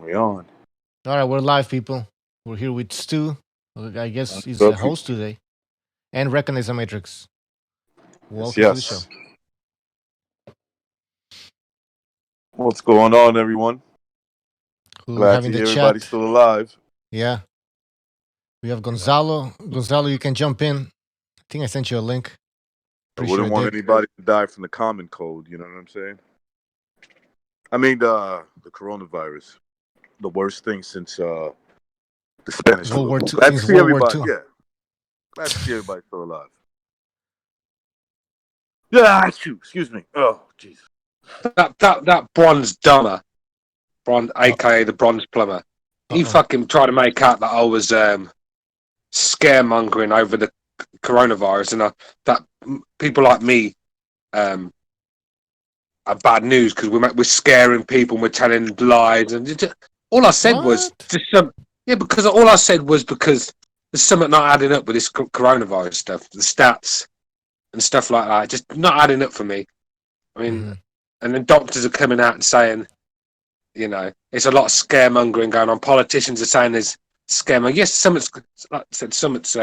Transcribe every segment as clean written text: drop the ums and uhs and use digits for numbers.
We on. All right, we're live, people. We're here with Stu. I guess he's the Okay. host today, and Recognize the Matrix. Yes, Welcome to the show. yes. What's going on, everyone? Who we Glad have to in the hear everybody's chat? still alive. Yeah, we have Gonzalo. Gonzalo, you can jump in. I think I sent you a link. I Pretty sure I wouldn't want did. anybody to die from the common cold. You know what I'm saying? I mean the coronavirus, the worst thing since the Spanish World flu. War II, Glad to since see World War everybody. II. Yeah, glad to see everybody still alive. Yeah, shoot. Excuse me. Oh, Jesus. That bronze dumber, aka the bronze plumber, he Uh-oh. fucking tried to make out that I was scaremongering over the coronavirus, and that people like me are bad news because we're scaring people and we're telling lies, and all I said was What? just because all I said was because there's something not adding up with this coronavirus stuff, the stats and stuff like that, just not adding up for me. I mean. Mhm. And then doctors are coming out and saying, it's a lot of scaremongering going on. Politicians are saying there's scaremongering. Yes, something's like I said, something's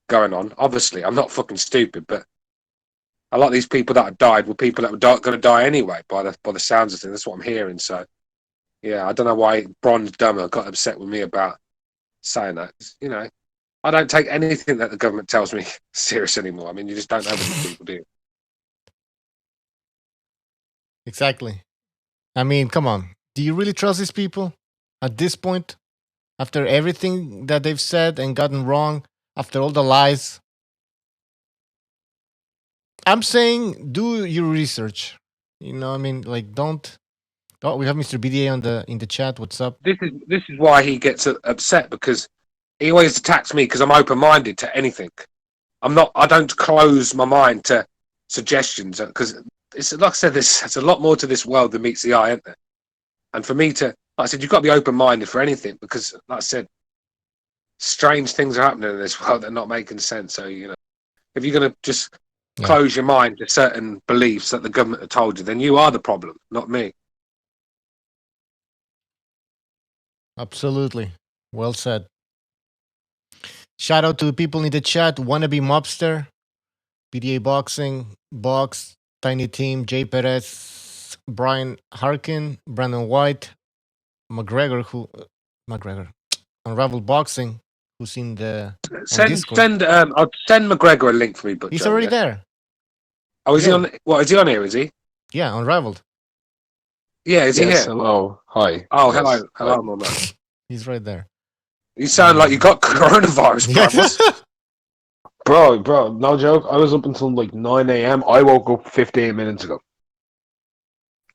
going on. Obviously, I'm not fucking stupid, but a lot of these people that have died were people that were going to die anyway. By the sounds of things, that's what I'm hearing. So, yeah, I don't know why Bronze Dumber got upset with me about saying that. I don't take anything that the government tells me serious anymore. I mean, you just don't know what these people do. Exactly. I mean, come on. Do you really trust these people at this point? After everything that they've said and gotten wrong, after all the lies, I'm saying do your research. I mean, like don't. Oh, we have Mr. BDA in the chat. What's up? This is why he gets upset, because he always attacks me because I'm open-minded to anything. I don't close my mind to suggestions, because it's like I said, there's a lot more to this world than meets the eye, isn't there? And for me to, like I said, you've got to be open-minded for anything, because like I said, strange things are happening in this world that are not making sense. So, if you're going to just close your mind to certain beliefs that the government have told you, then you are the problem, not me. Absolutely. Well said. Shout out to the people in the chat. Wannabe Mobster, BDA Boxing, Box, Tiny Team, Jay Perez, Brian Harkin, Brandon White, McGregor, Unraveled Boxing, who's in the Discord. I'll send McGregor a link for me, but He's already there. Oh, is he on? What, is he on here? Is he? Yeah, Unraveled. Yeah, is he here? Hello. Hi. Oh, Yes. hello, my man. He's right there. You sound like you got coronavirus, bro. Bro, no joke. I was up until like 9 a.m. I woke up 15 minutes ago.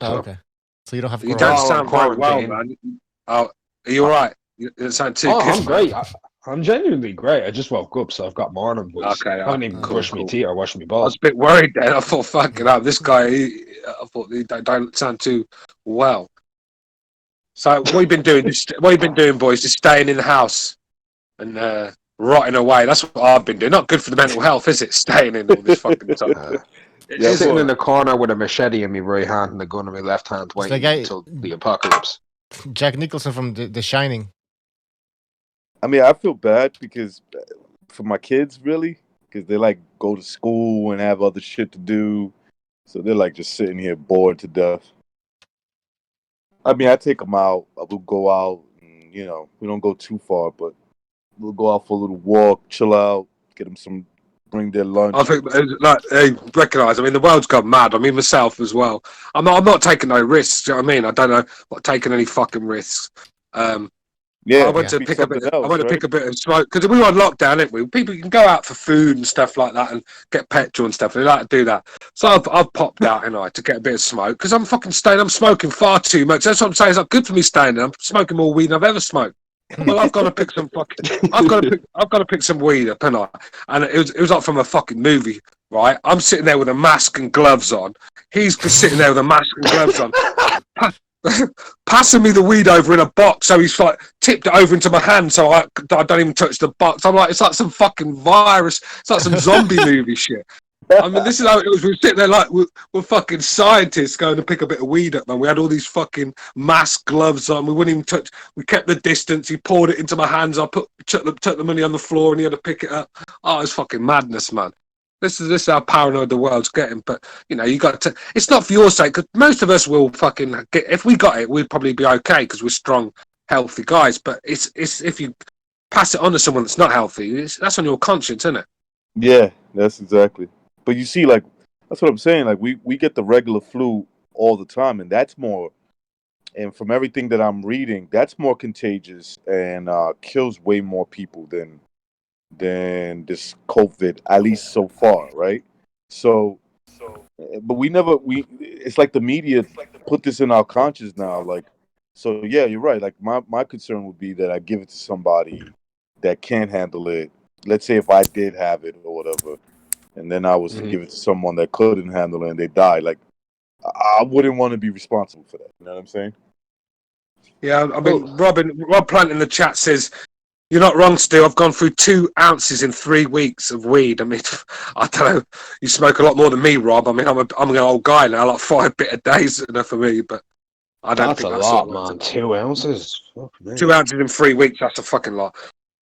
Oh, okay. So you don't have You corona. don't sound very well, man. Oh, are you alright? You don't sound too good. I'm great. I'm genuinely great. I just woke up, so I've got morning voice. Okay, I haven't even brushed my teeth or washed my I balls. was a bit worried then. I thought, fucking hell, this guy, I thought he don't sound too well. So what you been doing? What you been doing, boys? Just staying in the house and rotting away. That's what I've been doing. Not good for the mental health, is it? Staying in all this fucking time. Sitting in the corner with a machete in my right hand and a gun in my left hand, waiting until the apocalypse. Jack Nicholson from The Shining. I mean, I feel bad because for my kids, really, because they like go to school and have other shit to do, so they're like just sitting here bored to death. I mean, I take them out. We'll go out. And, we don't go too far, but we'll go out for a little walk, chill out, get them bring their lunch. I think, recognise. I mean, the world's gone mad. I mean, myself as well. I'm not taking no risks. Do you know what I mean? I don't know. I'm not taking any fucking risks. I went to pick a bit of smoke because we were on lockdown, didn't we? People can go out for food and stuff like that and get petrol and stuff. They like to do that. So I've popped out to get a bit of smoke because I'm fucking staying. I'm smoking far too much. That's what I'm saying. It's not good for me staying there. I'm smoking more weed than I've ever smoked. Well, I've got to pick some I've got to pick some weed up, haven't I? And it was like from a fucking movie, right? I'm sitting there with a mask and gloves on. He's sitting there with a mask and gloves on. Passing me the weed over in a box, so he's like tipped it over into my hand, so I don't even touch the box. I'm like, it's like some fucking virus. It's like some zombie movie shit. I mean, this is how it was. We were sitting there like we're fucking scientists going to pick a bit of weed up, man. We had all these fucking mask gloves on. We wouldn't even touch. We kept the distance. He poured it into my hands. I took the money on the floor, and he had to pick it up. Oh, it's fucking madness, man. This is how paranoid the world's getting. But you know, you got to. It's not for your sake, because most of us will fucking get. If we got it, we'd probably be okay because we're strong, healthy guys. But it's if you pass it on to someone that's not healthy, that's on your conscience, isn't it? Yeah, that's exactly. But you see, like, that's what I'm saying. Like, we get the regular flu all the time, and that's more. And from everything that I'm reading, that's more contagious and kills way more people than this COVID, at least so far, right? So, but it's like the media put this in our conscience now. Like, so yeah, you're right. Like, my concern would be that I give it to somebody that can't handle it. Let's say if I did have it or whatever, and then I was to give it to someone that couldn't handle it and they died. Like, I wouldn't want to be responsible for that. You know what I'm saying? Yeah, I mean, Rob Plant in the chat says, "You're not wrong, Stu. I've gone through 2 ounces in 3 weeks of weed. I mean, I don't know. You smoke a lot more than me, Rob. I mean, I'm an old guy now. Like 5 bitter days enough for me, but I don't think that's a lot, man. 2 ounces. 2 ounces in 3 weeks. That's a fucking lot.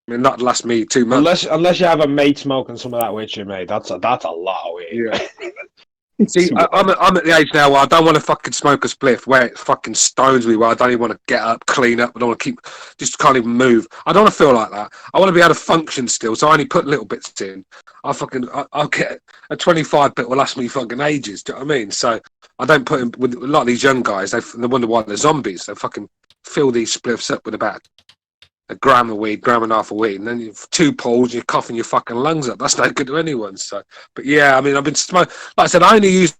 I mean, that lasts me 2 months. Unless you have a mate smoking some of that with you, mate. That's a lot of weed. Yeah. See, I'm at the age now where I don't want to fucking smoke a spliff where it fucking stones me, where I don't even want to get up, clean up, I don't want to just can't even move. I don't want to feel like that. I want to be able to function still, so I only put little bits in. I'll get a 25 bit will last me fucking ages, do you know what I mean? So I don't put in, with a lot of these young guys, they wonder why they're zombies. They fucking fill these spliffs up with about a gram of weed, gram and a half of weed, and then you've 2 pulls, you're coughing your fucking lungs up. That's no good to anyone. So, but yeah, I mean, I've been smoking. Like I said, I only used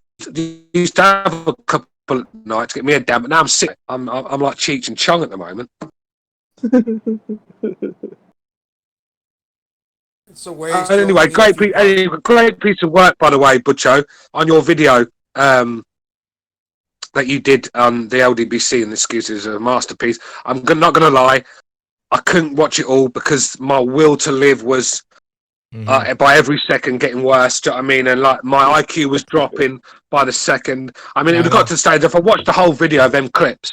to have a couple of nights to get me head down, but now I'm sick. I'm like Cheech and Chong at the moment. It's a waste. Anyway, great piece of work, by the way, Butcho, on your video that you did on the LDBC, and this is a masterpiece. I'm not going to lie. I couldn't watch it all because my will to live was by every second getting worse. Do you know what I mean? And like my IQ was dropping by the second. I mean, it would have got to the stage, if I watched the whole video of them clips,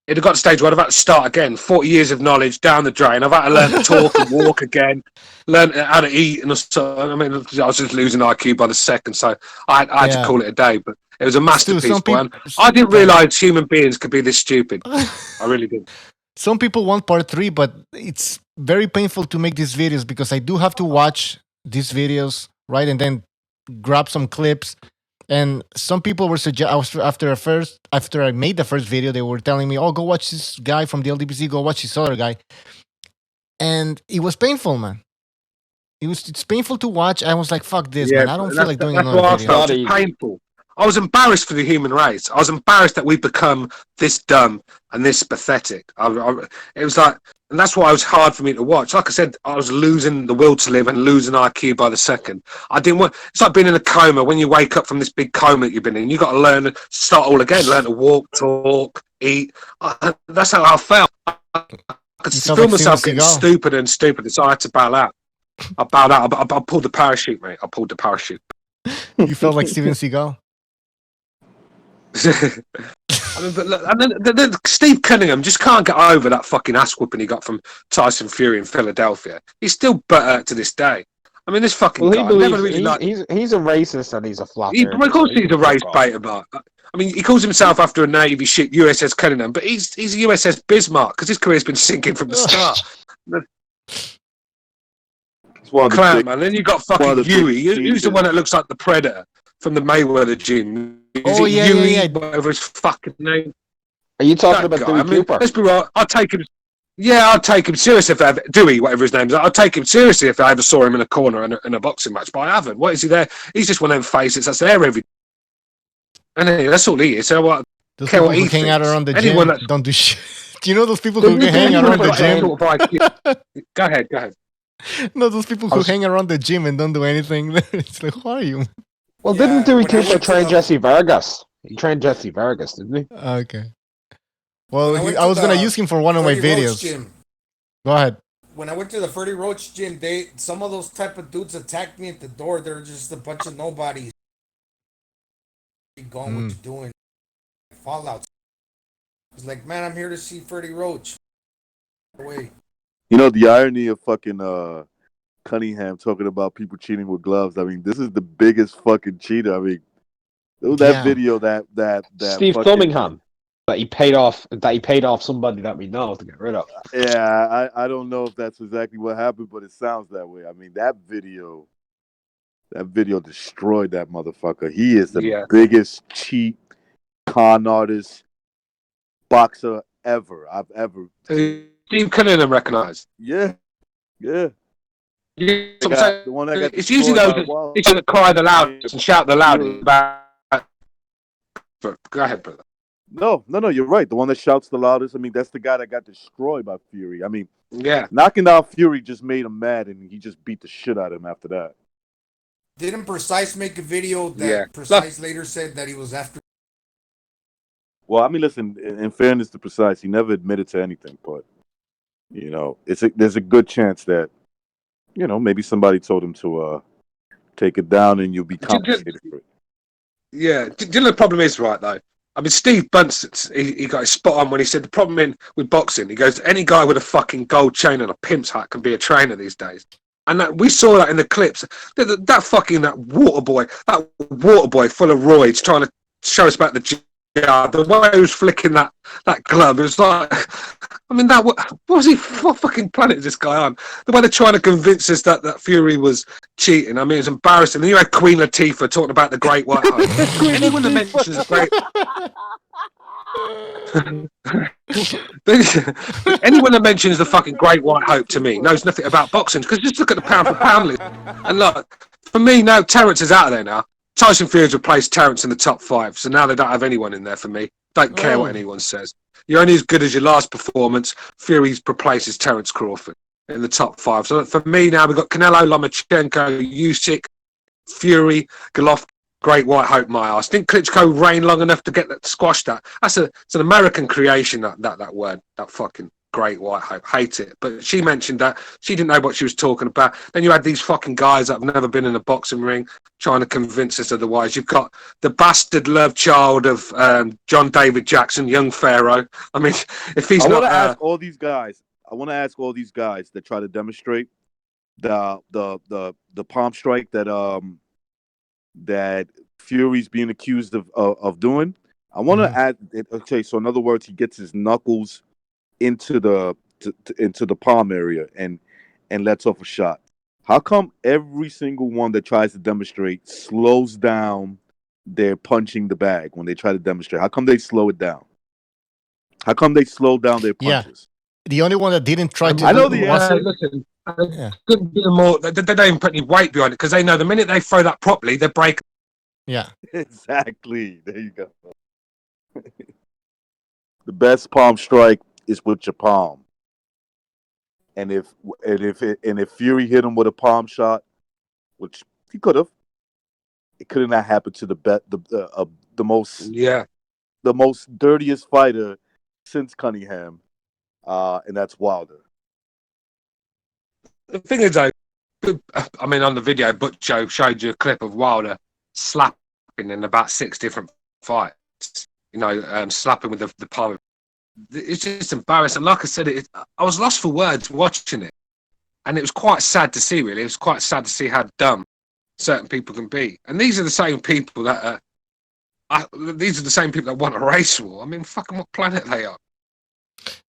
it'd have got to the stage where I'd have had to start again. 40 years of knowledge down the drain. I've had to learn to talk and walk again, learn how to eat. And so, I mean, I was just losing IQ by the second. So I had to call it a day. But it was a masterpiece, man. I didn't realise human beings could be this stupid. I really didn't. Some people want part 3, but it's very painful to make these videos because I do have to watch these videos, right? And then grab some clips. And some people were after I made the first video, they were telling me, "Oh, go watch this guy from the LDBC, go watch this other guy." And it was painful, man. It's painful to watch. I was like, "Fuck this, man. I don't feel like doing another video." It's painful. I was embarrassed for the human race. I was embarrassed that we've become this dumb and this pathetic. It was like, and that's why it was hard for me to watch. Like I said, I was losing the will to live and losing IQ by the second. I didn't want. It's like being in a coma. When you wake up from this big coma that you've been in, you got to learn to start all again. Learn to walk, talk, eat. That's how I felt. I could feel myself getting stupider and stupider. So I had to bail out. I bowed out. I pulled the parachute, mate. I pulled the parachute. You felt like Steven Seagal. I mean, but look, and then Steve Cunningham just can't get over that fucking ass whooping he got from Tyson Fury in Philadelphia. He's still bitter to this day. I mean, this fucking guy. He's a racist and he's a flop. Of course, he's a race baiter, but I mean, he calls himself after a Navy ship, USS Cunningham, but he's a USS Bismarck because his career's been sinking from the start. Clown, man. Then you got fucking Huey. Who's the one that looks like the Predator from the Mayweather gym? Yeah. Whatever his fucking name. Are you talking about Dewey Cooper? Let's be right. I'll take him. Yeah, I'll take him seriously if I ever, Dewey, whatever his name is. I'll take him seriously if I ever saw him in a corner in a boxing match, but I haven't. What is he there? He's just one of them faces that's there every. And that's all he is. So what? Those people who hang out around the gym don't do shit. Do you know those people who hang around the gym? Go ahead. No, those people who hang around the gym and don't do anything. It's like, who are you? Well, didn't Dewey Cooper train Jesse Vargas? He trained Jesse Vargas, didn't he? Okay. Well, I was going to use him for one of my videos. Gym. Go ahead. when I went to the Ferdy Roach gym, some of those type of dudes attacked me at the door. They're just a bunch of nobodies. Going what you doing? Fallout. I was like, man, I'm here to see Ferdy Roach. Away. You know the irony of fucking Cunningham talking about people cheating with gloves. I mean, this is the biggest fucking cheater. I mean, that video that Steve fucking, Cunningham that he paid off somebody that we know to get rid of. Yeah, I don't know if that's exactly what happened, but it sounds that way. I mean, that video destroyed that motherfucker. He is the biggest cheat con artist boxer I've ever seen. Steve Cunningham recognized. Yeah. The one that got it's usually those that cry the loudest and shout the loudest about. Go ahead, brother. No, you're right. The one that shouts the loudest. I mean, that's the guy that got destroyed by Fury. I mean, knocking out Fury just made him mad, and he just beat the shit out of him after that. Didn't Precise make a video that Precise later said that he was after? Well, I mean, listen. In fairness to Precise, he never admitted to anything, but you know, there's a good chance that, you know, maybe somebody told him to take it down, and you'll be compensated for it. Yeah, the problem is, right, though, I mean, Steve Bunce, he got his spot on when he said the problem with boxing, he goes, any guy with a fucking gold chain and a pimp's hat can be a trainer these days. And we saw that in the clips. That water boy full of roids trying to show us about the gym. The way he was flicking that glove, it was like, I mean, what fucking planet is this guy on? The way they're trying to convince us that Fury was cheating, I mean, it's embarrassing. And you had Queen Latifah talking about the Great White Hope. Anyone that mentions Great... Anyone that mentions the fucking Great White Hope to me knows nothing about boxing, because just look at the pound for pound list. And look, for me, now, Terence is out of there now. Tyson Fury's replaced Terence in the top 5, so now they don't have anyone in there for me. Don't care what anyone says. You're only as good as your last performance. Fury replaces Terence Crawford in the top 5. So for me now, we've got Canelo, Lomachenko, Usyk, Fury, Golovkin, Great White Hope, my ass. Didn't Klitschko reign long enough to squash that? It's an American creation, that word, that fucking Great White Hope. Hate it. But she mentioned that. She didn't know what she was talking about. Then you had these fucking guys that have never been in a boxing ring trying to convince us otherwise. You've got the bastard love child of John David Jackson, young Pharaoh. I mean, if he's not... I want to ask all these guys that try to demonstrate the palm strike that Fury's being accused of doing. I want to add... Okay, so in other words, he gets his knuckles into the palm area and lets off a shot. How come every single one that tries to demonstrate slows down their punching the bag when they try to demonstrate? How come they slow it down? How come they slow down their punches? Yeah. The only one that didn't try to... I know the answer. Listen, they don't even put any weight behind it, because they know the minute they throw that properly, they break. Yeah. Exactly. There you go. The best palm strike is with your palm, and if Fury hit him with a palm shot, which he could have, it could have not happened to the most dirtiest fighter since Cunningham, and that's Wilder. The thing is, though, I mean, on the video, Butcho showed you a clip of Wilder slapping in about 6 different fights. You know, slapping with the palm. It's just embarrassing. Like I said, I was lost for words watching it, and it was quite sad to see. Really, it was quite sad to see how dumb certain people can be. And these are the same people that want a race war. I mean, fucking what planet they are?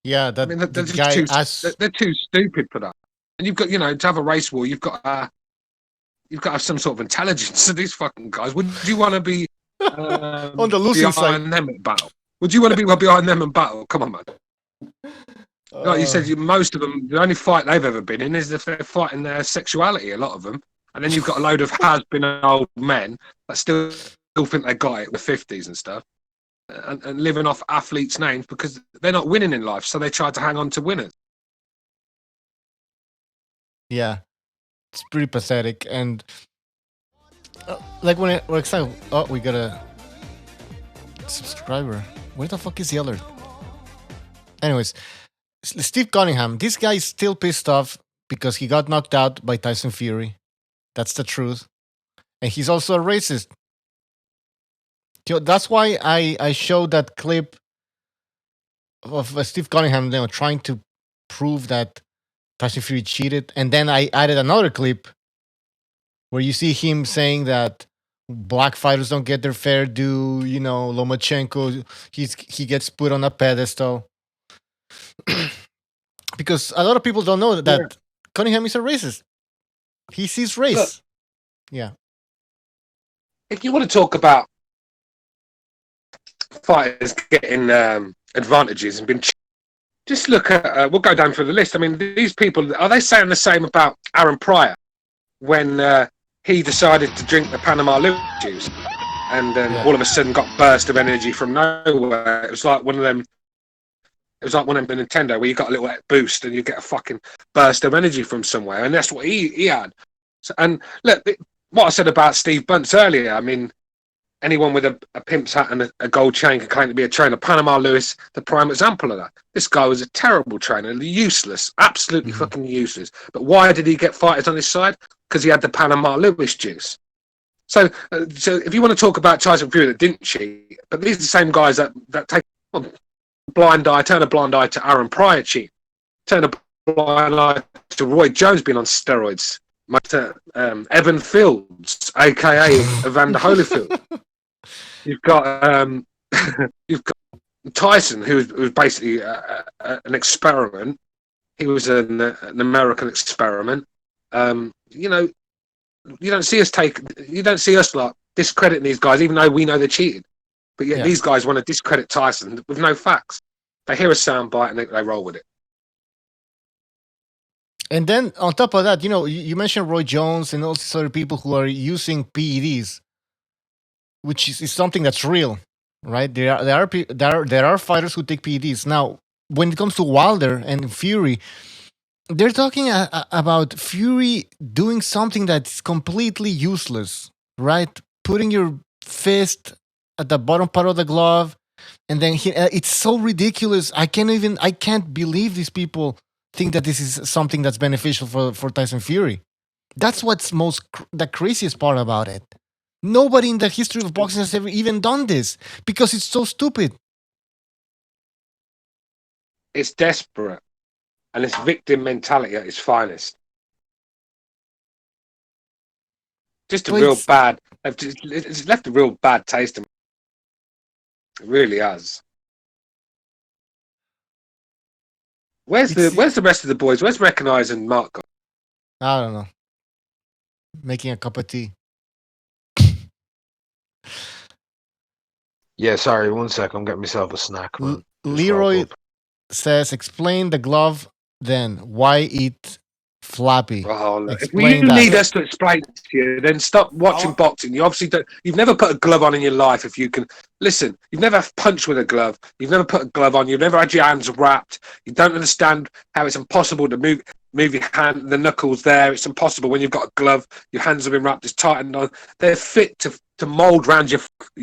Yeah, they're too stupid for that. And you've got, you know, to have a race war, you've got to have some sort of intelligence to these fucking guys. Would you want to be on the losing side them at battle? Would you want to be behind them in battle? Come on, man. Like you said, most of them, the only fight they've ever been in is if they're fighting their sexuality, a lot of them. And then you've got a load of has-been old men that still think they got it in the 50s and stuff, and living off athletes' names because they're not winning in life, so they try to hang on to winners. Yeah, it's pretty pathetic. And like when we got a subscriber. Where the fuck is the alert? Anyways, Steve Cunningham, this guy is still pissed off because he got knocked out by Tyson Fury. That's the truth. And he's also a racist. That's why I showed that clip of Steve Cunningham trying to prove that Tyson Fury cheated. And then I added another clip where you see him saying that black fighters don't get their fair due. Lomachenko, he gets put on a pedestal. Because a lot of people don't know that Cunningham is a racist. He sees race. Look, yeah. If you want to talk about fighters getting advantages and being, just look at. We'll go down through the list. I mean, these people, are they saying the same about Aaron Pryor when he decided to drink the Panama juice and then all of a sudden got burst of energy from nowhere? It was like one of them. It was like one of them Nintendo where you got a little boost and you get a fucking burst of energy from somewhere, and that's what he had. So, and look, what I said about Steve Bunce earlier. I mean, anyone with a pimp's hat and a gold chain can claim to be a trainer. Panama Lewis, the prime example of that. This guy was a terrible trainer, useless, absolutely fucking useless. But why did he get fighters on his side? Because he had the Panama Lewis juice. So if you want to talk about Tyson Fury that didn't cheat, but these are the same guys that take turn a blind eye to Aaron Pryor cheat, turn a blind eye to Roy Jones being on steroids, Evan Fields, aka Evander Holyfield. You've got Tyson, who was basically an experiment. He was an American experiment. You don't see us like discrediting these guys, even though we know they cheated. But yet these guys want to discredit Tyson with no facts. They hear a soundbite and they roll with it. And then on top of that, you mentioned Roy Jones and all these other people who are using PEDs, which is something that's real, right? There are fighters who take PEDs. Now, when it comes to Wilder and Fury, they're talking about Fury doing something that's completely useless, right? Putting your fist at the bottom part of the glove, and then it's so ridiculous. I can't believe these people think that this is something that's beneficial for Tyson Fury. That's what's the craziest part about it. Nobody in the history of boxing has ever even done this because it's so stupid. It's desperate, and it's victim mentality at its finest. Just it's left a real bad taste in. It really has. Where's the rest of the boys? Where's Recognize and Mark? I don't know. Making a cup of tea. Yeah, sorry, 1 sec. I'm getting myself a snack. Leroy says, explain the glove then. Why eat flappy? Oh, if you need us to explain to you, then stop watching boxing. You obviously don't. You've never put a glove on in your life. If you can listen, you've never punched with a glove. You've never put a glove on. You've never had your hands wrapped. You don't understand how it's impossible to move your hand, the knuckles there. It's impossible when you've got a glove. Your hands have been wrapped, it's tightened on. They're fit to mold around your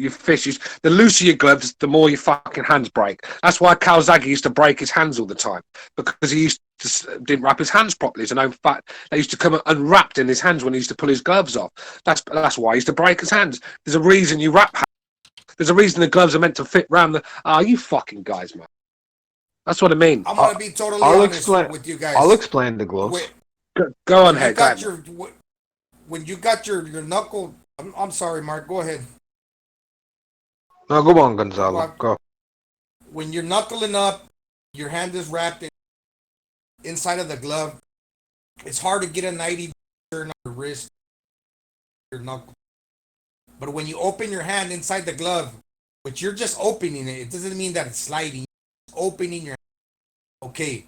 fists. The looser your gloves, the more your fucking hands break. That's why Calzaghe used to break his hands all the time, because he didn't wrap his hands properly. It's a known fact. They used to come unwrapped in his hands when he used to pull his gloves off. That's why he used to break his hands. There's a reason you wrap hands. There's a reason the gloves are meant to fit around the. You fucking guys, man. That's what I mean. I'm gonna be totally honest with you guys. I'll explain the gloves. Go on, head. When you got your knuckle. I'm sorry, Mark. Go ahead. No, go on, Gonzalo. Go. When you're knuckling up, your hand is wrapped inside of the glove. It's hard to get a 90 turn on your wrist, your knuckle. But when you open your hand inside the glove, which you're just opening it, it doesn't mean that it's sliding. It's opening your hand. Okay.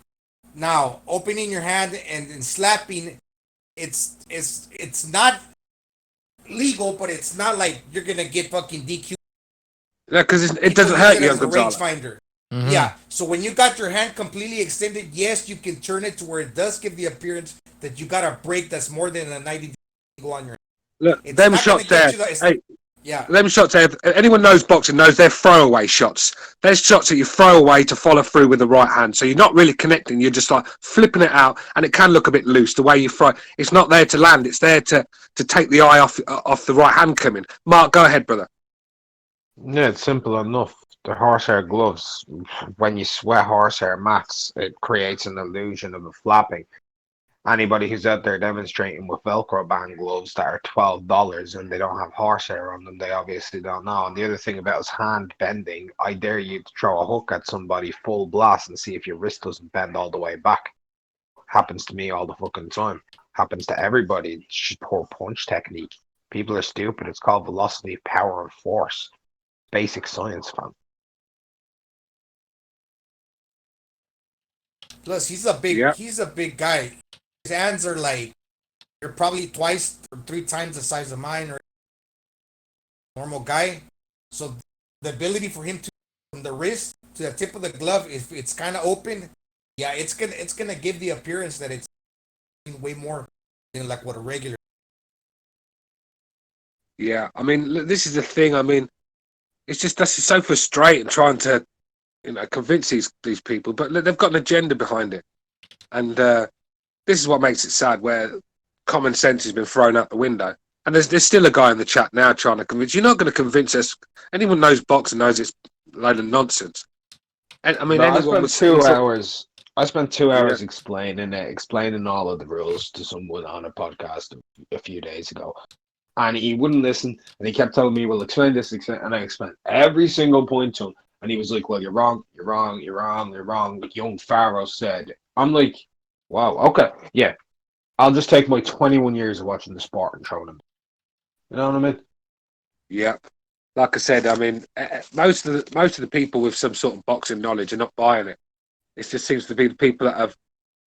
Now, opening your hand and slapping, it's not legal, but it's not like you're gonna get fucking DQ. Yeah, because it doesn't hurt you, rangefinder. Mm-hmm. Yeah. So when you got your hand completely extended, yes, you can turn it to where it does give the appearance that you got a break that's more than a 90 go on your hand. Look, them shots there. Yeah. Them shots, anyone knows boxing knows they're throwaway shots. There's shots that you throw away to follow through with the right hand. So you're not really connecting. You're just like flipping it out, and it can look a bit loose the way you throw. It's not there to land. It's there to take the eye off the right hand coming. Mark, go ahead, brother. Yeah, it's simple enough. The horsehair gloves, when you sweat horsehair mats, it creates an illusion of a flapping. Anybody who's out there demonstrating with Velcro band gloves that are $12 and they don't have horsehair on them, they obviously don't know. And the other thing about his hand bending, I dare you to throw a hook at somebody full blast and see if your wrist doesn't bend all the way back. Happens to me all the fucking time. Happens to everybody. It's just poor punch technique. People are stupid. It's called velocity, power, and force. Basic science, fam. Plus, he's a big guy. His hands are like, you're probably twice or 3 times the size of mine or normal guy. So the ability for him to, from the wrist to the tip of the glove, if it's kind of open, yeah, it's gonna give the appearance that it's way more than like what a regular. Yeah, I mean, this is the thing. I mean, it's just that's so frustrating trying to, convince these people, but they've got an agenda behind it, and this is what makes it sad, where common sense has been thrown out the window. And there's still a guy in the chat now trying to convince. You're not going to convince us. Anyone knows boxing knows it's a load of nonsense. And I mean, I spent 2 hours. I spent 2 hours Yeah. explaining all of the rules to someone on a podcast a few days ago, and he wouldn't listen. And he kept telling me, "Well, explain this," and I explained every single point to him. And he was like, "Well, you're wrong. You're wrong. You're wrong. You're wrong." Like young Pharaoh said. I'm like, "Wow, okay, yeah. I'll just take my 21 years of watching the sport and throw them." You know what I mean? Yeah. Like I said, I mean, most of the people with some sort of boxing knowledge are not buying it. It just seems to be the people that have.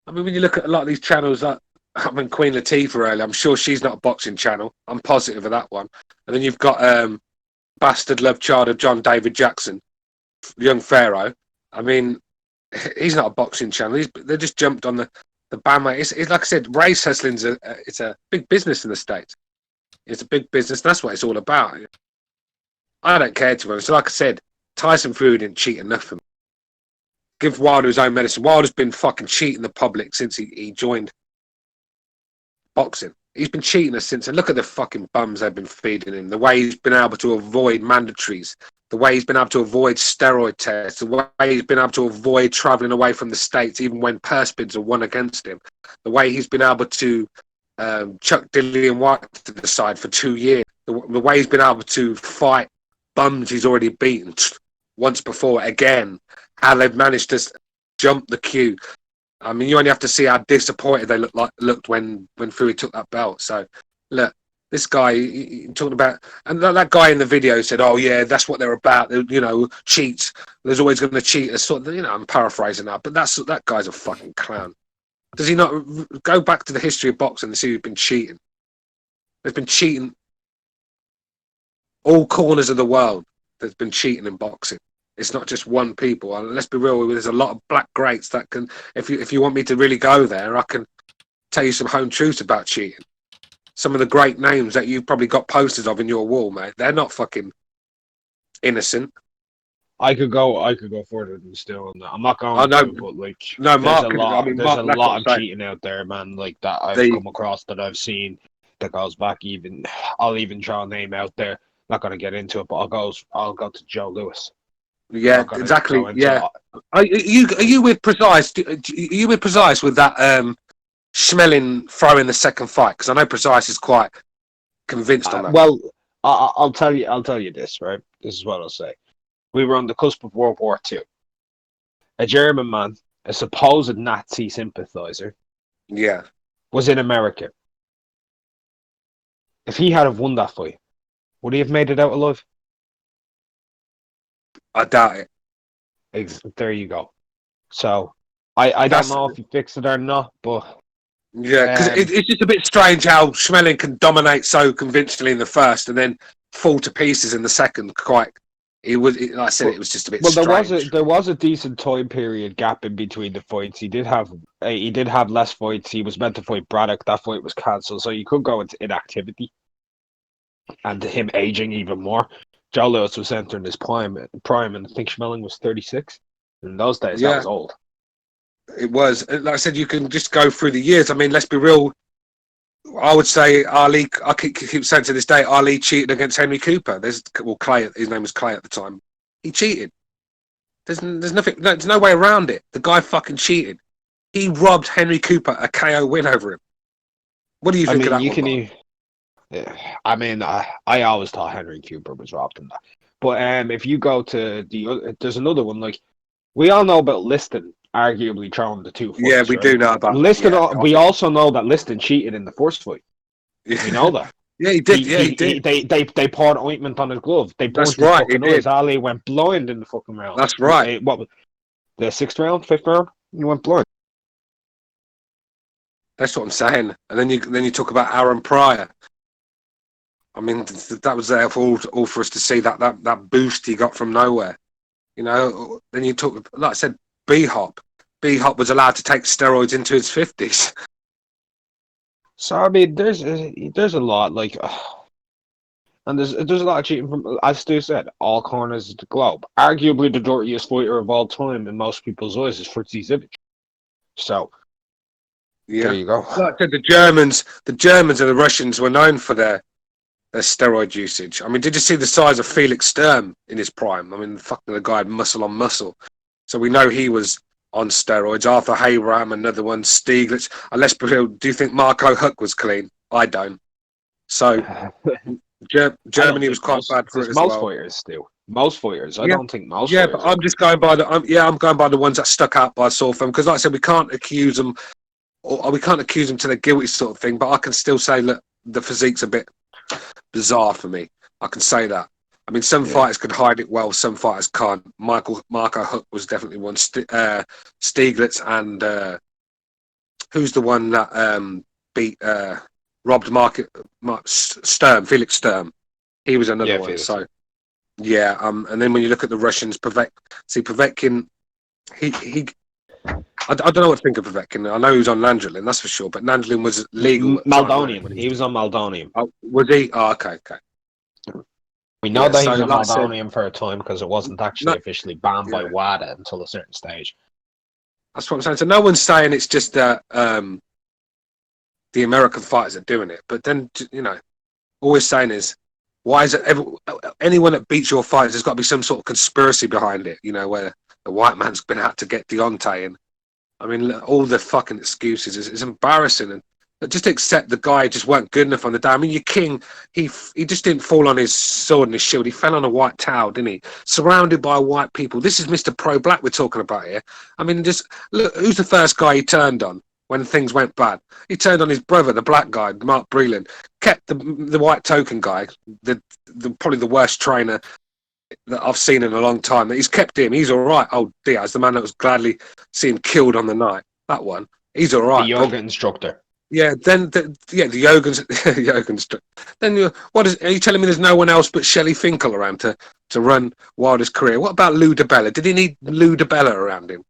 I mean, when you look at a lot of these channels, like I mean, Queen Latifah earlier, I'm sure she's not a boxing channel. I'm positive of that one. And then you've got Bastard Love Child of John David Jackson, Young Pharaoh. I mean, he's not a boxing channel. They just jumped on the bandwagon. It's like I said, race hustling's it's a big business in the States. It's a big business. That's what it's all about. I don't care, to be honest. So like I said, Tyson Fury didn't cheat enough for me. Give Wilder his own medicine. Wilder's been fucking cheating the public since he joined boxing. He's been cheating us since. And look at the fucking bums they've been feeding him. The way he's been able to avoid mandatories. The way he's been able to avoid steroid tests. The way he's been able to avoid travelling away from the States, even when purse bids are won against him. The way he's been able to chuck Dillian White to the side for 2 years. The way he's been able to fight bums he's already beaten once before again. How they've managed to jump the queue. I mean, you only have to see how disappointed they looked when Fury took that belt. So, look, this guy talking about, and that guy in the video said, "Oh yeah, that's what they're about. Cheats. There's always going to cheat." Sort of, I'm paraphrasing that, but that guy's a fucking clown. Does he not go back to the history of boxing and see who's been cheating? There's been cheating all corners of the world. There's been cheating in boxing. It's not just one people. And let's be real. There's a lot of black greats that can. If you want me to really go there, I can tell you some home truths about cheating. Some of the great names that you've probably got posters of in your wall, mate. They're not fucking innocent. I could go further than still on that. I'm not going to, but like, no, there's Mark. There's a lot of cheating out there, man. Like that I've come across, that I've seen, that goes back even. I'll even draw a name out there. Not going to get into it, but I'll go to Joe Louis. Yeah, exactly. Yeah. Are you with Precise? Are you with Precise with that Schmeling throw in the second fight? Because I know Precise is quite convinced on that. Well, I'll tell you this, right? This is what I'll say. We were on the cusp of World War II. A German man, a supposed Nazi sympathizer, was in America. If he had have won that fight, would he have made it out alive? I doubt it. There you go. So I don't know if he fixed it or not, but yeah, because it's just a bit strange how Schmeling can dominate so convincingly in the first and then fall to pieces in the second. Like I said, it was just a bit strange. There was a decent time period gap in between the fights. He did have less fights. He was meant to fight Braddock. That fight was cancelled, so you could go into inactivity. and him aging even more. Joe Lewis was entering his prime, and I think Schmeling was 36. In those days, that was old. It was. Like I said, you can just go through the years. I mean, let's be real. I would say Ali. I keep saying to this day, Ali cheated against Henry Cooper. Clay. His name was Clay at the time. He cheated. There's nothing. There's no way around it. The guy fucking cheated. He robbed Henry Cooper a KO win over him. What do you think of that one? I mean, I always thought Henry Cooper was robbed in that. But if you go to there's another one. Like, we all know about Liston arguably throwing the 2 fights. Yeah, we do know about Liston. We also know that Liston cheated in the first fight. Yeah. We know that. Yeah, he did. He did. They poured ointment on his glove. They burnt his fucking eyes. Ali went blind in the fucking round. That's right. What was the 6th round, 5th round? He went blind. That's what I'm saying. And then you talk about Aaron Pryor. I mean, that was there for all for us to see that boost he got from nowhere. You know. Then you talk, like I said, B-Hop. B-Hop was allowed to take steroids into his 50s. So I mean, there's a lot, like, and there's a lot of cheating from, as Stu said, all corners of the globe. Arguably, the dirtiest fighter of all time in most people's eyes is Fritzy Zivic. So, there you go. Like I said, the Germans and the Russians were known for their steroid usage. I mean, did you see the size of Felix Sturm in his prime? I mean, fucking the guy had muscle on muscle. So we know he was on steroids. Arthur Hayram, another one. Stieglitz. Let's be real. Do you think Marco Huck was clean? I don't. So Germany was quite bad for it as most fighters do. Most fighters. I don't think most. Yeah, but I'm just going by I'm going by the ones that stuck out by sore thumb, because, like I said, we can't accuse them, or we can't accuse them to the guilty sort of thing. But I can still say, look, the physique's a bit bizarre for me. I can say that. I mean, some fighters could hide it well, some fighters can't. Marco Huck was definitely one. Stieglitz and who's the one that beat robbed Sturm, Felix Sturm. He was another one. Felix. So yeah, and then when you look at the Russians, Povetkin, he I don't know what to think of Povetkin. I know he was on Nandrolin, that's for sure, but Nandrolin was legal. Maldonium. He was on Maldonium. Oh, was he? Oh, okay. We know that he was on Maldonium for a time because it wasn't actually officially banned by WADA until a certain stage. That's what I'm saying. So no one's saying it's just that the American fighters are doing it. But then, you know, all we're saying is, why is it anyone that beats your fighters, there's got to be some sort of conspiracy behind it, you know, where the white man's been out to get Deontay. And I mean, all the fucking excuses is embarrassing. And just accept the guy just weren't good enough on the day. I mean, your king, he just didn't fall on his sword and his shield. He fell on a white towel, didn't he? Surrounded by white people. This is Mr. Pro-Black we're talking about here. I mean, just look, who's the first guy he turned on when things went bad? He turned on his brother, the black guy, Mark Breland. Kept the white token guy, the probably the worst trainer that I've seen in a long time. He's kept him. He's all right. Oh, Diaz, the man that was gladly seen killed on the night. That one. He's all right. The yoga instructor. Yeah, then the Yogan's. Then are you telling me there's no one else but Shelley Finkel around to run Wilder's career? What about Lou DiBella? Did he need Lou DiBella around him?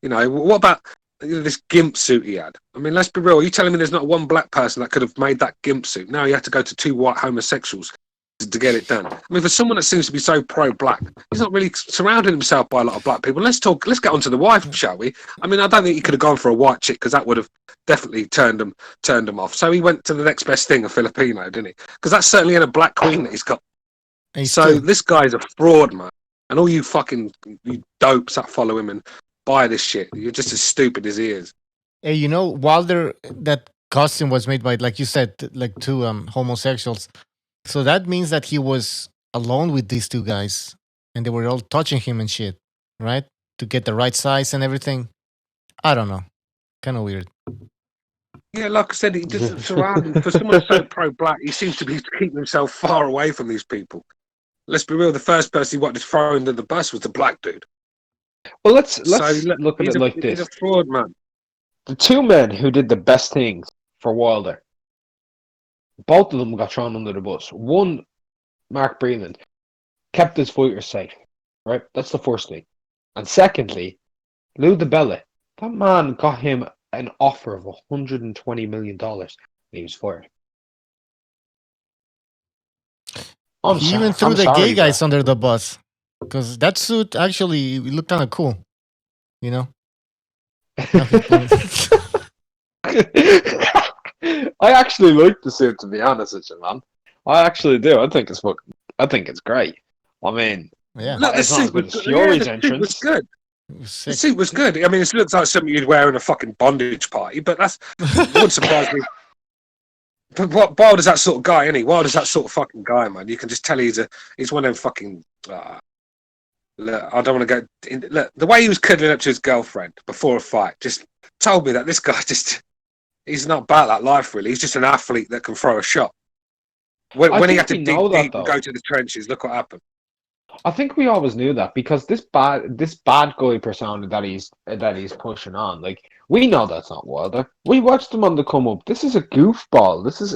You know, what about this gimp suit he had? I mean, let's be real. Are you telling me there's not one black person that could have made that gimp suit? No, he had to go to 2 white homosexuals to get it done. I mean, for someone that seems to be so pro-black, he's not really surrounding himself by a lot of black people. Let's get onto the wife, shall we? I mean, I don't think he could have gone for a white chick, because that would have definitely turned him off. So he went to the next best thing, a Filipino, didn't he? Because that's certainly in a black queen that he's got. This guy's a fraud, man. And all you dopes that follow him and buy this shit, you're just as stupid as he is. Hey, you know, Wilder, that costume was made by, like you said, like 2 homosexuals. So that means that he was alone with these 2 guys, and they were all touching him and shit, right? To get the right size and everything. I don't know. Kind of weird. Yeah, like I said, he doesn't surround him. For someone so pro-black, he seems to be keeping himself far away from these people. Let's be real, the first person he wanted to throw under the bus was the black dude. Well, let's look at it like this. He's a fraud, man. The 2 men who did the best things for Wilder, both of them got thrown under the bus. One, Mark Breland, kept his fighters safe, right? That's the first thing. And secondly, Lou DiBella, that man got him an offer of $120 million. And he was fired. He even threw the gay guys under the bus because that suit actually looked kind of cool, you know. I actually like the suit, to be honest with you, man. I actually do. I think it's great. I mean, yeah. Look, the it's not as suit good was as good. Fury's The entrance. suit was good. The suit was good. I mean, it looks like something you'd wear in a fucking bondage party, but it wouldn't surprise me. But Wilder's that sort of guy, isn't he? Wilder's that sort of fucking guy, man. You can just tell he's one of them fucking. Look, I don't want to go. Look, the way he was cuddling up to his girlfriend before a fight just told me that this guy he's not about that life, really. He's just an athlete that can throw a shot. When he had to dig deep and go to the trenches, look what happened. I think we always knew that because this bad guy persona that he's pushing on, like we know that's not Wilder. We watched him on the come up. This is a goofball. This is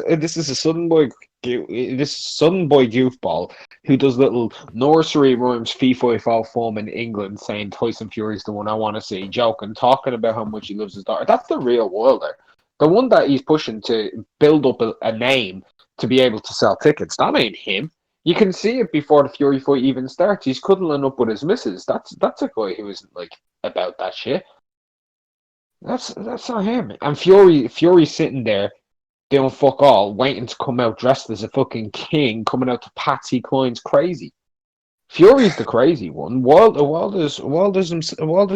a Southern boy goofball who does little nursery rhymes, fee-fi form in England, saying Tyson Fury's the one I want to see, joking, talking about how much he loves his daughter. That's the real Wilder, the one that he's pushing to build up a name to be able to sell tickets. That ain't him. You can see it before the Fury fight even starts. He's cuddling up with his missus. That's a guy who isn't like about that shit. That's not him. And Fury's sitting there doing fuck all, waiting to come out dressed as a fucking king, coming out to Patsy Cline's crazy. Fury's the crazy one. Wilder's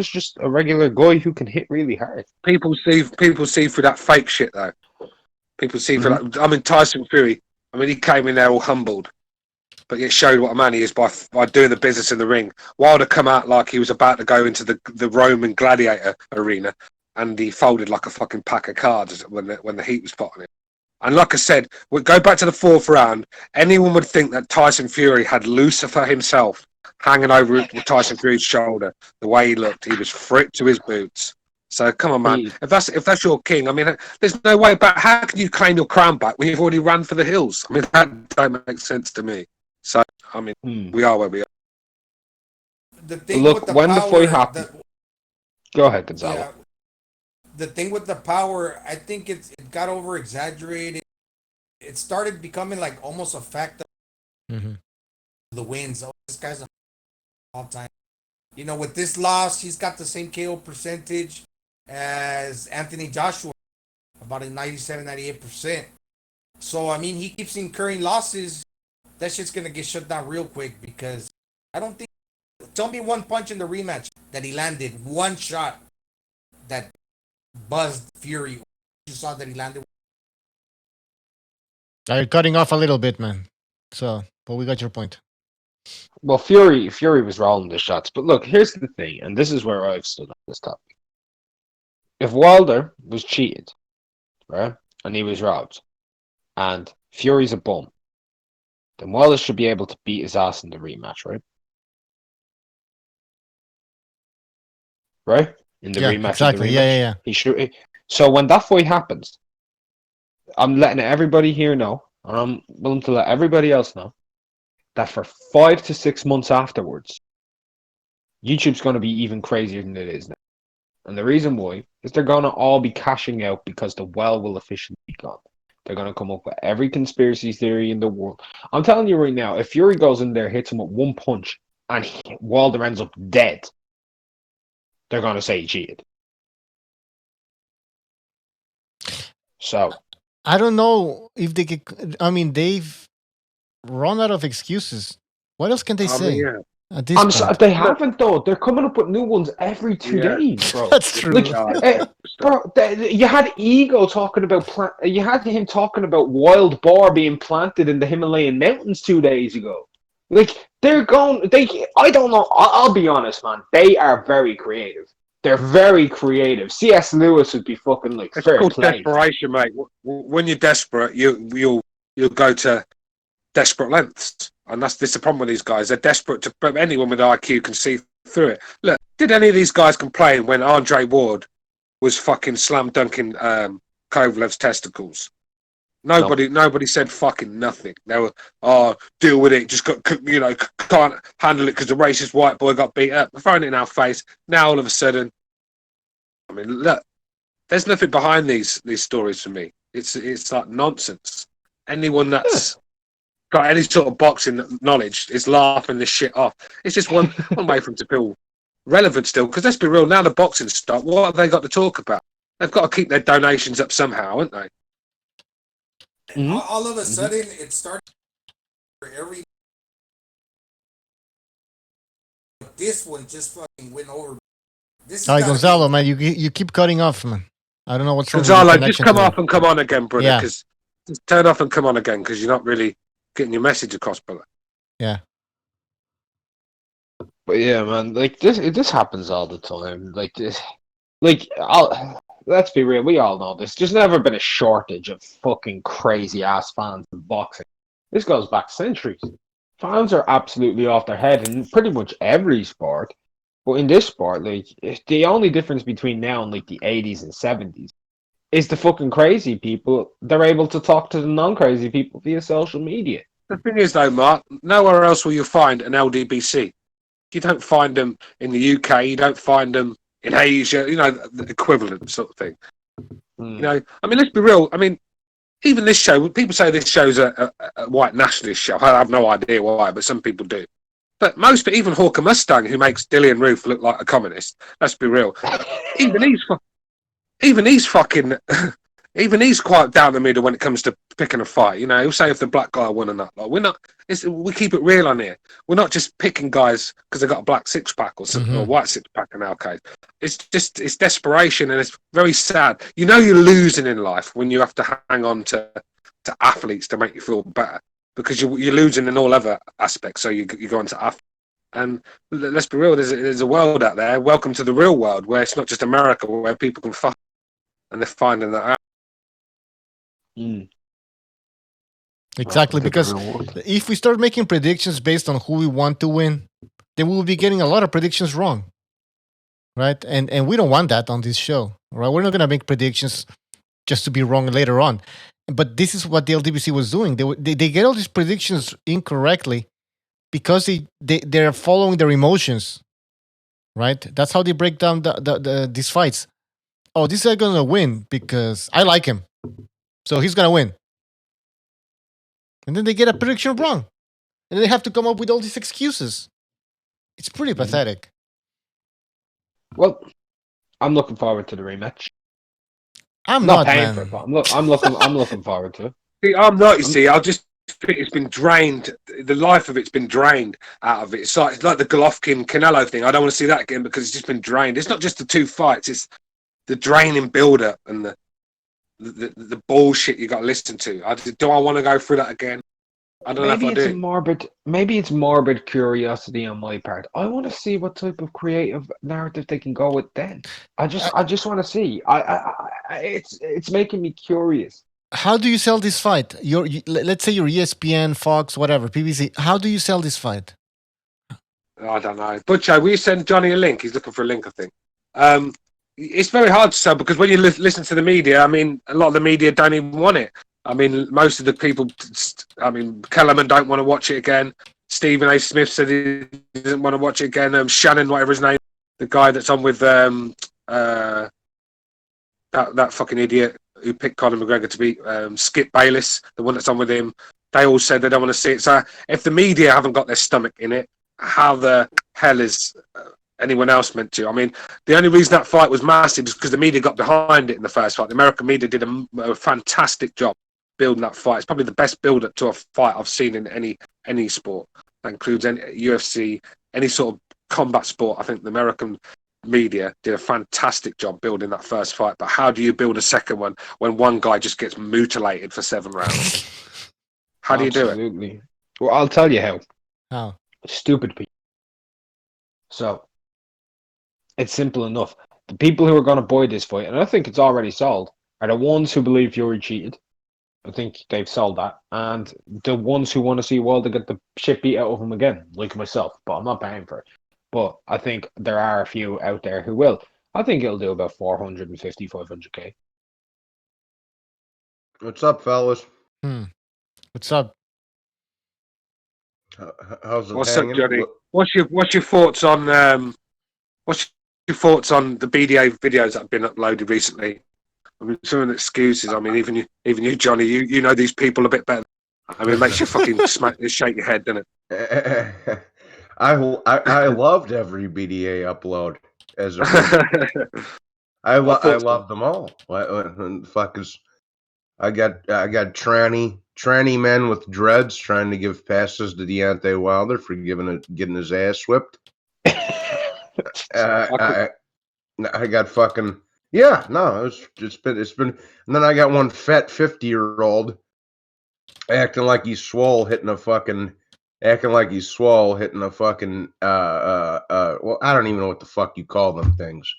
just a regular guy who can hit really hard. People see through that fake shit though. People see through that. I mean, Tyson Fury. I mean, he came in there all humbled. But it showed what a man he is by doing the business in the ring. Wilder come out like he was about to go into the Roman gladiator arena, and he folded like a fucking pack of cards when the heat was put on him. And like I said, we go back to the fourth round. Anyone would think that Tyson Fury had Lucifer himself hanging over Tyson Fury's shoulder. The way he looked, he was fripped to his boots. So come on, man. If that's your king, I mean, there's no way back. How can you claim your crown back when you've already ran for the hills? I mean, that don't make sense to me. So, I mean, we are where we are. The thing with the fight happened. Go ahead, Gonzalo. Yeah, the thing with the power, I think it got over exaggerated. It started becoming like almost a fact of the wins. Oh, this guy's a all time. You know, with this loss, he's got the same KO percentage as Anthony Joshua, about a 97-98%. So, I mean, he keeps incurring losses. That shit's going to get shut down real quick because I don't think... Tell me one punch in the rematch that he landed. One shot that buzzed Fury. You saw that he landed. You're cutting off a little bit, man. So, but we got your point. Well, Fury was rolling the shots. But look, here's the thing, and this is where I've stood on this topic. If Wilder was cheated, right, and he was robbed, and Fury's a bum, then Wilder should be able to beat his ass in the rematch, right? Right? In the rematch. Exactly. Yeah. He should. So when that fight happens, I'm letting everybody here know, and I'm willing to let everybody else know, that for 5 to 6 months afterwards, YouTube's going to be even crazier than it is now. And the reason why is they're going to all be cashing out because the well will officially be gone. They're going to come up with every conspiracy theory in the world. I'm telling you right now, if Fury goes in there, hits him with one punch, and Wilder ends up dead, they're going to say he cheated. So I don't know if they could... I mean, they've run out of excuses. What else can they say? Yeah. At this point? They haven't though. They're coming up with new ones every 2 days, bro. That's true. You had Ego talking about you had him talking about wild boar being planted in the Himalayan mountains 2 days ago. Like they're going. I don't know. I'll be honest, man. They are very creative. They're very creative. C.S. Lewis would be fucking like. It's called desperation, mate. When you're desperate, you'll go to desperate lengths. And this is the problem with these guys. They're desperate to... Anyone with IQ can see through it. Look, did any of these guys complain when Andre Ward was fucking slam dunking Kovalev's testicles? Nobody said fucking nothing. They were, deal with it. Just can't handle it because the racist white boy got beat up. They're throwing it in our face. Now all of a sudden, I mean, look, there's nothing behind these stories for me. It's like nonsense. Anyone that's got any sort of boxing knowledge is laughing this shit off. It's just one way for them to feel relevant still. Because let's be real, now the boxing stopped, what have they got to talk about? They've got to keep their donations up somehow, haven't they? All of a sudden, it started for every. This one just fucking went over. This Gonzalo, man, you keep cutting off, man. I don't know what's wrong. Gonzalo, just come off and come on again, brother. Because just turn off and come on again, because you're not really getting your message across, brother. Yeah. But yeah, man, like this happens all the time. Like this, let's be real, we all know this. There's never been a shortage of fucking crazy ass fans of boxing. This goes back centuries. Fans are absolutely off their head in pretty much every sport. But in this sport, like, the only difference between now and like the 80s and 70s is the fucking crazy people. They're able to talk to the non-crazy people via social media. The thing is, though, Mark, nowhere else will you find an LDBC. You don't find them in the UK. You don't find them in Asia. You know, the equivalent sort of thing. You know, I mean, let's be real. I mean, even this show, people say this show's a white nationalist show. I have no idea why, but some people do. But most, even Hawker Mustang, who makes Dillian Roof look like a communist, let's be real. Even he's quite down the middle when it comes to picking a fight. You know, he'll say if the black guy won or not. Like, we keep it real on here. We're not just picking guys because they got a black six pack or something, or a white six pack in our case. It's desperation, and it's very sad. You know, you're losing in life when you have to hang on to athletes to make you feel better, because you're losing in all other aspects. So you go into athletes. And let's be real, there's a world out there. Welcome to the real world, where it's not just America, where people can fuck, and they're finding that out. Exactly, because if we start making predictions based on who we want to win, then we will be getting a lot of predictions wrong, right? And we don't want that on this show, right? We're not going to make predictions just to be wrong later on. But this is what the LDBC was doing. They get all these predictions incorrectly because they're following their emotions, right? That's how they break down these fights. Oh, this guy going to win because I like him, so he's going to win. And then they get a prediction wrong. And they have to come up with all these excuses. It's pretty pathetic. Well, I'm looking forward to the rematch. I'm not paying man. for it, but I'm looking forward to it. See, I'm not, you see. I just think it's been drained. The life of it's been drained out of it. It's like the Golovkin-Canelo thing. I don't want to see that again because it's just been drained. It's not just the two fights. It's the draining build-up and the bullshit you got to listen to. Do I want to go through that again? I don't know if I do. Maybe it's morbid curiosity on my part. I want to see what type of creative narrative they can go with then. I just want to see. It's making me curious. How do you sell this fight? Let's say you're ESPN, Fox, whatever, PBC. How do you sell this fight? I don't know. Butcher, will you send Johnny a link? He's looking for a link, I think. It's very hard to sell because when you listen to the media, I mean, a lot of the media don't even want it. I mean, most of the people, I mean, Kellerman don't want to watch it again. Stephen A. Smith said he doesn't want to watch it again. Shannon, whatever his name, the guy that's on with that fucking idiot who picked Conor McGregor to beat Skip Bayless, the one that's on with him, they all said they don't want to see it. So if the media haven't got their stomach in it, how the hell is anyone else meant to? I mean, the only reason that fight was massive is because the media got behind it in the first fight. The American media did a fantastic job building that fight. It's probably the best build-up to a fight I've seen in any sport. That includes any UFC, any sort of combat sport. I think the American media did a fantastic job building that first fight. But how do you build a second one when one guy just gets mutilated for 7 rounds? How do you do it? Absolutely. Well, I'll tell you how. How? Stupid people. So, it's simple enough. The people who are going to buy this fight, and I think it's already sold, are the ones who believe Fury cheated. I think they've sold that. And the ones who want to see Wilder get the shit beat out of him again, like myself. But I'm not paying for it. But I think there are a few out there who will. I think it'll do about 450, 500K. What's up, fellas? What's up? How's it What's hanging? up, Johnny? What's your thoughts on the BDA videos that have been uploaded recently? I mean, some of the excuses. I mean, even you, Johnny, you know these people a bit better. I mean, it makes you fucking shake your head, doesn't it? I loved every BDA upload as a I love them all. Fuck is I got tranny men with dreads trying to give passes to Deontay Wilder for getting his ass whipped. I got fucking it's been and then I got one fat 50-year-old acting like he's swole hitting a fucking well, I don't even know what the fuck you call them things.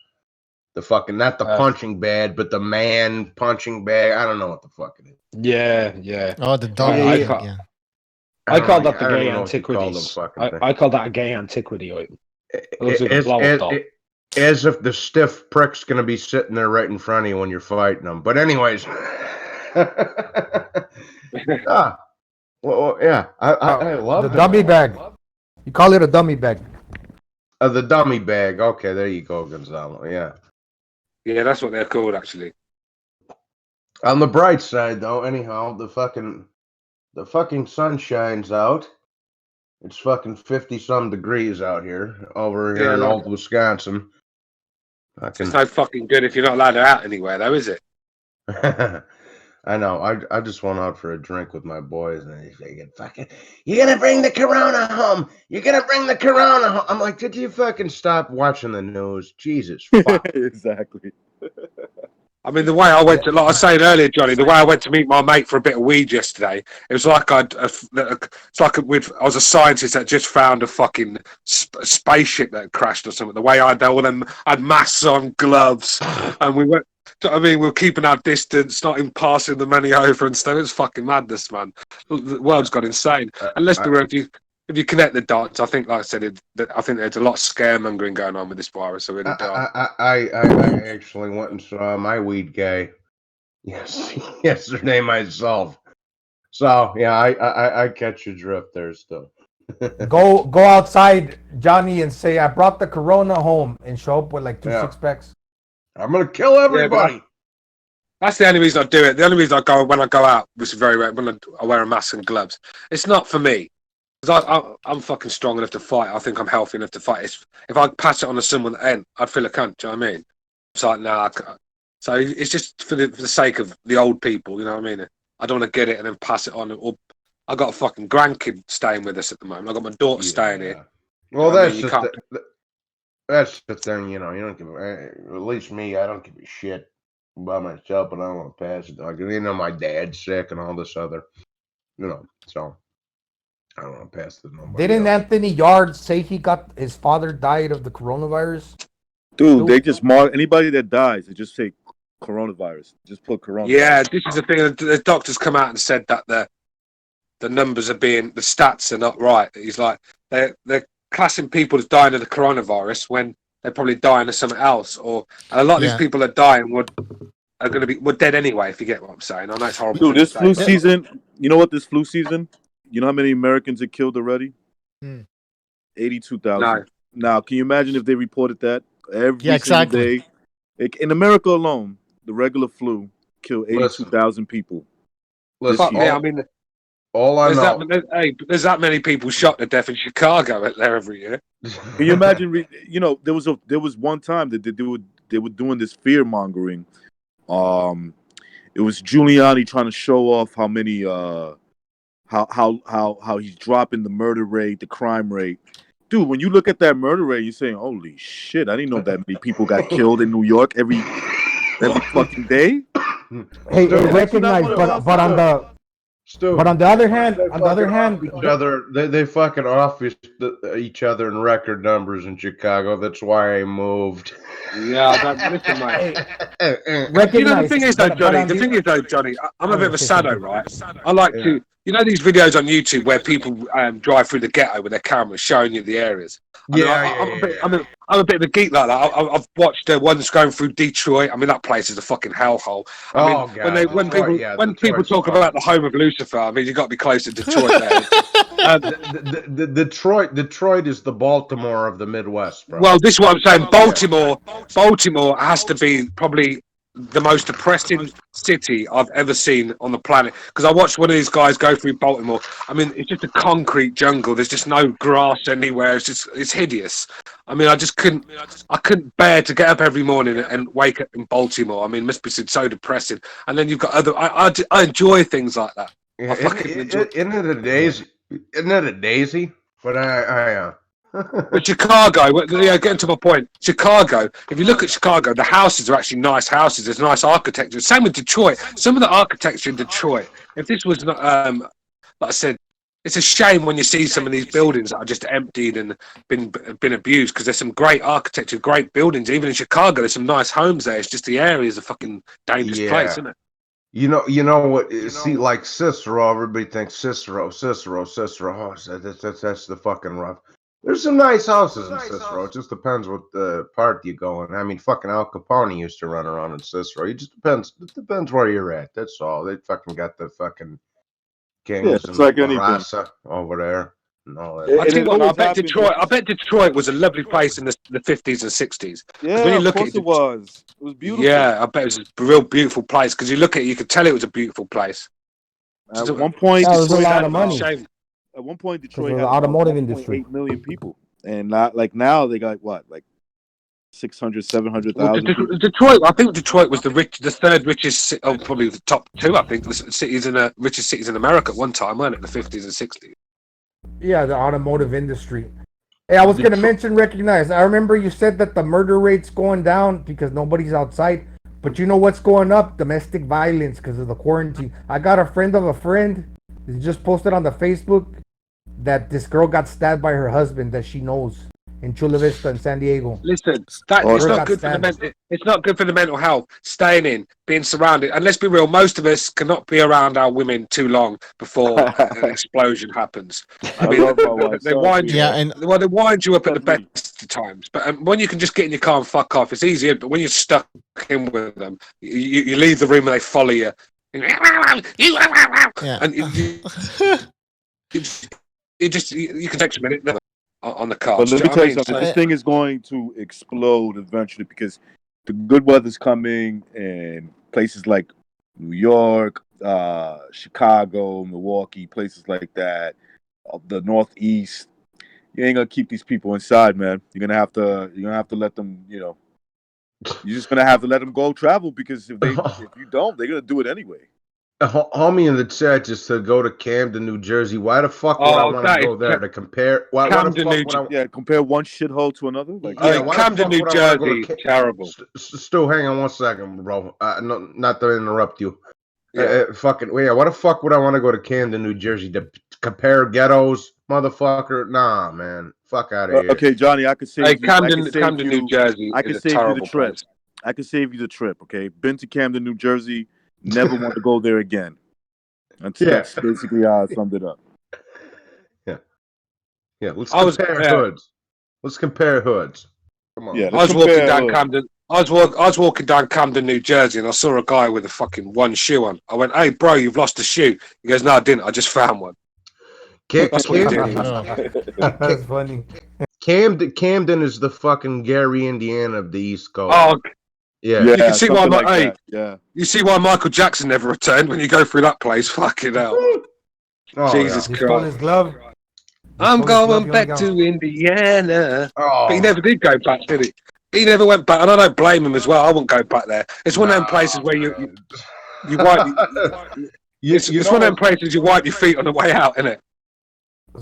The fucking not the punching bag, but the man punching bag. I don't know what the fuck it is. Yeah. Oh, the dummy. Yeah. I call that the gay antiquities. I call that a gay antiquity item. As if the stiff prick's gonna be sitting there right in front of you when you're fighting them. But anyways, I love the dummy bag. You call it a dummy bag. The dummy bag. Okay, there you go, Gonzalo. Yeah, that's what they're called, actually. On the bright side, though, anyhow, the fucking sun shines out. It's fucking 50-some degrees out here over here in old Wisconsin. It's no fucking good if you're not allowed to out anywhere, though, is it? I know. I just went out for a drink with my boys, and they say, "Fucking, you're gonna bring the corona home. You're gonna bring the corona home." I'm like, "Did you fucking stop watching the news? Jesus, fuck." Exactly. I mean, the way I went to, like I was saying earlier, Johnny, the way I went to meet my mate for a bit of weed yesterday, it was like I was a scientist that just found a fucking spaceship that crashed or something. The way I had all them, I had masks on, gloves, and we went. We were keeping our distance, not in passing the money over and stuff. It was fucking madness, man. The world's gone insane. And let's be real, if you connect the dots, I think, like I said, I think there's a lot of scaremongering going on with this virus. So I actually went and saw my weed guy yesterday myself. So yeah, I catch your drift there still. Go outside, Johnny, and say I brought the corona home, and show up with like 2 6-packs. I'm gonna kill everybody. Yeah, that's the only reason I do it. The only reason when I go out, which is very rare, when I wear a mask and gloves, it's not for me. Because I'm fucking strong enough to fight. I think I'm healthy enough to fight. If I pass it on to someone that ain't, I'd feel a cunt. Do you know what I mean? It's like, nah. So it's just for the sake of the old people. You know what I mean? I don't want to get it and then pass it on. Or I got a fucking grandkid staying with us at the moment. I got my daughter staying here. Well, that's the thing, you know. You don't give at least me. I don't give a shit by myself, but I don't want to pass it. Like, you know, my dad's sick and all this other, you know. So I don't want to pass it to nobody. Didn't Anthony Yard say his father died of the coronavirus? Dude, they just mark anybody that dies. They just say coronavirus. Just put coronavirus. Yeah, this is the thing. The doctors come out and said that the numbers the stats are not right. He's like they're classing people as dying of the coronavirus when they're probably dying of something else, and a lot of these people that are dying are going to be dead anyway. If you get what I'm saying, I know it's horrible. Dude, this flu season. You know what? This flu season. You know how many Americans it killed already? 82,000. No. Now, can you imagine if they reported that every single day? In America alone, the regular flu killed 82,000 people. I mean. All I know. There's that many people shot to death in Chicago there every year. Can you imagine? You know, there was one time that they were doing this fear mongering. It was Giuliani trying to show off how many how he's dropping the murder rate, the crime rate. Dude, when you look at that murder rate, you're saying, "Holy shit! I didn't know that many people got killed in New York every fucking day." Hey, recognize, but on the. But on the other hand, they fucking off each other in record numbers in Chicago. That's why I moved. Yeah, listen, mate. You know, the thing is though, Johnny. I'm a bit of a sado, right? I like to, you know, these videos on YouTube where people drive through the ghetto with their cameras showing you the areas. I'm a bit of a geek like that. I've watched ones going through Detroit. I mean, that place is a fucking hellhole. I mean, when people talk about the home of Lucifer, I mean, you got to be close to Detroit there. Detroit is the Baltimore of the Midwest, bro. Well, this is what I'm saying. Baltimore has to be probably the most depressing city I've ever seen on the planet. Because I watched one of these guys go through Baltimore. I mean, it's just a concrete jungle. There's just no grass anywhere. It's hideous. I mean, I couldn't bear to get up every morning and wake up in Baltimore. I mean, it must be so depressing. And then you've got I enjoy things like that. Yeah, isn't it a daisy? But But Chicago, getting to my point, Chicago, if you look at Chicago, the houses are actually nice houses. There's nice architecture. Same with Detroit. Some of the architecture in Detroit, if this was not, like I said, it's a shame when you see some of these buildings that are just emptied and been abused, because there's some great architecture, great buildings. Even in Chicago, there's some nice homes there. It's just the area is a fucking dangerous place, isn't it? You know what? See, like Cicero, everybody thinks Cicero. Oh, that's the fucking rough. There's some nice houses in Cicero. It just depends what part you go in. I mean, fucking Al Capone used to run around in Cicero. It just depends. It depends where you're at. That's all. They fucking got the fucking gangs it's like anything over there and all that. I bet Detroit was a lovely place in the 50s and 60s. Yeah, when you look at it, it was beautiful. Yeah, I bet it was a real beautiful place, because you look at it, you could tell it was a beautiful place. At one point, that was a lot of money. At one point, Detroit had the automotive industry 8 million people, and not like now they got what, like 600, 700,000. Detroit, I think Detroit was the third richest, probably the top two. I think the richest cities in America at one time, weren't it? The 50s and 60s. Yeah, the automotive industry. Hey, I was going to recognize. I remember you said that the murder rate's going down because nobody's outside. But you know what's going up? Domestic violence because of the quarantine. I got a friend of a friend. He just posted on the Facebook that this girl got stabbed by her husband that she knows in Chula Vista in San Diego. Listen, it's not good for the mental health. Staying in, being surrounded, and let's be real, most of us cannot be around our women too long before an explosion happens. I mean, they wind you up at the best of times, but when you can just get in your car and fuck off, it's easier. But when you're stuck in with them, you leave the room and they follow you. Yeah. And you can take a minute on the car. But let me tell you something. This thing is going to explode eventually, because the good weather's coming, and places like New York, Chicago, Milwaukee, places like that, the Northeast. You ain't gonna keep these people inside, man. You're gonna have to let them. You're just gonna have to let them go travel, because if you don't, they're gonna do it anyway. Homie in the chat just said go to Camden, New Jersey. Why the fuck would I want to go there to compare? Compare one shithole to another. Like, Camden, New Jersey, terrible. Stu, hang on one second, bro. Not to interrupt you. Why the fuck would I want to go to Camden, New Jersey to compare ghettos, motherfucker? Nah, man. Fuck out of here. Okay, Johnny, I could save you. Camden, New Jersey. I could save you the trip. I could save you the trip. Okay, been to Camden, New Jersey. Never want to go there again. That's basically how I summed it up. Yeah. Let's compare hoods. Let's compare hoods. Come on. Yeah, I was walking down Camden. I was walking down Camden, New Jersey, and I saw a guy with a fucking one shoe on. I went, "Hey, bro, you've lost a shoe." He goes, "No, I didn't. I just found one." That's what he did. That's funny. Camden is the fucking Gary, Indiana of the East Coast. Oh, yeah. You can see why you see why Michael Jackson never returned when you go through that place. Fucking hell. Jesus Christ. Stole his glove. I'm going back to Indiana. But he never did go back, did he? He never went back, and I don't blame him as well. I wouldn't go back there. It's one of them places where you wipe. It's one of them places you wipe your feet on the way out, isn't it?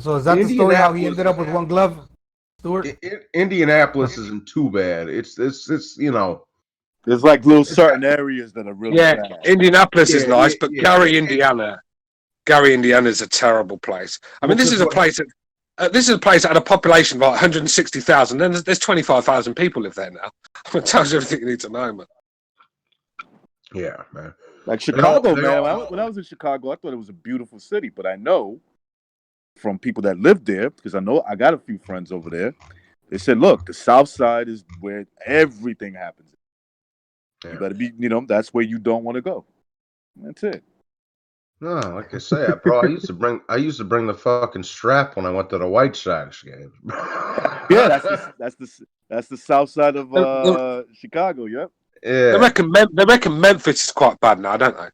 So is that the story how he ended up with one glove, Stuart? Indianapolis isn't too bad. It's There's like little certain areas that are really bad. Indianapolis is nice, but Gary, Indiana is a terrible place. I mean, this is a place that had a population of like 160,000. Then there's 25,000 people live there now. It tells you everything you need to know, man. Yeah, man. Like Chicago, man. When I was in Chicago, I thought it was a beautiful city, but I know from people that lived there, because I know I got a few friends over there. They said, "Look, the South Side is where everything happens. You better be, that's where you don't want to go." That's it. No, like I say, bro, I used to bring the fucking strap when I went to the White Sox game. Yeah, that's the South Side of Chicago. Yep. They reckon Memphis is quite bad now, don't they?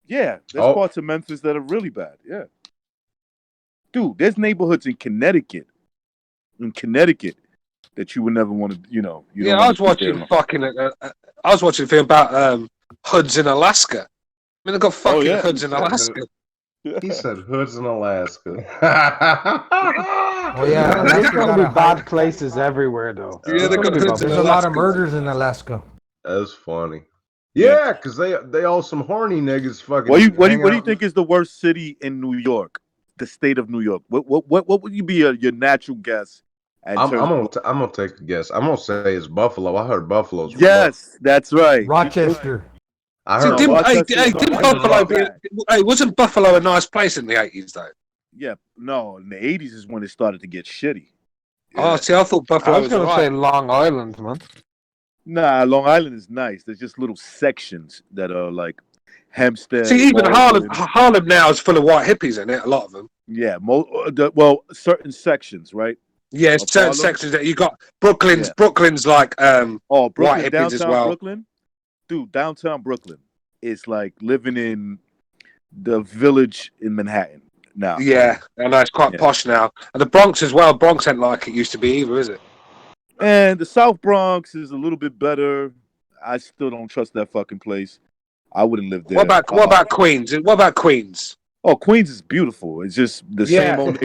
Yeah, there's parts of Memphis that are really bad. Yeah, dude, there's neighborhoods in Connecticut, that you would never want to, Yeah, I was watching I was watching a film about hoods in Alaska. I mean, they've got fucking hoods in Alaska. He said hoods in Alaska. Oh yeah, there's Alaska gonna got be a bad high. places everywhere, though. Yeah, they got hoods in There's a Alaska. lot of murders in Alaska. That's funny. Yeah, because they all some horny niggas fucking. What do you think is the worst city in New York? The state of New York. What would you be your natural guess? I'm gonna take a guess. I'm gonna say it's Buffalo. I heard Buffalo's. Yes, that's right. Rochester. I heard. Wasn't Buffalo a nice place in the 80s though? Yeah, no, in the 80s is when it started to get shitty. Yeah. Oh, see, I thought Buffalo was going to say Long Island, man. Nah, Long Island is nice. There's just little sections that are like Hempstead. See, even Harlem now is full of white hippies in it. A lot of them. Yeah, certain sections, right? Yeah, certain sections that you got. Brooklyn's like Brooklyn, white hippies as well. Brooklyn, dude, downtown Brooklyn is like living in the village in Manhattan now. Yeah, and it's quite posh now. And the Bronx as well. Bronx ain't like it used to be either, is it? And the South Bronx is a little bit better. I still don't trust that fucking place. I wouldn't live there. What about Queens? What about Queens? Oh, Queens is beautiful. It's just the same old.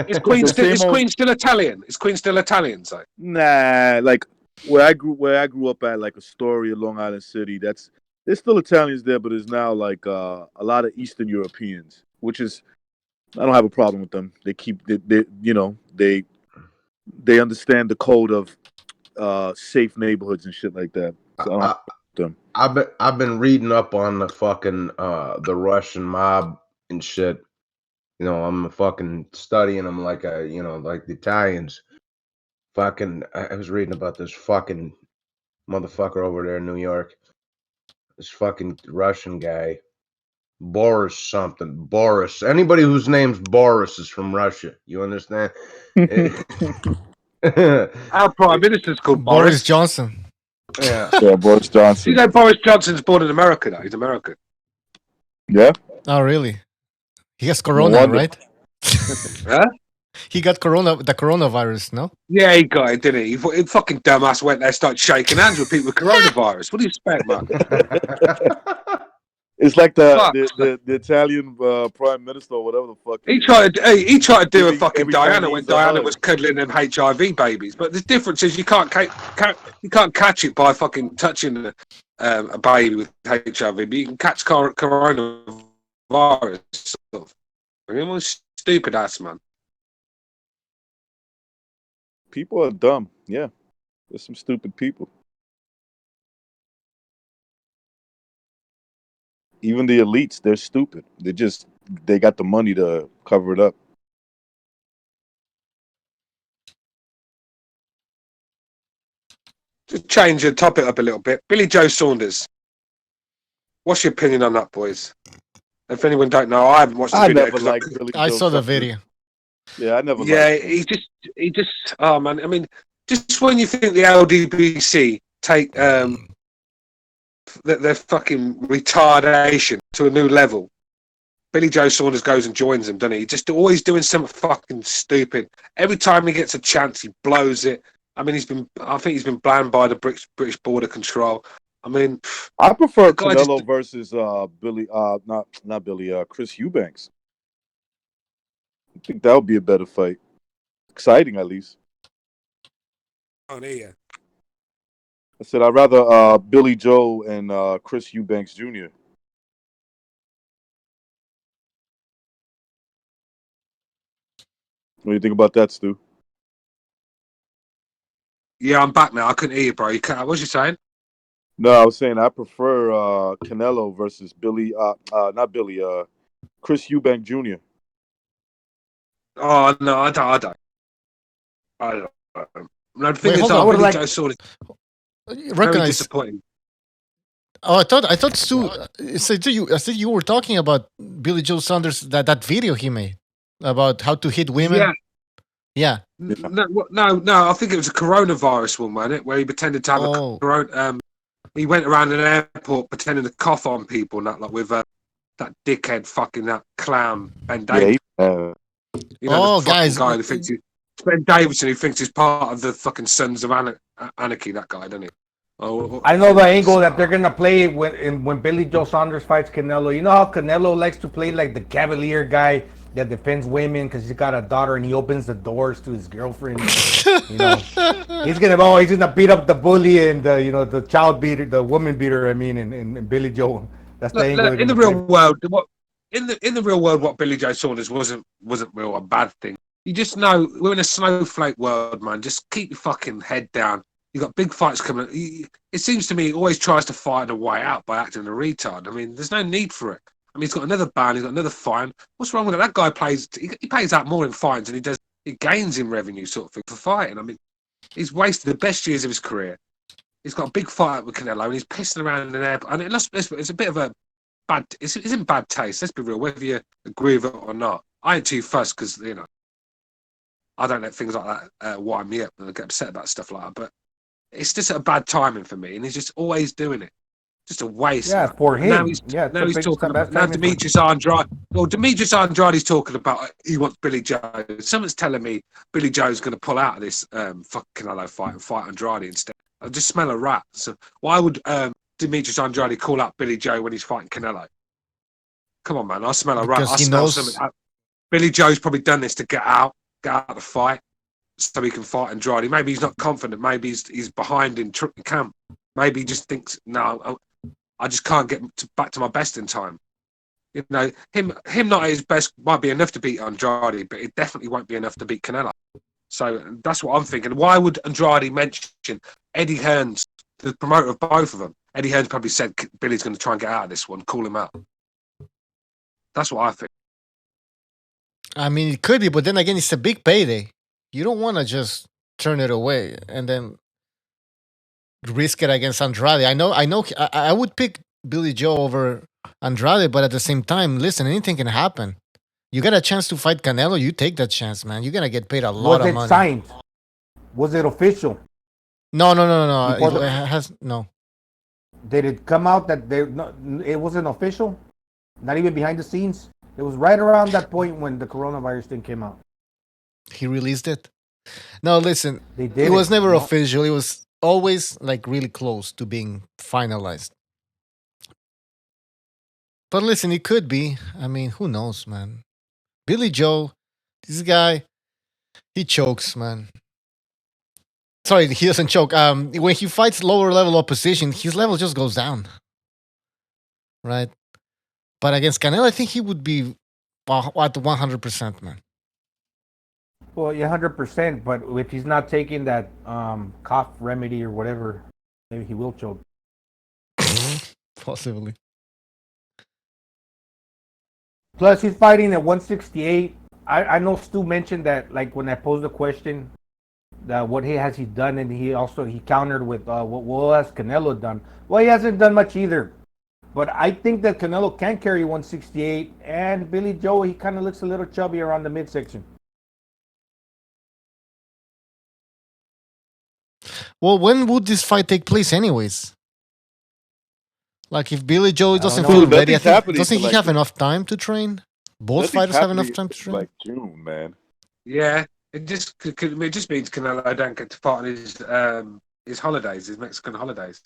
Is Queens still Italian? Is Queens still Italian? So? Nah, like where I grew up at, like Astoria, Long Island City. There's still Italians there, but there's now like a lot of Eastern Europeans, which is I don't have a problem with them. They they understand the code of safe neighborhoods and shit like that. So I don't have them. I've been reading up on the fucking the Russian mob and shit. I'm fucking studying them like like the Italians. Fucking, I was reading about this fucking motherfucker over there in New York. This fucking Russian guy, Boris something. Boris. Anybody whose name's Boris is from Russia. You understand? Our Prime Minister's called Boris Johnson. Yeah. Boris Johnson. You know, Boris Johnson's born in America, though. He's American. Yeah. Oh, really? He has corona, right? Huh? He got the coronavirus, no? Yeah, he got it, didn't he? He fucking dumbass went there, started shaking hands with people with coronavirus. What do you expect, man? It's like the Italian prime minister or whatever the fuck. He tried to do a fucking Diana when Diana was cuddling them HIV babies. But the difference is you can't catch it by fucking touching a baby with HIV. But you can catch coronavirus. Stupid ass, man. People are dumb. Yeah, there's some stupid people. Even the elites, they're stupid. They got the money to cover it up. To change the topic up a little bit, Billy Joe Saunders. What's your opinion on that, boys? If anyone don't know, I haven't watched the video. Never liked Billy I Joe saw the Saunders. video. Yeah, I never. Yeah, he just. Oh man, I mean, just when you think the LDBC take their fucking retardation to a new level, Billy Joe Saunders goes and joins them, doesn't he? He's just always doing something fucking stupid. Every time he gets a chance, he blows it. I mean, I think he's been banned by the British Border Control. I mean, I prefer Canelo versus Billy, not Billy, Chris Eubanks. I think that would be a better fight. Exciting, at least. Oh, there you go. I said I'd rather Billy Joe and Chris Eubanks Jr. What do you think about that, Stu? Yeah, I'm back now. I couldn't hear you, bro. What was you saying? No, I was saying I prefer Canelo versus Billy, not Billy, Chris Eubank Jr. Oh no, I don't. No, the thing Wait, is, hold on. Billy Joe Saunders very disappointing. Oh, I thought Stu said you were talking about Billy Joe Saunders that video he made about how to hit women. Yeah. No. I think it was a coronavirus one, wasn't it? Where he pretended to have a corona. he went around an airport pretending to cough on people, and that like with that dickhead fucking that clown Ben Davidson. You know, the fucking guy who thinks Ben Davidson, who thinks he's part of the fucking Sons of Anarchy. That guy, doesn't he? Oh, I know the angle that they're gonna play when Billy Joe Saunders fights Canelo. You know how Canelo likes to play like the cavalier guy that defends women because he's got a daughter and he opens the doors to his girlfriend. You know, he's gonna beat up the bully and the child beater, the woman beater. I mean, and Billy Joe. That's the angle. In the real world, in the real world, what Billy Joe Saunders wasn't real a bad thing. You just know we're in a snowflake world, man. Just keep your fucking head down. You got big fights coming. It seems to me he always tries to fight a way out by acting a retard. I mean, there's no need for it. I mean, he's got another ban, he's got another fine. What's wrong with it? That guy he pays out more in fines than he gains in revenue, sort of thing, for fighting. I mean, he's wasted the best years of his career. He's got a big fight with Canelo, and he's pissing around in an airport. And it's a bit of a bad. It's in bad taste. Let's be real. Whether you agree with it or not, I ain't too fussed because I don't let things like that wind me up and I get upset about stuff like that. But it's just a bad timing for me, and he's just always doing it. Just a waste. Yeah, for him. Now he's talking about Demetrius Andrade. Well, Demetrius Andrade's talking about he wants Billy Joe. Someone's telling me Billy Joe's going to pull out of this fucking Canelo fight and fight Andrade instead. I just smell a rat. So why would Demetrius Andrade call out Billy Joe when he's fighting Canelo? Come on, man. I smell a rat. I smell something. Billy Joe's probably done this to get out of the fight so he can fight Andrade. Maybe he's not confident. Maybe he's behind in camp. Maybe he just thinks, no, I just can't get back to my best in time. You know, him not at his best might be enough to beat Andrade, but it definitely won't be enough to beat Canelo. So that's what I'm thinking. Why would Andrade mention Eddie Hearns, the promoter of both of them? Eddie Hearns probably said Billy's going to try and get out of this one, call him out. That's what I think. I mean, it could be, but then again, it's a big payday. You don't want to just turn it away and then risk it against Andrade. I know. I would pick Billy Joe over Andrade, but at the same time, listen, anything can happen. You got a chance to fight Canelo, you take that chance, man. You're gonna get paid a lot of money. Was it signed? Was it official? No. It has no. Did it come out that it wasn't official? Not even behind the scenes. It was right around that point when the coronavirus thing came out. He released it. No, listen. It was never official. It was always like really close to being finalized. But listen, it could be. I mean, who knows, man? Billy Joe, this guy, he chokes, man. Sorry, he doesn't choke. When he fights lower level opposition, his level just goes down. Right? But against Canelo, I think he would be at 100%, man. Well, yeah, 100%. But if he's not taking that cough remedy or whatever, maybe he will choke. Possibly. Plus, he's fighting at 168. I know Stu mentioned that, like, when I posed the question, that what has he done, and he countered with what has Canelo done? Well, he hasn't done much either. But I think that Canelo can carry 168, and Billy Joe, he kind of looks a little chubby around the midsection. Well, when would this fight take place, anyways? Like, if Billy Joe doesn't feel ready, doesn't he have enough time to train? Both fighters have enough time to train? Like June, man. Yeah, it just means Canelo don't get to fight on his holidays, his Mexican holidays.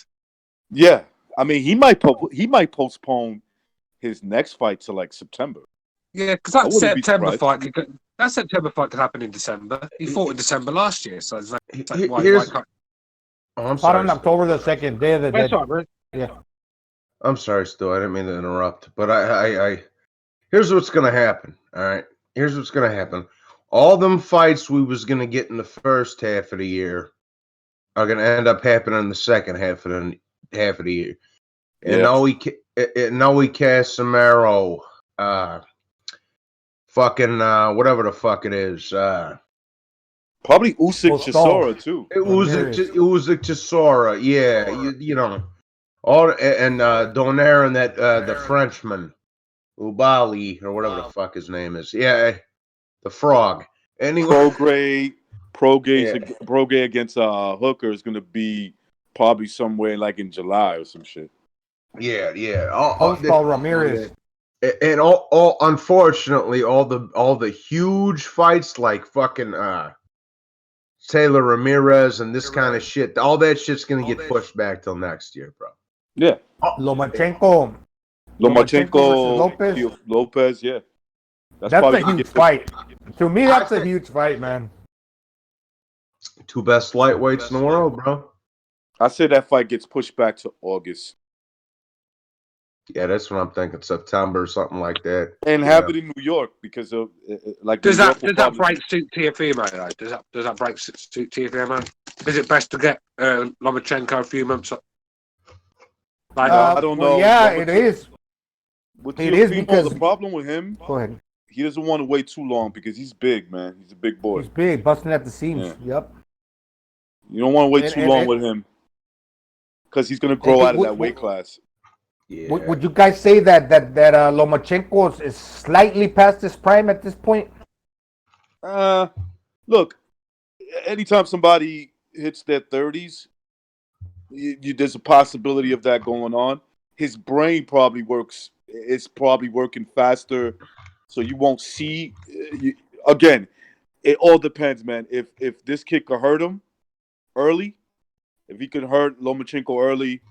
Yeah, I mean, he might postpone his next fight to like September. Yeah, because that September fight could happen in December. He fought in December last year, so it's like why can't... I'm sorry. On October the 2nd, Day of the Dead. Right. Yeah. I'm sorry, Stu. I didn't mean to interrupt, but I here's what's gonna happen. All right, here's what's gonna happen. All them fights we was gonna get in the first half of the year are gonna end up happening in the second half of the year. And Noe Casimiro, whatever the fuck it is. Probably Usyk Chisora too. Usyk Chisora, yeah. You know, all and Donaire and that the Frenchman, Ubali or whatever the fuck his name is. Yeah, the Frog. Anyway, Prograis against Hooker is going to be probably somewhere like in July or some shit. Yeah. Paul Ramirez. And all unfortunately, all the huge fights like fucking Taylor Ramirez and this kind of shit, all that shit's gonna get pushed back till next year, bro. Yeah. Lomachenko versus Lopez, yeah. That's a huge fight. To me, that's a huge fight, man. Two best lightweights in the world, bro. I say that fight gets pushed back to August. Yeah, that's what I'm thinking. September or something like that. And have it in New York because of like. Does that break suit TFE, mate? Does that break suit TFE, mate? Is it best to get Lomachenko a few months? I don't know. Yeah, it is. It is because the problem with him. Go ahead. He doesn't want to wait too long because he's big, man. He's a big boy. He's big, busting at the seams. Yeah. Yep. You don't want to wait too long with him because he's going to grow out of that weight class. Yeah. Would you guys say that Lomachenko is slightly past his prime at this point? Look, anytime somebody hits their 30s, there's a possibility of that going on. His brain probably works. It's probably working faster, so you won't see. Again, it all depends, man. If this kid could hurt him early, if he could hurt Lomachenko early,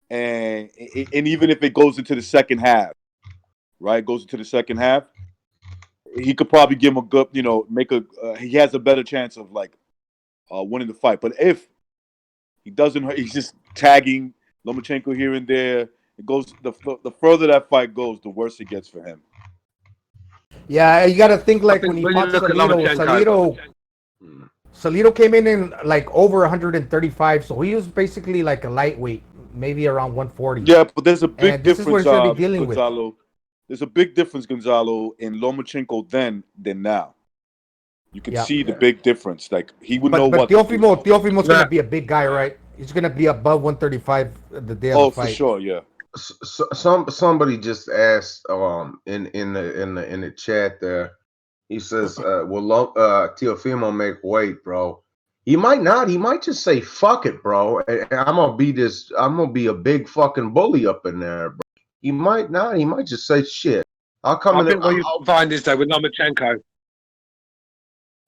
and even if it goes into the second half, right? Goes into the second half, he could probably give him a good, he has a better chance of like winning the fight. But if he doesn't, he's just tagging Lomachenko here and there. It goes the further that fight goes, the worse it gets for him. Yeah, you got to think like when he fought Salido came in like over 135, so he was basically like a lightweight, maybe around 140. Yeah, but there's a big difference. This is what he's going to be dealing Gonzalo. There's a big difference, Gonzalo, in Lomachenko then than now. You can see the big difference. Like he would know what. Teofimo's going to be a big guy, right? He's going to be above 135 the day of the fight. Oh, for sure, yeah. Somebody just asked in the chat there. He says, "Will Teofimo make weight, bro?" He might not. He might just say, "Fuck it, bro. I'm gonna be a big fucking bully up in there, bro." He might not. He might just say, "Shit, I'll come in." I think what you find is though with Lomachenko.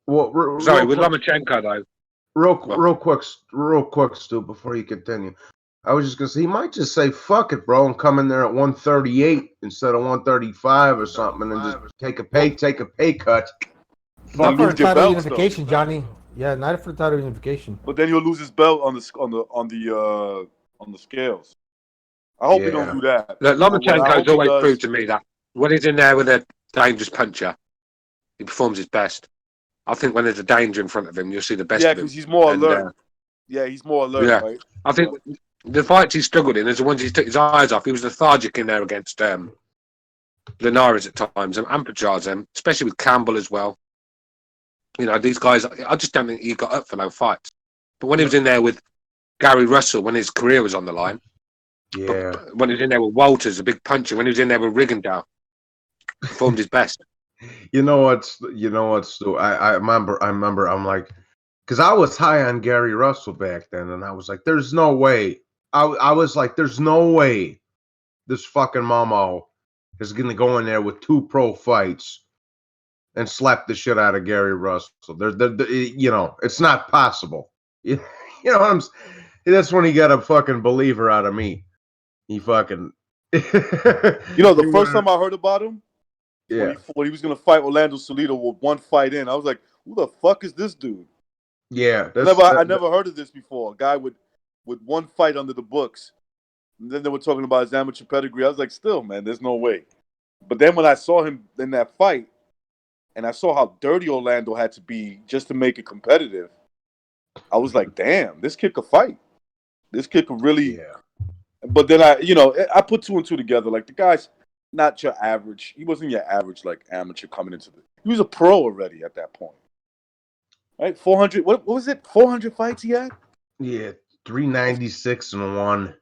Well, with Lomachenko though. Real quick, Stu. Before you continue, I was just gonna say he might just say "fuck it, bro" and come in there at 138 instead of 135 or something, and just take a pay cut. Not for title unification, Johnny. Yeah, not for title unification. But then he'll lose his belt on the scales. I hope he don't do that. Look, Lomachenko's always proved to me that when he's in there with a dangerous puncher, he performs his best. I think when there's a danger in front of him, you'll see the best of him. Yeah, because he's more alert. He's more alert, right? I think the fights he struggled in is the ones he took his eyes off. He was lethargic in there against Linares at times and Ampajaz, especially with Campbell as well. These guys, I just don't think he got up for no fights. But when he was in there with Gary Russell, when his career was on the line, when he was in there with Walters, a big puncher, when he was in there with Rigondeaux, performed his best. You know what, Stu? I remember. I'm like, because I was high on Gary Russell back then, and I was like, "There's no way." I was like, "There's no way this fucking Momo is gonna go in there with 2 pro fights and slap the shit out of Gary Russell." It's not possible. That's when he got a fucking believer out of me. He fucking. The first time I heard about him. Yeah. When he was going to fight Orlando Salido with 1 fight in, I was like, who the fuck is this dude? Yeah. I never heard of this before. A guy with 1 fight under the books. And then they were talking about his amateur pedigree. I was like, still, man, there's no way. But then when I saw him in that fight, and I saw how dirty Orlando had to be just to make it competitive, I was like, damn, this kid could fight. This kid could really. Yeah. But then I put 2 and 2 together. Like, the guy's not your average. He wasn't your average like amateur coming into the. He was a pro already at that point, right? 400. What was it? 400 fights he had. Yeah, 396 and 1.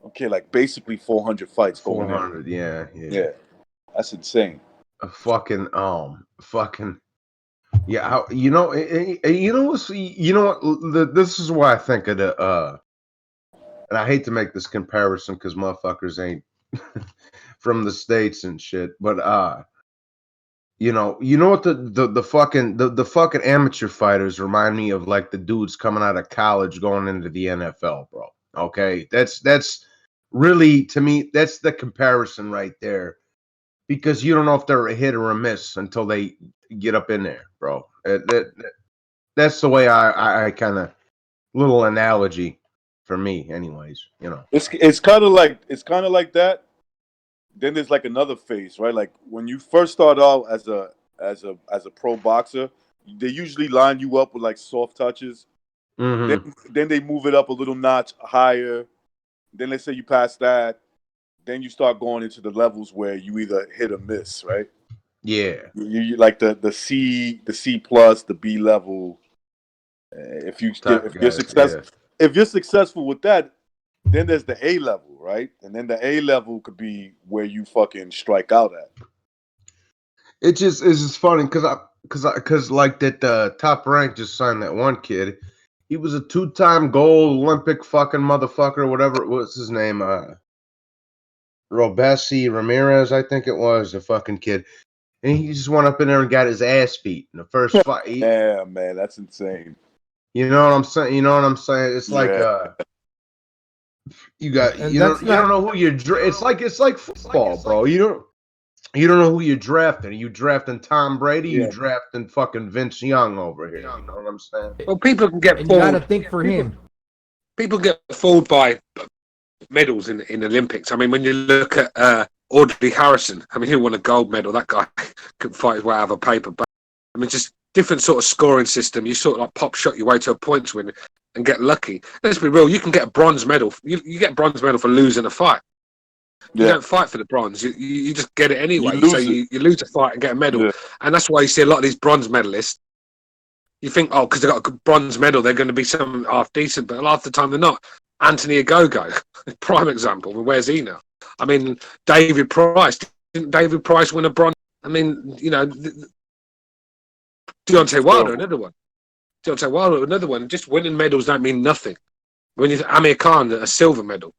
Okay, like basically 400 fights. 400. Yeah. That's insane. Yeah. This is why I think of and I hate to make this comparison because motherfuckers ain't from the States and shit, but you know what the fucking amateur fighters remind me of, like the dudes coming out of college going into the NFL, bro. Okay, that's really, to me, that's the comparison right there, because you don't know if they're a hit or a miss until they get up in there, bro. That's the way I kind of, little analogy for me, anyways. You know, it's kind of like that. Then there's like another phase, right? Like when you first start out as a pro boxer, they usually line you up with like soft touches. mm-hmm. Then they move it up a little notch higher. Then let's say you pass that. Then you start going into the levels where you either hit or miss, right? Yeah. You like the C plus, the B level. If you're successful with that, then there's the A level, right? And then the A level could be where you fucking strike out at. It's just funny because like that Top Rank just signed that one kid. He was a 2-time gold Olympic fucking motherfucker, whatever. What's his name? Robesi Ramirez, I think it was, the fucking kid. And he just went up in there and got his ass beat in the first fight. Yeah, man, that's insane. You know what I'm saying? It's like you don't know who you're. It's like football, bro. You don't know who you're drafting. Are you drafting Tom Brady? Yeah. You drafting fucking Vince Young over here? You know what I'm saying? Well, people can get fooled. You got to think for him. People get fooled by medals in Olympics. I mean, when you look at Audley Harrison, I mean, he won a gold medal. That guy couldn't fight his way out of a paper bag. I mean, just different sort of scoring system. You sort of like pop shot your way to a points win and get lucky. Let's be real. You can get a bronze medal. You get a bronze medal for losing a fight. You don't fight for the bronze. You just get it anyway. You lose a fight and get a medal. Yeah. And that's why you see a lot of these bronze medalists. You think, oh, because they got a bronze medal, they're going to be some half decent. But a lot of the time, they're not. Anthony Ogogo, prime example. Where's he now? I mean, David Price. Didn't David Price win a bronze? I mean, you know, Deontay Wilder, another one. Just winning medals don't mean nothing. When you Amir Khan, a silver medal.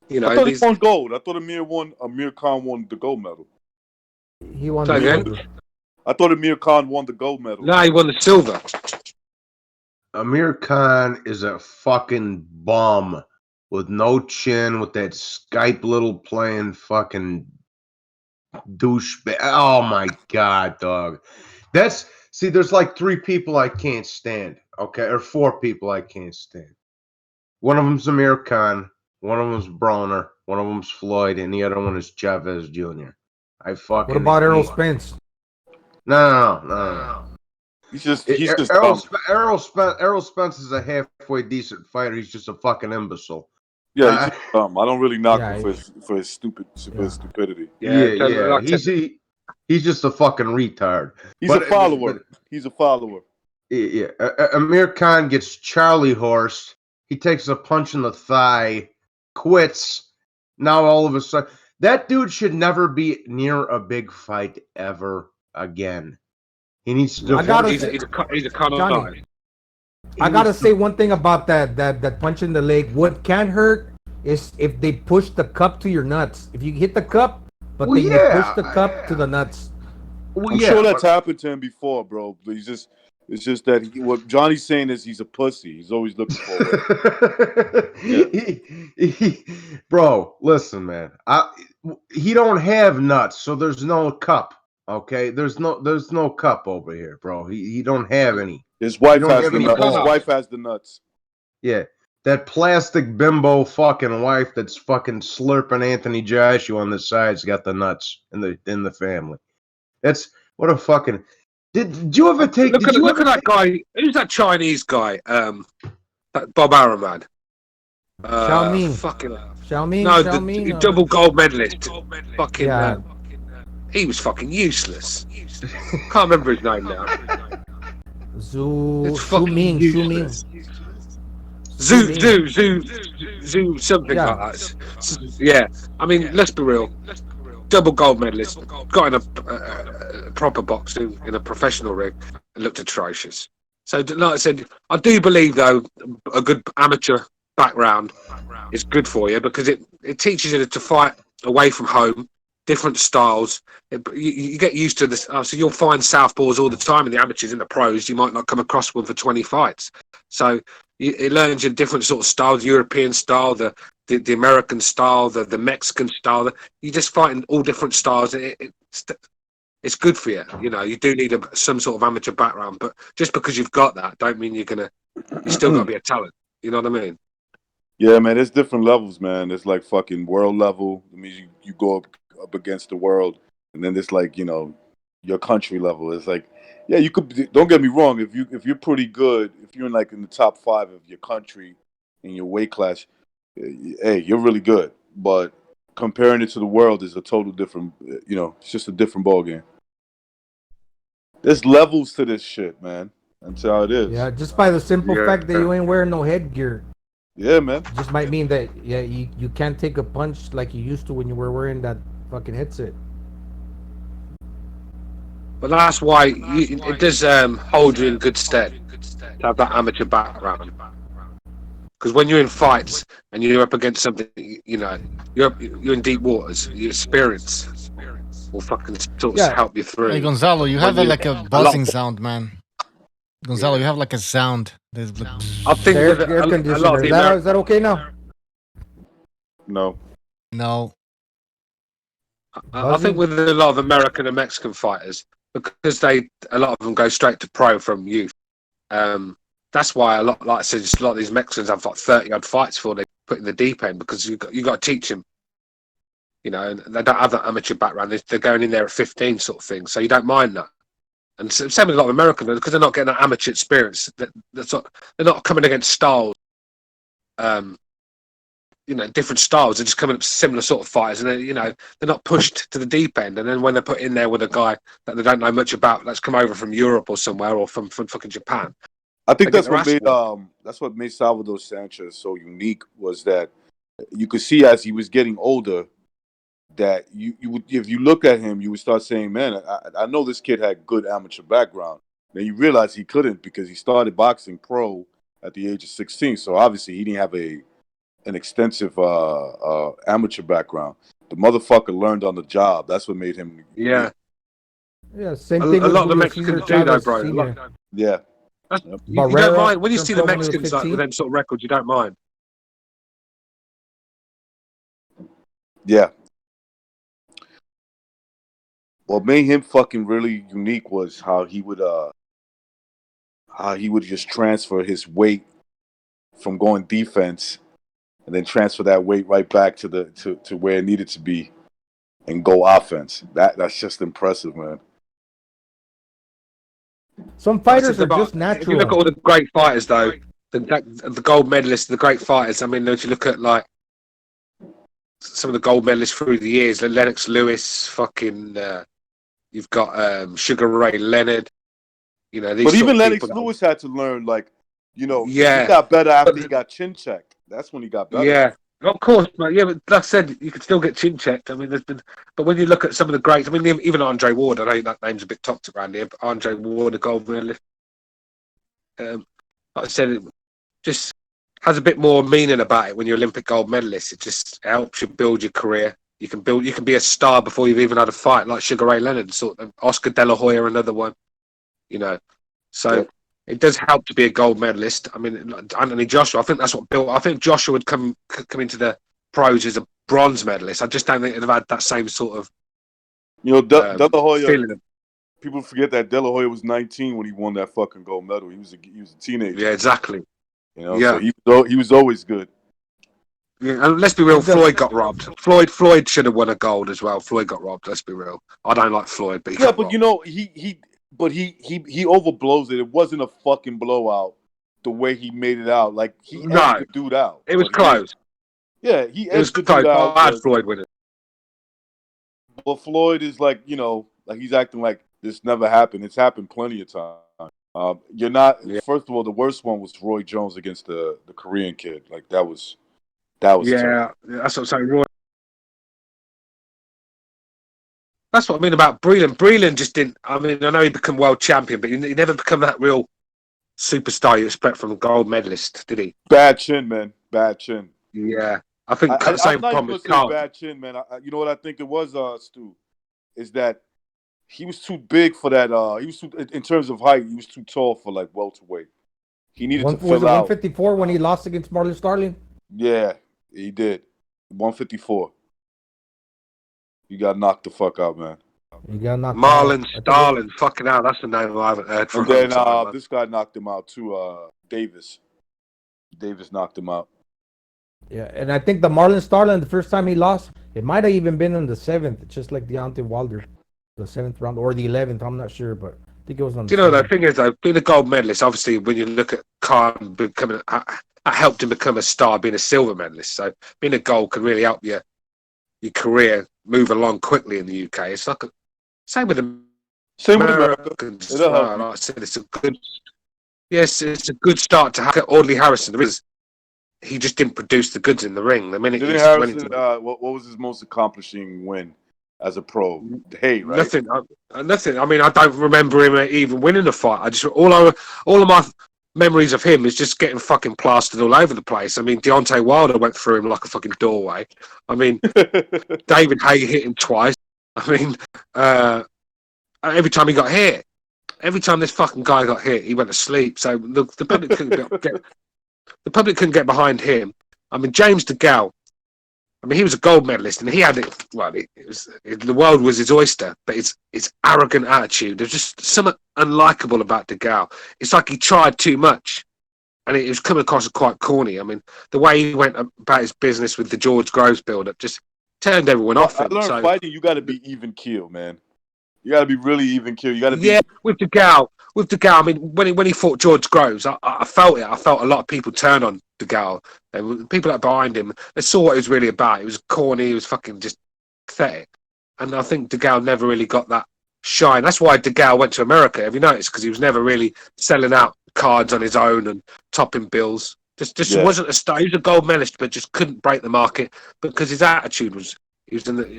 You know, I thought he won gold. I thought Amir Khan won the gold medal. He won the gold. I thought Amir Khan won the gold medal. No, he won the silver. Amir Khan is a fucking bum with no chin, with that Skype little playing fucking douchebag. Oh my god, dog. There's like 3 people I can't stand, okay? Or 4 people I can't stand. One of them's Amir Khan, one of them's Broner, one of them's Floyd, and the other one is Chavez Jr. What about Errol Spence? No. He's just Errol Spence is a halfway decent fighter. He's just a fucking imbecile. Yeah, he's just dumb. I don't really knock him for his stupidity. Yeah. He's just a fucking retard. He's a follower. Yeah. Amir Khan gets Charlie horsed. He takes a punch in the thigh, quits. Now all of a sudden, that dude should never be near a big fight ever again. He needs to. He's a con guy. I gotta say one thing about that punch in the leg. What can hurt is if they push the cup to your nuts. If you hit the cup, but then you push the cup to the nuts. I'm sure that's happened to him before, bro. But it's just that what Johnny's saying is he's a pussy. He's always looking for it. Bro, listen, man. He don't have nuts, so there's no cup. Okay, there's no cup over here, bro. He don't have any. His wife has the nuts. His wife has the nuts. Yeah, that plastic bimbo fucking wife that's fucking slurping Anthony Joshua on the side's got the nuts in the family. That's what a fucking. Did you ever take? Look at that guy. Who's that Chinese guy? That Bob Arum. Xiaoming. Fucking. Xiaoming. No, Xiaoming, the double gold medalist. Fucking. He was fucking useless. Can't remember his name now. Zhu something like that. Yeah, I mean, let's be real. Double gold medalist, got in a proper boxing in a professional ring, and looked atrocious. So, like I said, I do believe though a good amateur background is good for you because it teaches you to fight away from home, different styles. You get used to this. So you'll find southpaws all the time in the amateurs, in the pros. You might not come across one for 20 fights. So it learns you different sort of styles, European style, the American style, the Mexican style. You just fighting all different styles. It's good for you. You know, you do need some sort of amateur background, but just because you've got that, don't mean you still got to be a talent. You know what I mean? Yeah, man, it's different levels, man. It's like fucking world level. I mean, you go up against the world, and then it's like, you know, your country level. It's like, yeah, you could. Don't get me wrong. If you're pretty good, if you're in the top 5 of your country in your weight class, hey, you're really good. But comparing it to the world is a total different. You know, it's just a different ballgame. There's levels to this shit, man. That's how it is. Yeah, just by the simple fact that you ain't wearing no headgear. Yeah, man. Just might mean that you can't take a punch like you used to when you were wearing that fucking headset. But that's why it does hold you in good stead to have that amateur background. Because when you're in fights and you're up against something, you know, you're in deep waters. Your experience will fucking sort of help you through. Hey, Gonzalo, you have like a buzzing sound, man. Gonzalo, you have like a sound. There's like... I think air a lot of conditioner. Is that okay now? No. I think with a lot of American and Mexican fighters, because a lot of them go straight to pro from youth. That's why a lot, like I said, just a lot of these Mexicans have like 30-odd fights before they put in the deep end because you got to teach them. You know, and they don't have that amateur background. They're going in there at 15, sort of thing. So you don't mind that. And same with a lot of Americans because they're not getting that amateur experience. They're not coming against styles. You know, different styles. They're just coming up similar sort of fighters, and they're not pushed to the deep end. And then when they're put in there with a guy that they don't know much about, that's come over from Europe or somewhere or from fucking Japan. I think that's what made Salvador Sanchez so unique was that you could see as he was getting older that you would, if you look at him, you would start saying, man, I know this kid had good amateur background. Then you realize he couldn't because he started boxing pro at the age of 16. So obviously he didn't have an extensive amateur background. The motherfucker learned on the job. That's what made him. Yeah, same thing. A lot of the Mexicans do though, bro. Yeah. You don't mind when you see the Mexicans like with them sort of records. You don't mind. Yeah. What made him fucking really unique was how he would just transfer his weight from going defense and then transfer that weight right back to where it needed to be and go offense. That's just impressive, man. Some fighters are just natural. If you look at all the great fighters, though, the gold medalists, the great fighters. I mean, if you look at like some of the gold medalists through the years, like Lennox Lewis, fucking, you've got Sugar Ray Leonard. You know, these. But even Lennox Lewis had to learn, like, he got better after he got chin checked. That's when he got better. Yeah. Of course, but like I said, you could still get chin checked. I mean, but when you look at some of the greats, I mean, even Andre Ward, I know that name's a bit toxic around here, but Andre Ward, a gold medalist, like I said, it just has a bit more meaning about it when you're Olympic gold medalist. It just helps you build your career. You can be a star before you've even had a fight, like Sugar Ray Leonard, sort of Oscar De La Hoya, another one. You know, so. Yeah. It does help to be a gold medalist. I mean, Anthony Joshua, I think that's what built. I think Joshua would come into the pros as a bronze medalist. I just don't think they'd have had that same sort of. De La Hoya. Feeling. People forget that De La Hoya was 19 when he won that fucking gold medal. He was a teenager. Yeah, exactly. You know, so he was always good. Yeah, and let's be real. Floyd got robbed. Floyd should have won a gold as well. Floyd got robbed. Let's be real. I don't like Floyd, but robbed. You know But he overblows it. It wasn't a fucking blowout the way he made it out. Like he edged the dude out. It was close. He edged the dude out. I had Floyd with it. But Floyd is like, like he's acting like this never happened. It's happened plenty of times. You're not. Yeah. First of all, the worst one was Roy Jones against the Korean kid. Like that was. Yeah, terrible. That's what I'm saying. Roy. That's what I mean about Breland. Breland just didn't. I mean, I know he became world champion, but he never became that real superstar you expect from a gold medalist, did he? Bad chin, man. Bad chin. Yeah, I think I'm same not even problem gonna with say Carl. bad chin, man. You know what I think it was, Stu, is that he was too big for that. He was too, in terms of height, he was too tall for like welterweight. He needed to Was fill it out. 154 when he lost against Marlon Starling? Yeah, he did. 154. You got knocked the fuck out, man. He got knocked Marlon out. Starling, fucking hell, that's a name I haven't heard for And a then long time. this guy knocked him out too. Davis. Davis knocked him out. Yeah, and I think the Marlon Starling, the first time he lost, it might have even been in the 7th, just like Deontay Wilder, the 7th round or the 11th. I'm not sure, but I think it was on. Do you know the thing is though, being a gold medalist, obviously when you look at Khan becoming, I helped him become a star, being a silver medalist. So being a gold can really help your career move along quickly in the UK. It's like same with Americans as well. Like I said, it's a good. Yes, it's a good start to have Audley Harrison. He just didn't produce the goods in the ring. The minute Harrison, what was his most accomplishing win as a pro? Hey, right? Nothing. Nothing. I mean, I don't remember him even winning a fight. I just all of my memories of him is just getting fucking plastered all over the place. I mean, Deontay Wilder went through him like a fucking doorway. I mean, David Haye hit him twice. I mean, every time he got hit, every time this fucking guy got hit, he went to sleep. So the public couldn't get behind him. I mean, James DeGale. I mean, he was a gold medalist, and he had it. Well, the world was his oyster, but his arrogant attitude. There's just something unlikable about DeGale. It's like he tried too much, and it was coming across as quite corny. I mean, the way he went about his business with the George Groves build-up just turned everyone off. I learned fighting, you got to be even keel, man. You got to be really even keel. You got to be. Yeah, with DeGale. I mean, when he fought George Groves, I felt it. I felt a lot of people turn on DeGale. People that behind him, they saw what it was really about. It was corny. It was fucking just pathetic. And I think DeGale never really got that shine. That's why DeGale went to America. Have you noticed? Because he was never really selling out cards on his own and topping bills. Just wasn't a star. He was a gold medalist, but just couldn't break the market because his attitude was.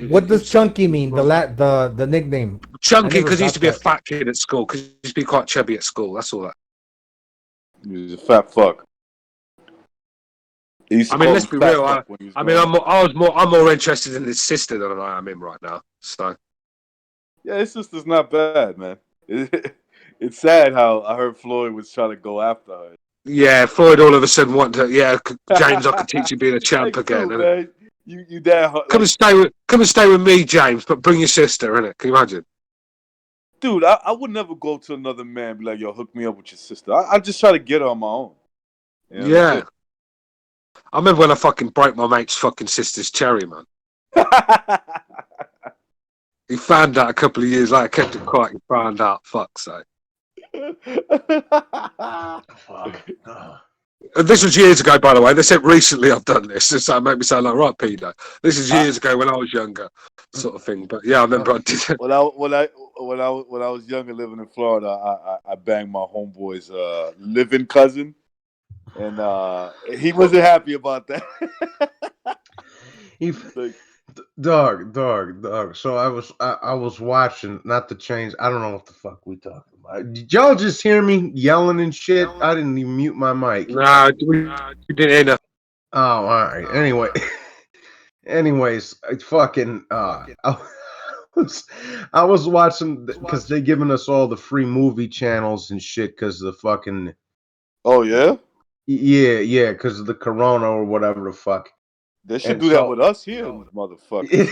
What does Chunky mean? The nickname. Chunky because he used to be a fat kid at school. Because he used to be quite chubby at school. That's all that. He was a fat fuck. I mean, let's be real. I'm more interested in his sister than I am him right now. So. Yeah, his sister's not bad, man. It's sad how I heard Floyd was trying to go after her. Yeah, Floyd all of a sudden wanted to. Yeah, James, I could teach you being a champ again. Man. You dad, like, come and stay with me, James, but bring your sister, innit? Can you imagine? Dude, I would never go to another man and be like, yo, hook me up with your sister. I just try to get her on my own. You know, yeah. I remember when I fucking broke my mate's fucking sister's cherry, man. He found out a couple of years later, kept it quiet, he found out, fuck's sake. This was years ago, by the way. They said recently I've done this. So it made me sound like, right, Peter. This is years ago when I was younger, sort of thing. But yeah, I remember I did it. When I was younger, living in Florida, I banged my homeboy's living cousin, and he wasn't happy about that. Dog. So I was watching. Not to change. I don't know what the fuck we talking about. Did y'all just hear me yelling and shit? I didn't even mute my mic. Nah, we didn't hear nothing. Oh, all right. Anyway, anyways, I was watching because they giving us all the free movie channels and shit because the fucking. Oh yeah. Yeah, because of the corona or whatever the fuck. They should do that with us here, motherfuckers.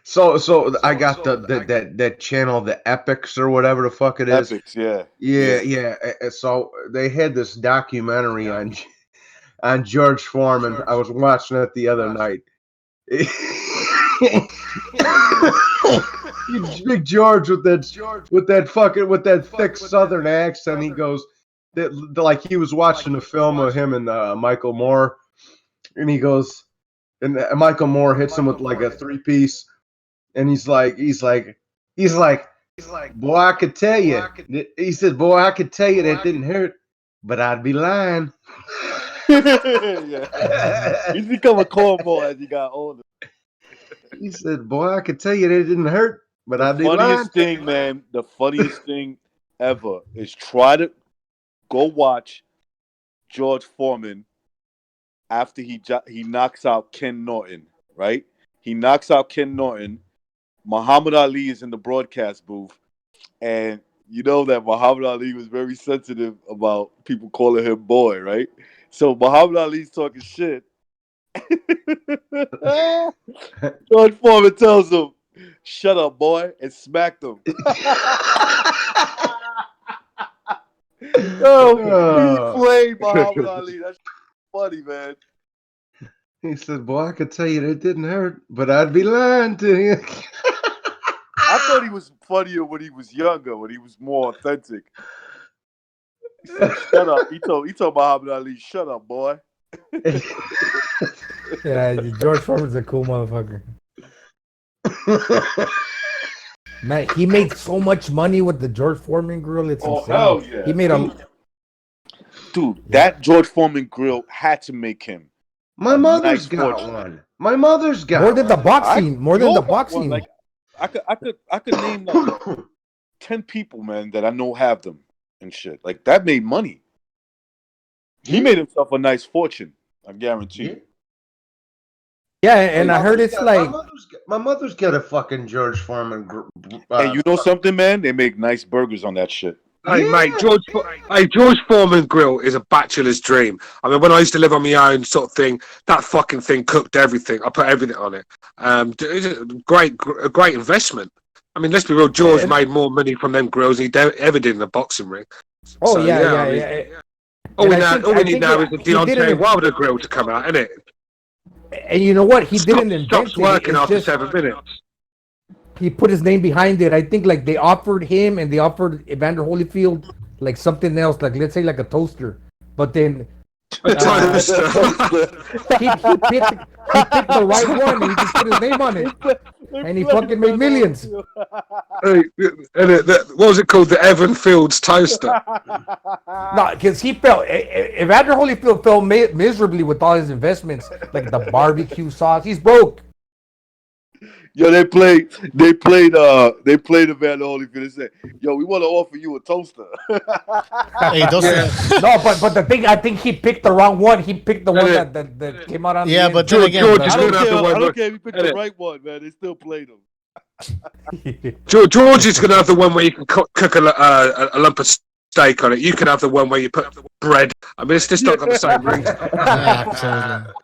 So I got that channel, the Epics or whatever the fuck it is. Epics, yeah. So they had this documentary on George Foreman. I was watching it the other night. Big George with that thick Southern accent. He goes like he was watching a film of him and Michael Moore. And he goes, and Michael Moore hits him with like a 3-piece, and he's like, boy, I could tell you. He said, boy, I could tell you that didn't hurt, but I'd be lying. Yeah. He's become a cornball as he got older. He said, boy, I could tell you that it didn't hurt, but I'd be lying. The funniest thing ever is try to go watch George Foreman after he knocks out Ken Norton, right? He knocks out Ken Norton. Muhammad Ali is in the broadcast booth, and you know that Muhammad Ali was very sensitive about people calling him boy, right? So Muhammad Ali's talking shit. George Foreman tells him, "Shut up, boy," and smacked him. Yo, he played Muhammad Ali. That's funny, man. He said, "Boy, I could tell you that didn't hurt, but I'd be lying to you." I thought he was funnier when he was younger, when he was more authentic. He said, "Shut up." He told Muhammad Ali, "Shut up, boy." Yeah, George Foreman's a cool motherfucker. Man, he made so much money with the George Foreman grill. It's insane. Hell yeah. He made Dude, that George Foreman grill had to make him. My mother's got one. My mother's got more than the boxing. More than the boxing. Like, I could name like 10 people, man, that I know have them and shit. Like that made money. He made himself a nice fortune. I guarantee you. Yeah, and I heard it's like my mother's got a fucking George Foreman. And you know something, man? They make nice burgers on that shit. Hey, mate, George Foreman grill is a bachelor's dream. I mean, when I used to live on my own sort of thing, that fucking thing cooked everything. I put everything on it. It's a great investment. I mean, let's be real. George made more money from them grills than he ever did in the boxing ring. Oh, so, yeah. All we need now is the Deontay Wilder grill to come out, innit? And you know what? He didn't invent it. Stops working after 7 minutes. He put his name behind it. I think like they offered him and they offered Evander Holyfield like something else, like let's say like a toaster. But then he picked the right one and he just put his name on it. And he fucking made millions. What was it called? The Evan Fields toaster. No, because he felt Evander Holyfield fell miserably with all his investments, like the barbecue sauce. He's broke. Yo, they played Evander Holyfield and said, "Yo, we want to offer you a toaster." Hey, No, but the thing, I think he picked the wrong one. He picked the one that came out on. Yeah, but then again, I don't care if he picked the right one, man. They still played him. George is going to have the one where you can cook a lump of steak on it. You can have the one where you put bread. I mean, it's just not got the same ring. Yeah, absolutely.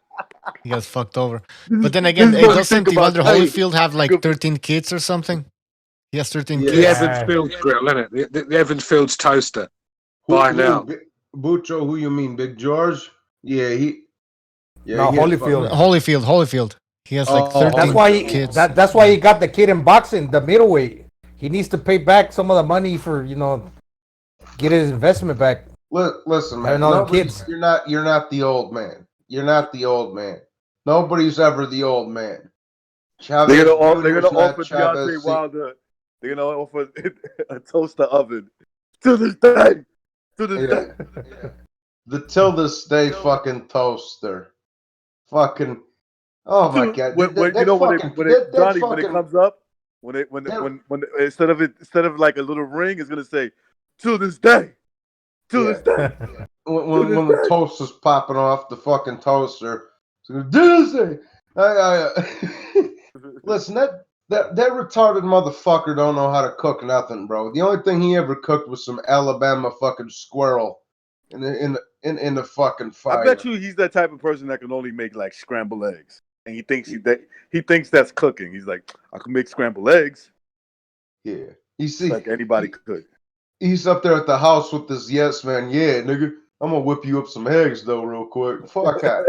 He got fucked over. But then again, doesn't Evander Holyfield have like 13 kids or something? He has 13 kids. The Evans Fields grill, isn't it? The Evans Fields toaster. Buy now. Bucho, who you mean? Big George? Yeah, Holyfield. He has like 13 kids. That's why he got the kid in boxing, the middleweight. He needs to pay back some of the money for, get his investment back. Listen, man. Kids. You're not the old man. You're not the old man. Nobody's ever the old man. They're gonna offer Deontay Wilder. They're gonna offer a toaster oven to this day. The till this day fucking toaster. Fucking. Oh my god! When it comes up, when instead of like a little ring, it's gonna say to this day. To this day. When the toaster's popping off the fucking toaster, it's gonna do this. Listen, that retarded motherfucker don't know how to cook nothing, bro. The only thing he ever cooked was some Alabama fucking squirrel in the fucking fire. I bet you he's that type of person that can only make like scrambled eggs, and he thinks that's cooking. He's like, I can make scrambled eggs. Yeah, you see, like anybody could. He's up there at the house with this yes man. Yeah, nigga, I'm gonna whip you up some eggs though, real quick. Fuck out.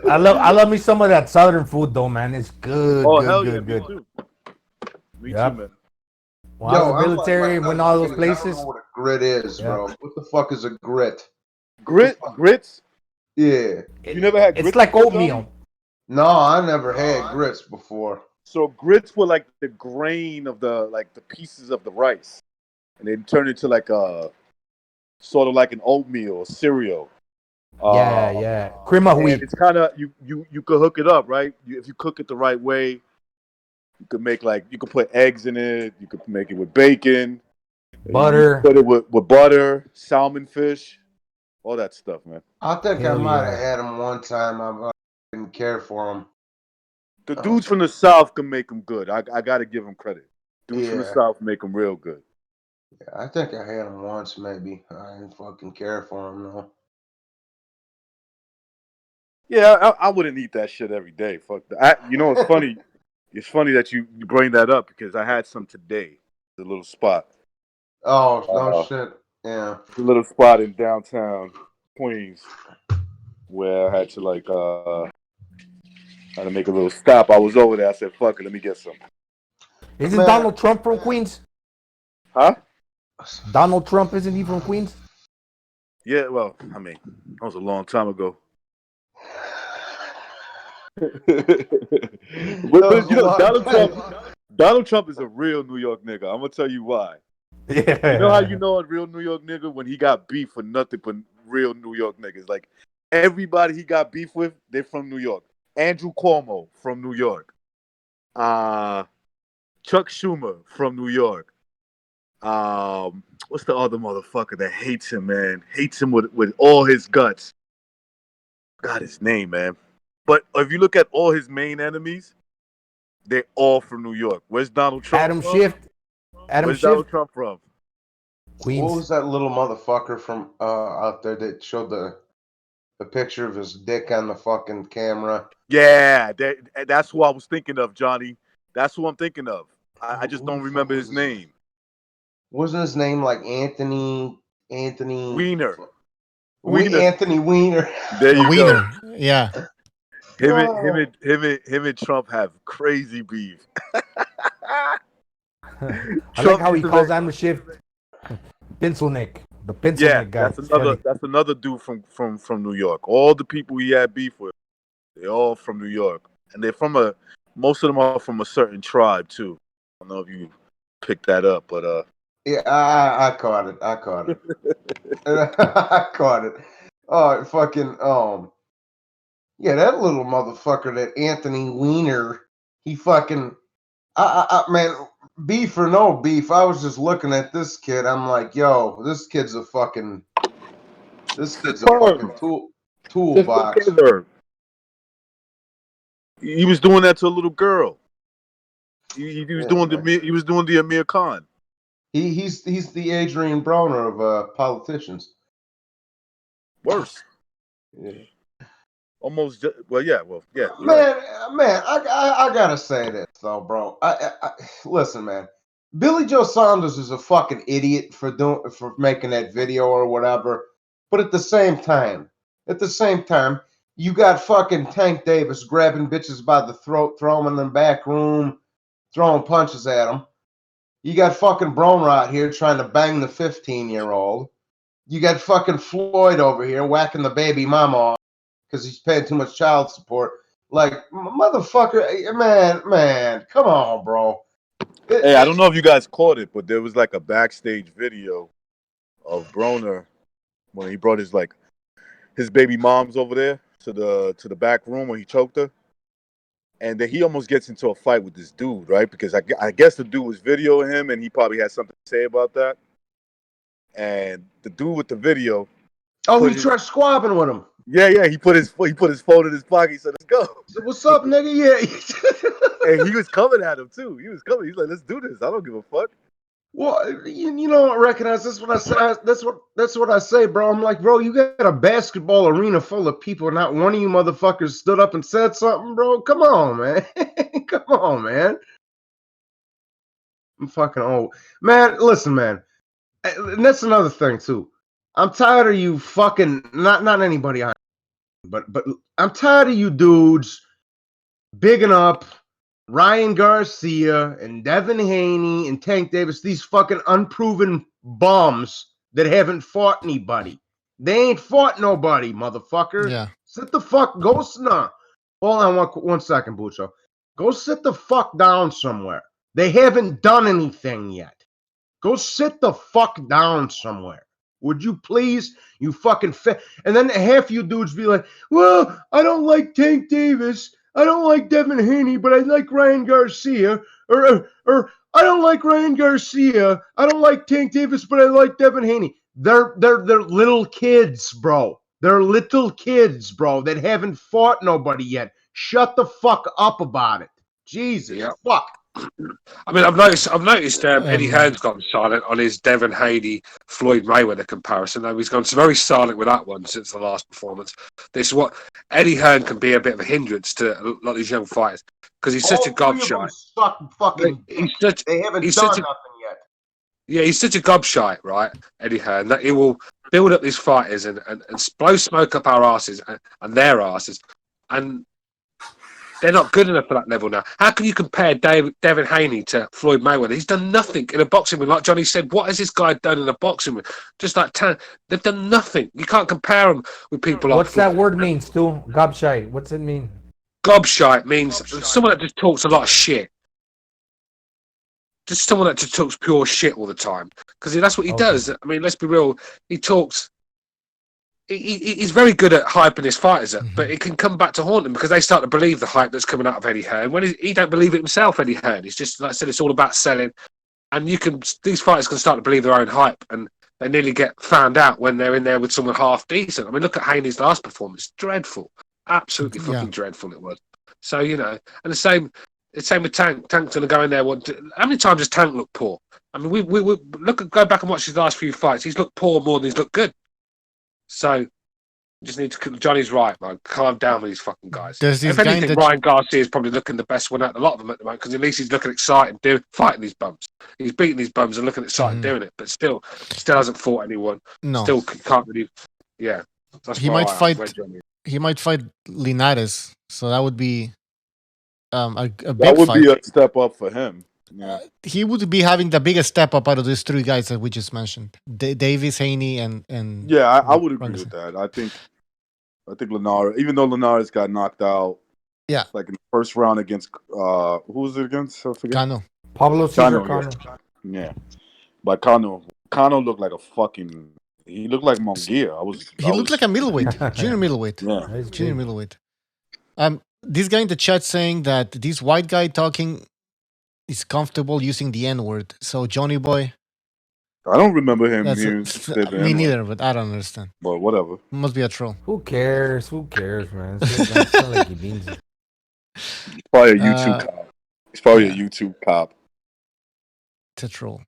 I love me some of that southern food though, man. It's good. Oh, good, hell good, yeah, good. Me too. Me too, man. When I was military, went all those places. I don't know what a grit is, bro. What the fuck is a grit? Grits? Yeah. You never had grits? It's like oatmeal. No, I never had grits before. So grits were like the grain of the pieces of the rice, and they turn into like a sort of like an oatmeal or cereal. Yeah. Cream of wheat. It's kind of you could hook it up, right? If you cook it the right way, you could make you could put eggs in it. You could make it with bacon, butter. Put it with butter, salmon fish, all that stuff, man. I think I Hell might have yeah. had him one time. I didn't care for him. The dudes from the South can make him good. I got to give him credit. Dudes from the Yeah. South make him real good. Yeah, I think I had him once, maybe. I didn't fucking care for him, though. Yeah, I wouldn't eat that shit every day. Fuck that. You know, it's funny. It's funny that you bring that up because I had some today. The little spot. Oh, no shit. Yeah. A little spot in downtown Queens where I had to had to make a little stop. I was over there. I said, "Fuck it, let me get some." Isn't Donald Trump from Queens? Huh? Donald Trump, isn't he from Queens? Yeah, well, I mean, that was a long time ago. but you know, Donald Trump is a real New York nigga. I'm gonna tell you why. Yeah. You know how you know a real New York nigga when he got beef for nothing but real New York niggas. Like everybody he got beef with, they're from New York. Andrew Cuomo from New York. Chuck Schumer from New York. What's the other motherfucker that hates him, man? Hates him with all his guts. Got his name, man. But if you look at all his main enemies, they're all from New York. Where's Donald Trump Adam from? Schiff. Where's Donald Trump from? Queens. What was that little motherfucker from out there that showed the picture of his dick on the fucking camera? Yeah, that's who I was thinking of, Johnny. That's who I'm thinking of. I just don't remember his name. Wasn't his name like Anthony Weiner? Anthony Weiner. There you Weiner. go. Yeah. Him and Trump have crazy beef. I like how he calls Adam Schiff Pencil Neck. The Pencil Neck guy. That's another dude from New York. All the people he had beef with, they're all from New York. And they're most of them are from a certain tribe too. I don't know if you picked that up, but yeah, I caught it. I caught it. Oh, fucking yeah, that little motherfucker, that Anthony Weiner, he fucking man, beef or no beef, I was just looking at this kid. I'm like, yo, this kid's a fucking toolbox. He was doing that to a little girl. He was doing the Amir Khan. He's the Adrian Broner of politicians. Worse. Yeah. Almost. Yeah. Man, I gotta say this though, bro. I listen, man. Billy Joe Saunders is a fucking idiot for making that video or whatever. But at the same time, you got fucking Tank Davis grabbing bitches by the throat, throwing them in the back room, throwing punches at them. You got fucking Broner out here trying to bang the 15-year-old. You got fucking Floyd over here whacking the baby mama off because he's paying too much child support. Like, motherfucker, man, come on, bro. Hey, I don't know if you guys caught it, but there was like a backstage video of Broner when he brought his baby moms over there to the back room when he choked her, and then he almost gets into a fight with this dude, right? Because I guess the dude was videoing him, and he probably had something to say about that. And the dude with the video, he tried squabbing with him. Yeah, he put his phone in his pocket. He said, "Let's go." So, what's up, nigga? Yeah. And he was coming at him too. He's like, "Let's do this. I don't give a fuck." Well, you don't recognize. That's what I say. That's what I say, bro. I'm like, bro, you got a basketball arena full of people. Not one of you motherfuckers stood up and said something, bro. Come on, man. Come on, man. I'm fucking old, man. Listen, man. And that's another thing too. I'm tired of you fucking not anybody on, but I'm tired of you dudes bigging up Ryan Garcia and Devin Haney and Tank Davis, these fucking unproven bums that haven't fought anybody. They ain't fought nobody, motherfucker. Yeah. Sit the fuck, go nah. Hold on one second, Bucho. Go sit the fuck down somewhere. They haven't done anything yet. Go sit the fuck down somewhere. Would you please? You fucking and then half you dudes be like, well, I don't like Tank Davis. I don't like Devin Haney, but I like Ryan Garcia. Or I don't like Ryan Garcia. I don't like Tank Davis, but I like Devin Haney. They're little kids, bro. They're little kids, bro, that haven't fought nobody yet. Shut the fuck up about it. Jesus, fuck. I mean, I've noticed Eddie Hearn's gone silent on his Devin Haney Floyd Mayweather comparison. Though he's gone very silent with that one since the last performance. This is what Eddie Hearn can be a bit of a hindrance to a lot of these young fighters because he's such a gobshite. They haven't done nothing yet. Yeah, he's such a gobshite, right, Eddie Hearn, that he will build up these fighters and blow smoke up our asses and their asses, and they're not good enough for that level now. How can you compare Devin Haney to Floyd Mayweather? He's done nothing in a boxing ring. Like Johnny said, what has this guy done in a boxing ring? Just like they've done nothing. You can't compare them with people like... What's that word mean, Stu? Gobshite. What's it mean? Gobshite means someone that just talks a lot of shit. Just someone that just talks pure shit all the time. Because that's what he does. I mean, let's be real. He talks... He's very good at hyping his fighters up, but it can come back to haunt him because they start to believe the hype that's coming out of Eddie Hearn. When he don't believe it himself, Eddie Hearn. He's just, like I said, it's all about selling. And these fighters can start to believe their own hype, and they nearly get found out when they're in there with someone half decent. I mean, look at Haney's last performance. Dreadful. Absolutely fucking dreadful it was. So, and the same with Tank. Tank's going to go in there. How many times has Tank looked poor? I mean, we go back and watch his last few fights. He's looked poor more than he's looked good. So, just need to. Johnny's right, man. Calm down with these fucking guys. If anything, Ryan Garcia is probably looking the best one out of a lot of them at the moment because at least he's looking excited, fighting these bums. He's beating these bums and looking excited doing it, but still hasn't fought anyone. No, still can't really. Yeah, he might fight. He might fight Linares, so that would be a big fight. That would be a step up for him. Yeah. He would be having the biggest step up out of these three guys that we just mentioned: Davis, Haney, and yeah, I would agree with that. I think Linares, even though Linares got knocked out, like in the first round against who was it against? I forget. Cano. Pablo Cesar Cano. Yeah, but Cano looked like a fucking. He looked like Mongia. He looked like a middleweight, junior middleweight. Yeah, junior middleweight. This guy in the chat saying that this white guy talking is comfortable using the N-word. So Johnny Boy. I don't remember him using me neither, but I don't understand. But whatever. Must be a troll. Who cares, man? It's not like he means it. He's probably a YouTube cop. He's probably a YouTube cop. It's a troll.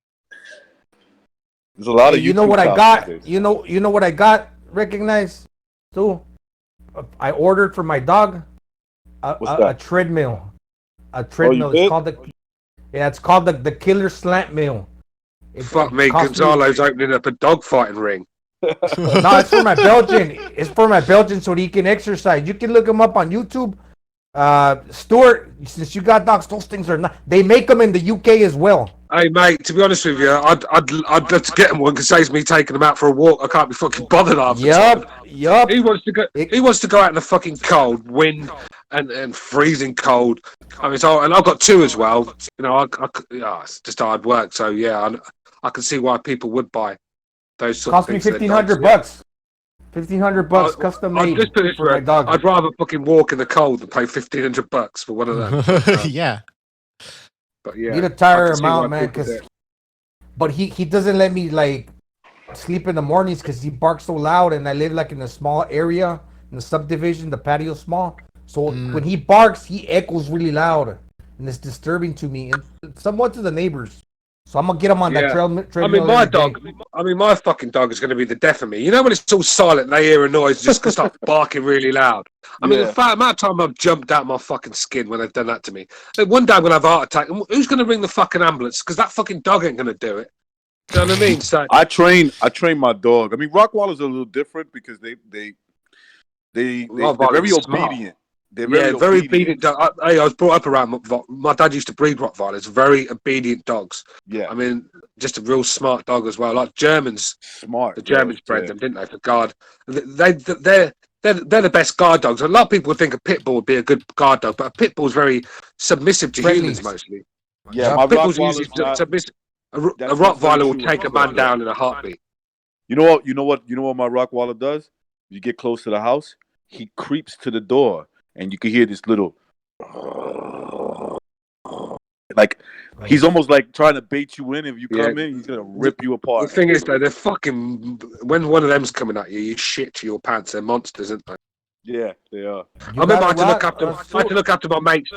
There's a lot of you know what I got? You know what I got? Recognized too. I ordered for my dog a treadmill. A treadmill. It's called the Killer Slant Mill. Fuck me, Gonzalo's opening up a dogfighting ring. No, it's for my Belgian. It's for my Belgian so he can exercise. You can look him up on YouTube. Stuart, since you got dogs, those things are not. They make them in the UK as well. Hey mate, to be honest with you, I'd love to get him one because it saves me taking him out for a walk. I can't be fucking bothered after. Yup. He wants to go out in the fucking cold, wind and freezing cold. I mean, and I've got two as well. It's just hard work. So yeah, I can see why people would buy those. Cost me $1,500 bucks. $1,500 custom made for my dog. I'd rather fucking walk in the cold than pay $1,500 for one of them. Yeah. But yeah, you need to tire him out, man. But he doesn't let me like sleep in the mornings because he barks so loud, and I live like in a small area in the subdivision. The patio's small, so when he barks, he echoes really loud, and it's disturbing to me and somewhat to the neighbors. So I'm gonna get him on that treadmill. I mean, my fucking dog is gonna be the death of me. You know when it's all silent, and they hear a noise, just gonna start barking really loud. I mean, the amount of time I've jumped out my fucking skin when they've done that to me. One day I'm gonna have a heart attack. And who's gonna ring the fucking ambulance? Because that fucking dog ain't gonna do it. You know what I mean? So I train my dog. I mean, Rockwallers are a little different because they're very obedient. They're very obedient. I was brought up around. My dad used to breed Rottweilers, very obedient dogs. Yeah, I mean, just a real smart dog as well. Like Germans, smart. The Germans bred them, didn't they? For guard, they're the best guard dogs. A lot of people would think a pit bull would be a good guard dog, but a pit bull is very submissive to humans mostly. Yeah, my pit bull's usually submissive. A Rottweiler will take a man down in a heartbeat. You know what my Rottweiler does? You get close to the house, he creeps to the door. And you can hear this little, Like he's almost like trying to bait you in. If you come in, he's gonna rip you apart. The thing is, though, they're fucking. When one of them's coming at you, you shit to your pants. They're monsters, aren't they? Yeah, they are. I remember I had to look after my mate.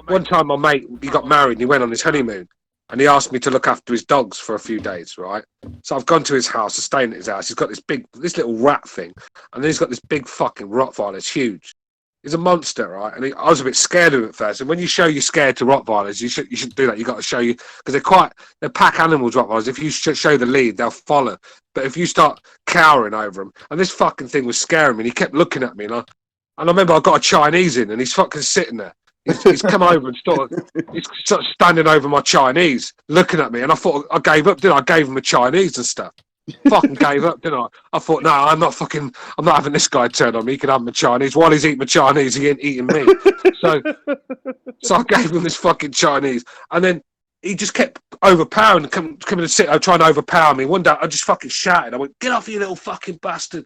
One time, my mate he got married and he went on his honeymoon, and he asked me to look after his dogs for a few days. Right, so I've gone to his house, staying at his house. He's got this little rat thing, and then he's got this big fucking Rottweiler. It's huge. He's a monster, right? And I was a bit scared of it at first. And when you show you're scared to Rottweilers, you should do that. You got to show you because they're pack animals. Rottweilers. If you show the lead, they'll follow. But if you start cowering over them, and this fucking thing was scaring me, and he kept looking at me, and I remember I got a Chinese in, and he's fucking sitting there. He's come over and he's sort of standing over my Chinese, looking at me, and I thought I gave up. Didn't I? I gave him a Chinese and stuff. Fucking gave up, didn't I? I thought, no, I'm not having this guy turn on me. He can have my Chinese. While he's eating my Chinese, he ain't eating me. So I gave him this fucking Chinese, and then he just kept overpowering, coming and sit, trying to overpower me. One day, I just fucking shouted. I went, "Get off, you little fucking bastard!"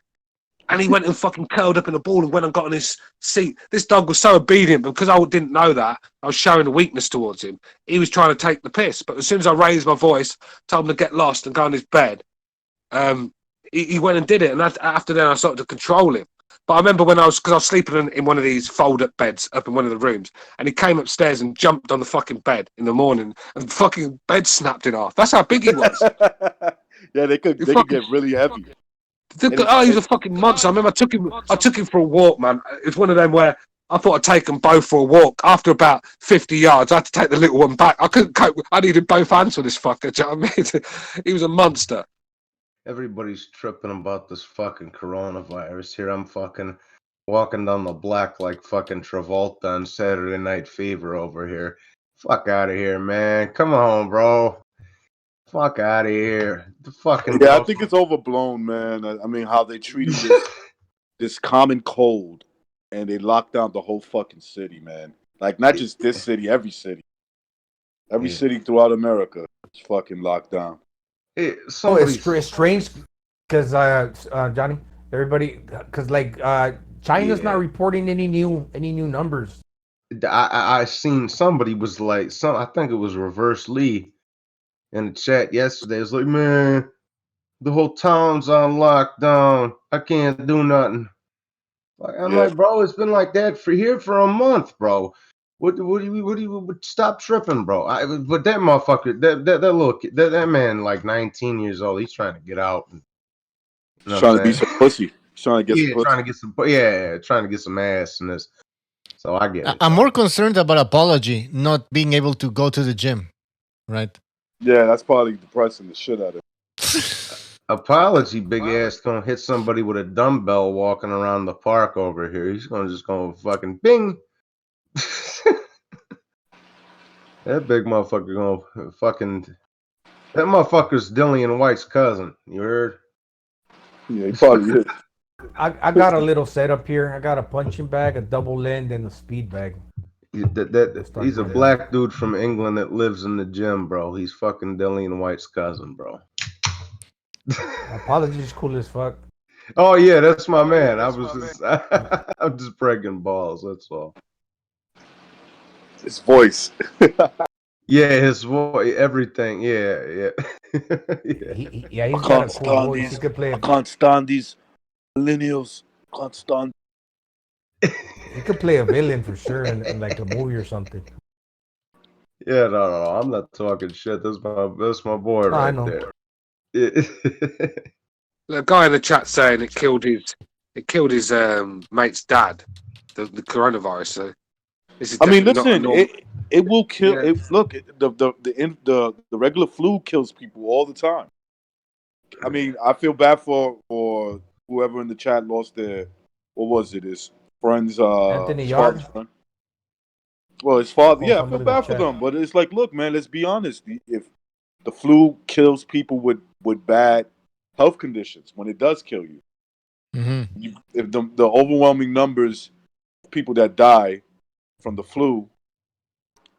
And he went and fucking curled up in a ball and went and got on his seat. This dog was so obedient, but because I didn't know that, I was showing a weakness towards him. He was trying to take the piss, but as soon as I raised my voice, told him to get lost and go on his bed, he went and did it. And after then, I started to control him. But I remember because I was sleeping in one of these fold-up beds up in one of the rooms, and he came upstairs and jumped on the fucking bed in the morning, and the fucking bed snapped in half. That's how big he was. Yeah, they could get really heavy. He's a fucking monster. I remember I took him for a walk, man. It's one of them where I thought I'd take them both for a walk. After about 50 yards, I had to take the little one back. I couldn't cope. I needed both hands for this fucker. Do you know what I mean? He was a monster. Everybody's tripping about this fucking coronavirus. Here I'm fucking walking down the block like fucking Travolta on Saturday Night Fever over here. Fuck out of here, man. Come on, bro. Fuck out of here. The fucking I think it's overblown, man. I mean, how they treated this common cold, and they locked down the whole fucking city, man. Like, not just this city, every city. Every city throughout America is fucking locked down. It's strange because, Johnny, everybody, because, like, China's not reporting any new numbers. I seen somebody was like, I think it was Reverse Lee in the chat yesterday. It's like, man, the whole town's on lockdown. I can't do nothing. I'm like, bro, it's been like that for a month, bro. What do you stop tripping, bro? But that motherfucker, that little kid, that man, like 19 years old, he's trying to get out. He's trying to be some pussy. He's trying to get trying to get some ass in this. So I get it. I'm more concerned about apology, not being able to go to the gym, right? Yeah, that's probably depressing the shit out of it. Apology, big ass gonna hit somebody with a dumbbell walking around the park over here. He's gonna fucking bing. That big motherfucker gonna fucking. That motherfucker's Dillian White's cousin. You heard? Yeah, he probably is. I got a little setup here. I got a punching bag, a double end, and a speed bag. He's a black dude from England that lives in the gym, bro. He's fucking Dillian White's cousin, bro. Apologies, cool as fuck. Oh yeah, that's my man. I'm just breaking balls. That's all. His voice. Yeah, his voice, everything. Yeah. He's got a cool voice. He could play. I can't stand these millennials. I can't stand. He could play a villain for sure in like a movie or something. Yeah, no. I'm not talking shit. That's my boy right there. The guy in the chat saying it killed his mate's dad, the coronavirus. So this is listen, it will kill. Yeah. Look, the regular flu kills people all the time. I mean, I feel bad for whoever in the chat lost their, what was it? His friend's Anthony Yard. Well, his father. Yeah, I feel bad for them, but it's like, look, man, let's be honest. If the flu kills people with bad health conditions, when it does kill you, if the overwhelming numbers of people that die from the flu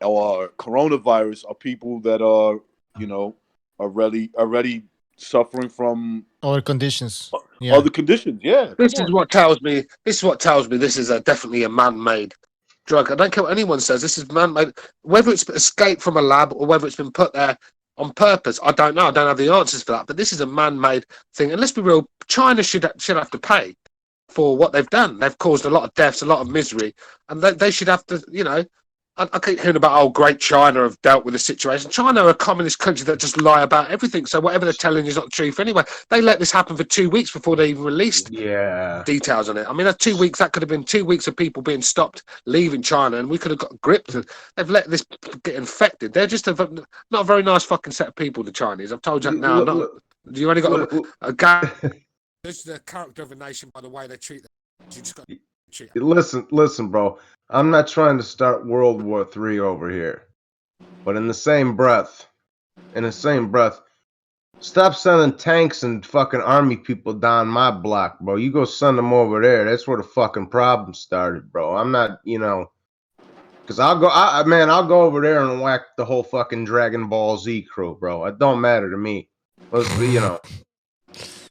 or coronavirus are people that are already suffering from other conditions. Other conditions, yeah. This is what tells me this is definitely a man-made drug. I don't care what anyone says. This is man-made. Whether it's escaped from a lab or whether it's been put there on purpose, I don't know. I don't have the answers for that. But this is a man-made thing. And let's be real, China should have to pay for what they've done. They've caused a lot of deaths, a lot of misery, and they should have to, you know. I keep hearing about great China have dealt with the situation. China are a communist country that just lie about everything. So whatever they're telling you is not the truth anyway. They let this happen for 2 weeks before they even released details on it. I mean, that 2 weeks, that could have been 2 weeks of people being stopped leaving China, and we could have got gripped. They've let this get infected. They're just not a very nice fucking set of people, the Chinese. I've told you now. You only got a guy. This is the character of a nation by the way they treat them. You just got to treat them. Listen, bro. I'm not trying to start World War III over here, but in the same breath, stop sending tanks and fucking army people down my block, bro. You go send them over there. That's where the fucking problem started, bro. I'm not, you know, because I'll go over there and whack the whole fucking Dragon Ball Z crew, bro. It don't matter to me. Let's be, you know,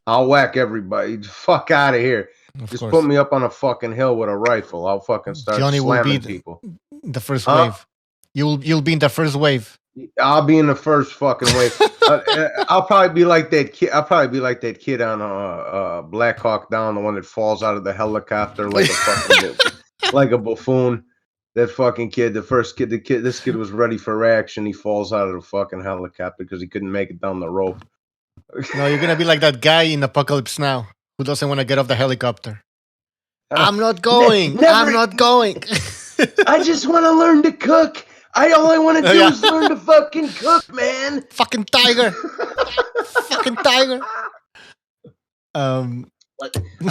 I'll whack everybody. Fuck out of here. Just put me up on a fucking hill with a rifle. I'll fucking start Johnny slamming will be people. The first wave. You'll be in the first wave. I'll be in the first fucking wave. I'll probably be like that kid. I'll probably be like that kid on Black Hawk Down, the one that falls out of the helicopter like a fucking like a buffoon. That fucking kid, this kid was ready for action. He falls out of the fucking helicopter because he couldn't make it down the rope. No, you're gonna be like that guy in Apocalypse Now who doesn't want to get off the helicopter. I'm not going. I'm not going. I just want to learn to cook. All I want to do is learn to fucking cook, man. Fucking tiger. Fucking tiger.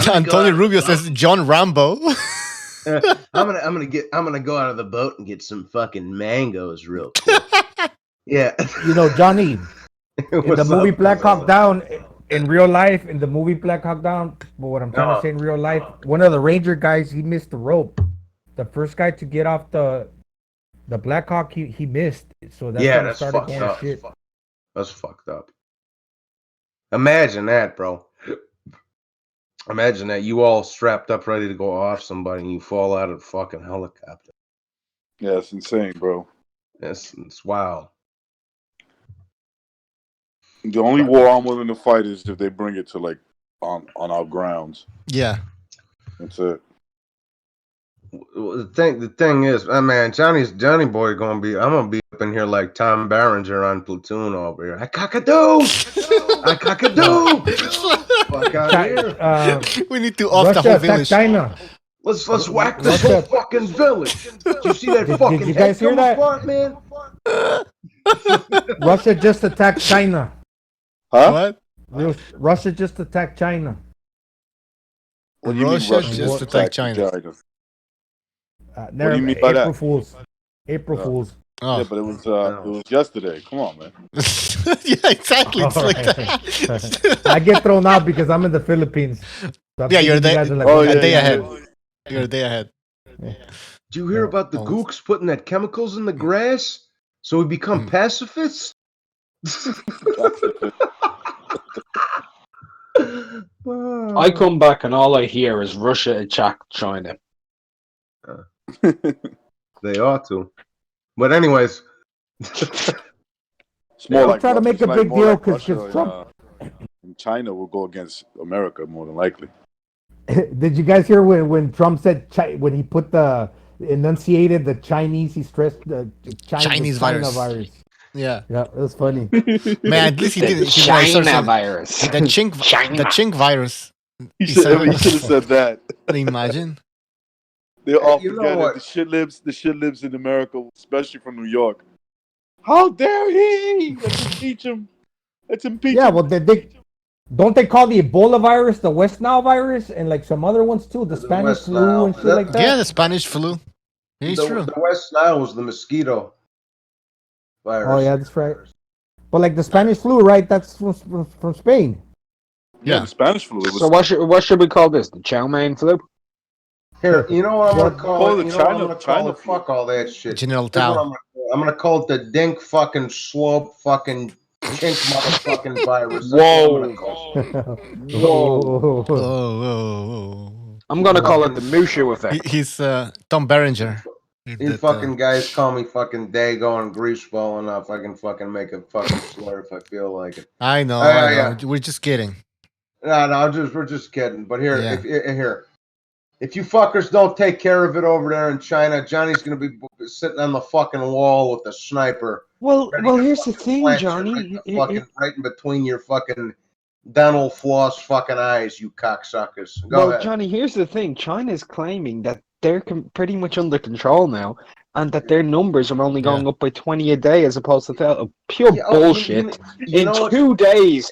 Antonio Rubio says John Rambo. I'm gonna go out of the boat and get some fucking mangoes real quick. Yeah. You know, Johnny, in the movie Black Hawk Down, in real life, in the movie Black Hawk Down, but what I'm trying to say in real life, one of the Ranger guys, he missed the rope. The first guy to get off the Black Hawk, he missed. So that's fucked up. Shit. That's fucked up. Imagine that, bro. Imagine that you all strapped up, ready to go off somebody, and you fall out of the fucking helicopter. Yeah, it's insane, bro. It's wild. The only war I'm willing to fight is if they bring it to like on our grounds. Yeah, that's it. The thing is, man, Johnny boy I'm gonna be up in here like Tom Berenger on Platoon over here. I cockadoo. Fuck out here. We need to off the whole village. China. Let's whack this whole fucking village. Did you see that fucking? Did you guys hear that? Apart, man? Russia just attacked China. Huh? What? Russia just attacked China. What do you mean Russia just attacked China? What do you mean by that? April Fools. Oh. Yeah, but it was yesterday. Come on, man. Yeah, exactly. It's like that. I get thrown out because I'm in the Philippines. So yeah, you're a day ahead. You're a day ahead. Yeah. Did you hear about the gooks putting that chemicals in the grass so we become pacifists? I come back and all I hear is Russia attacked China. They ought to. But anyways, it's more I'm like trying to make a big deal because Trump and China will go against America more than likely. Did you guys hear when Trump said when he enunciated the Chinese? He stressed the Chinese virus. Yeah, it was funny. Man, at least he didn't. China virus. The chink virus. He should have said that. Can you imagine? They all forget that the shit lives in America, especially from New York. How dare he? Let's impeach him. Yeah, well, don't they call the Ebola virus the West Nile virus and like some other ones too, the Spanish flu and shit like that? Yeah, the Spanish flu. It's true. The West Nile was the mosquito virus. Oh yeah, that's right. But like the Spanish flu, right? That's from Spain. Yeah, the Spanish flu. So what should we call this? The chow mein flu? Here, you know what I'm gonna call it? China fuck all that shit. General Tao. I'm gonna call it the dink fucking slope fucking chink motherfucking virus. Whoa. Whoa. I'm gonna call it the Mushu effect. He's Tom Berenger. You fucking guys call me fucking Dago and Greaseball enough. I can fucking make a fucking slur if I feel like it. I know, I know. We're just kidding. No, we're just kidding. But here, if you fuckers don't take care of it over there in China, Johnny's gonna be sitting on the fucking wall with a sniper. Well, here's the thing, Johnny. Right in between your fucking dental floss fucking eyes, you cocksuckers. Go ahead. Johnny, here's the thing. China's claiming that they're pretty much under control now, and that their numbers are only going up by 20 a day as opposed to pure bullshit. In 2 days,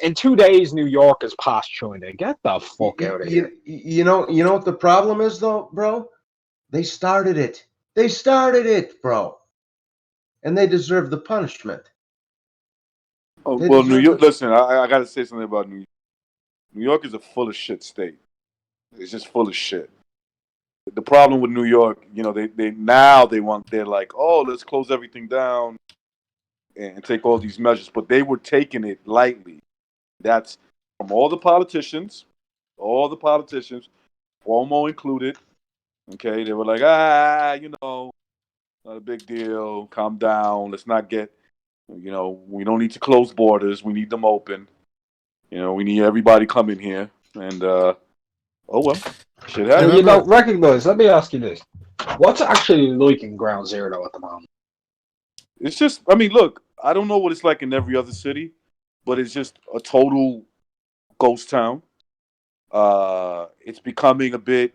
New York is past China. Get the fuck out of here. You know what the problem is, though, bro? They started it, bro. And they deserve the punishment. Oh, well, New York, listen, I got to say something about New York. New York is a full of shit state. It's just full of shit. The problem with New York, you know, they're like, oh, let's close everything down and take all these measures. But they were taking it lightly. That's from all the politicians, Cuomo included. Okay, they were like, not a big deal. Calm down. Let's not get, we don't need to close borders. We need them open. We need everybody coming here. And, oh well. Shit happens. Recognize, let me ask you this. What's actually like in Ground Zero at the moment? It's just, look, I don't know what it's like in every other city, but it's just a total ghost town. It's becoming a bit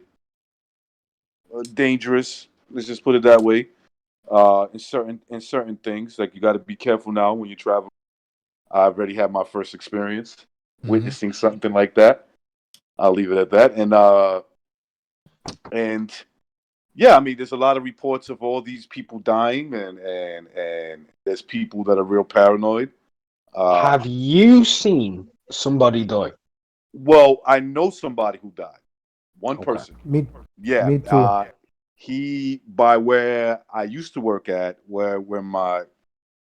dangerous. Let's just put it that way. In certain things, like you got to be careful now when you travel. I've already had my first experience witnessing something like that. I'll leave it at that. And yeah, there's a lot of reports of all these people dying, and there's people that are real paranoid. Have you seen somebody die? Well, I know somebody who died. One person. Me too. He, by where I used to work at, where my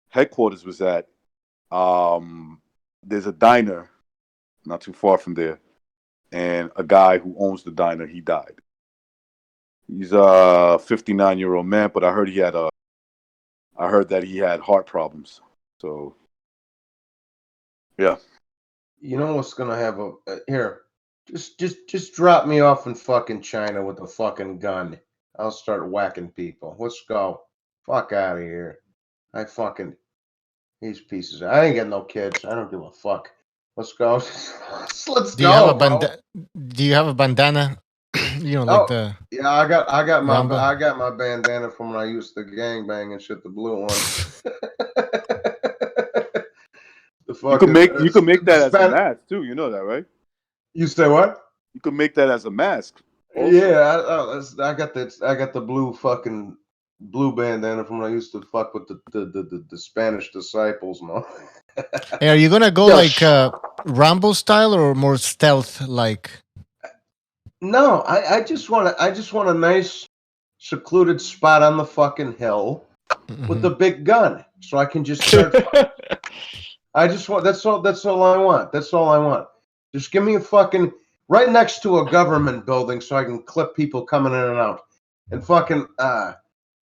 headquarters was at, there's a diner not too far from there, and a guy who owns the diner, he died. He's a 59-year-old man, but I heard that he had heart problems. So, yeah. You know what's gonna have here? Just drop me off in fucking China with a fucking gun. I'll start whacking people. Let's go. Fuck out of here. These pieces. I ain't got no kids. I don't give a fuck. Let's go. Do you have a bandana? Yeah, I got my bandana from when I used to gangbang and shit. The blue one. You can make that as a mask too. You know that, right? You say what? You can make that as a mask. Also. Yeah, I got the blue bandana from when I used to fuck with the Spanish disciples, man. Hey, are you gonna go like Rambo style or more stealth like? No, I just want a nice secluded spot on the fucking hill with the big gun, so I can just start. That's all I want. Just give me a fucking right next to a government building so I can clip people coming in and out, and fucking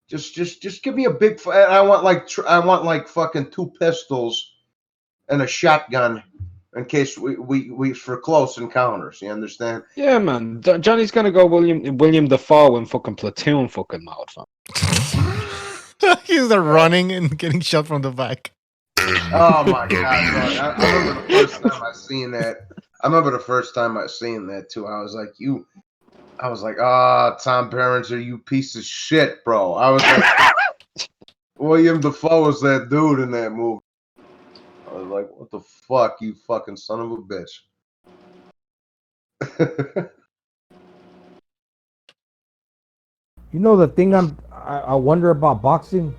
just give me a big. I want like fucking 2 pistols and a shotgun in case we for close encounters. You understand? Yeah, man. Johnny's gonna go William Dafoe in fucking Platoon fucking mode, fam. He's running and getting shot from the back. Oh my god! I remember the first time I seen that too. I was like, Tom Berenger, you piece of shit, bro. I was like, William Dafoe was that dude in that movie. I was like, what the fuck, you fucking son of a bitch. You know the thing I wonder about boxing?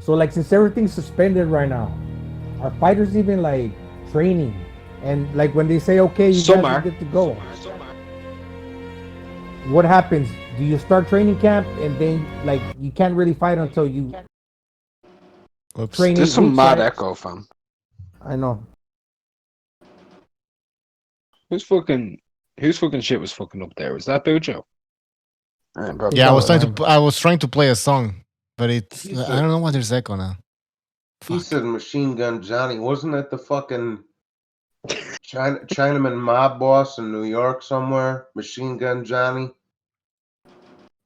So like since everything's suspended right now, are fighters even like training? And like when they say, okay, you guys are good to go. What happens? Do you start training camp and then like you can't really fight until you training? There's some mad echo, fam. I know. Whose fucking shit was fucking up there? Was that Bujo? Yeah, I was trying to play a song, but it's I don't know why there's echo now. He said Machine Gun Johnny. Wasn't that the fucking Chinaman mob boss in New York somewhere? Machine Gun Johnny?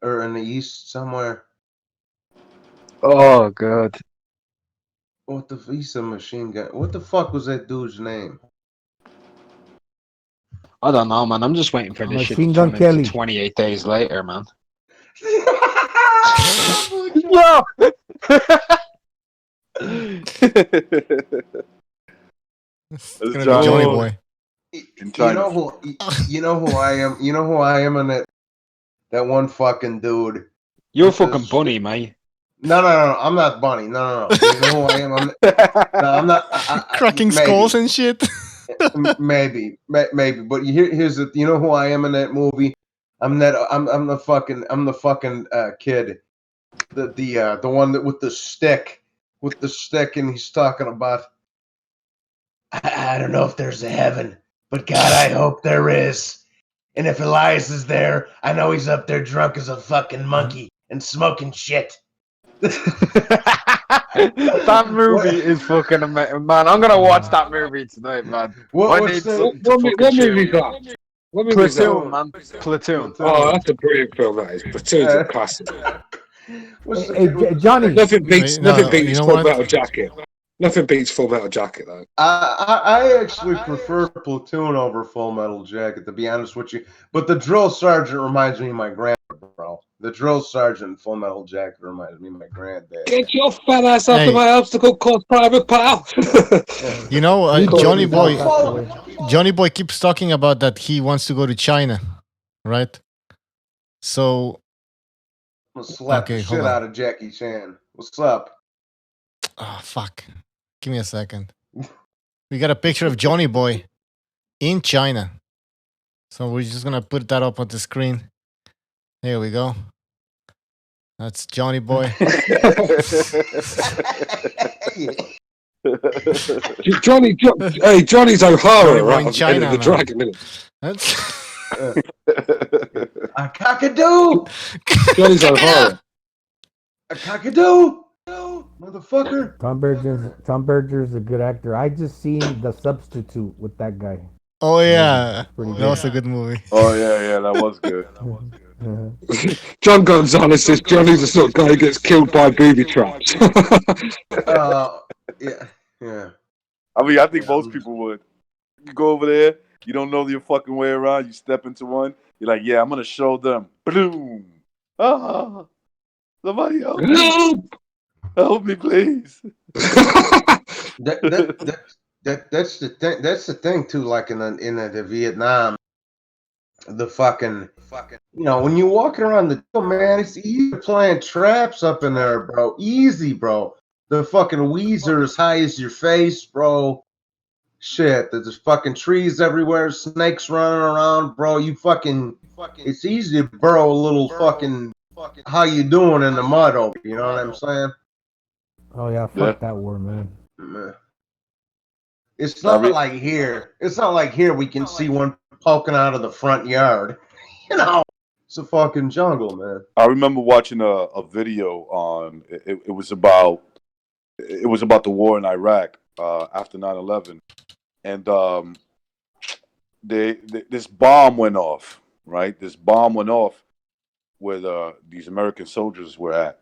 Or in the East somewhere? Oh, God. He said Machine Gun. What the fuck was that dude's name? I don't know, man. I'm just waiting for this shit to Machine Gun turn into Kelly. 28 days later, man. No! It's gonna be Johnny Boy. You know who I am. You know who I am in that one fucking dude. You're fucking Bunny, mate. No. I'm not Bunny. No. You know who I am? I'm not. Cracking skulls and shit. maybe. But here's the. You know who I am in that movie? I'm the fucking kid. The one that with the stick, and he's talking about. I don't know if there's a heaven, but God, I hope there is. And if Elias is there, I know he's up there drunk as a fucking monkey and smoking shit. That movie is fucking amazing, man. I'm gonna watch that movie tonight, man. What movie is that? Platoon, man. Platoon. Oh, that's a brilliant film. That is. Platoon's a classic. Hey, Johnny. Nothing beats you know Full what? Metal Jacket. Nothing beats Full Metal Jacket, though. I actually prefer Platoon over Full Metal Jacket, to be honest with you. But the drill sergeant reminds me of my grandpa, bro. The drill sergeant in Full Metal Jacket reminds me of my granddad. Get your fat ass out of my obstacle course, private pal. You know, Johnny Boy keeps talking about that he wants to go to China, right? So I'm gonna slap the shit out of Jackie Chan. What's up? Oh, fuck. Give me a second. We got a picture of Johnny Boy in China. So we're just going to put that up on the screen. There we go. That's Johnny Boy. Johnny's O'Hara, right? In China, the Dragon, isn't it? That's a cockadoo. Johnny's O'Hara. A cockadoo. Motherfucker. Tom Berger's a good actor. I just seen The Substitute with that guy. Oh yeah, that was a good movie. Oh yeah, that was good. John Gonzalez says Johnny's the sort of guy who gets killed by booby traps. Yeah. I mean, I think most people would. You go over there, you don't know your fucking way around. You step into one, you're like, yeah, I'm gonna show them. Boom. Ah, somebody help me. Help! Help me, please. That's the thing. That's the thing too. Like in the Vietnam, the fucking, when you walking around the man, it's easy playing traps up in there, bro. Easy, bro. The fucking weeds are as high as your face, bro. Shit, there's fucking trees everywhere, snakes running around, bro. It's easy to burrow a little fucking. How you doing in the mud over? You know what I'm saying? Oh yeah, fuck that war, man. It's not like here. It's not like here we can see one poking out of the front yard. It's a fucking jungle, man. I remember watching a video on it was about the war in Iraq after 9/11, and this bomb went off. Right, this bomb went off where these American soldiers were at.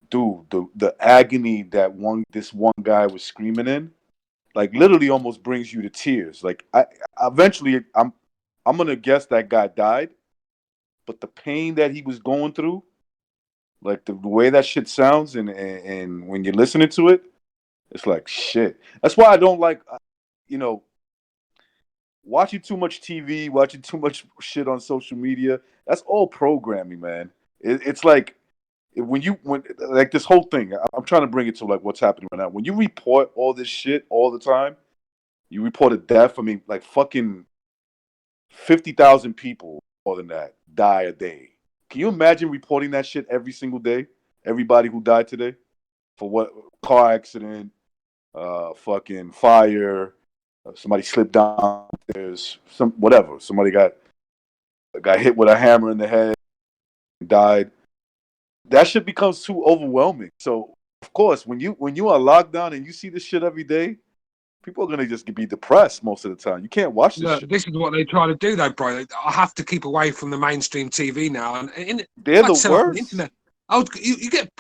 Dude, the agony that this one guy was screaming in, like literally almost brings you to tears. Like eventually I'm gonna guess that guy died, but the pain that he was going through, like the way that shit sounds, and when you're listening to it, it's like shit. That's why I don't like, watching too much TV, watching too much shit on social media. That's all programming, man. It's like. When like this whole thing, I'm trying to bring it to like what's happening right now. When you report all this shit all the time, you report a death. I mean, like fucking 50,000 people, more than that, die a day. Can you imagine reporting that shit every single day? Everybody who died today for what? Car accident, fucking fire, somebody slipped down. There's somebody got hit with a hammer in the head. died. That shit becomes too overwhelming. So of course, when you are locked down and you see this shit every day, people are gonna just be depressed most of the time. You can't watch this shit. This is what they try to do, though, bro. I have to keep away from the mainstream TV now, and they're the worst. Internet.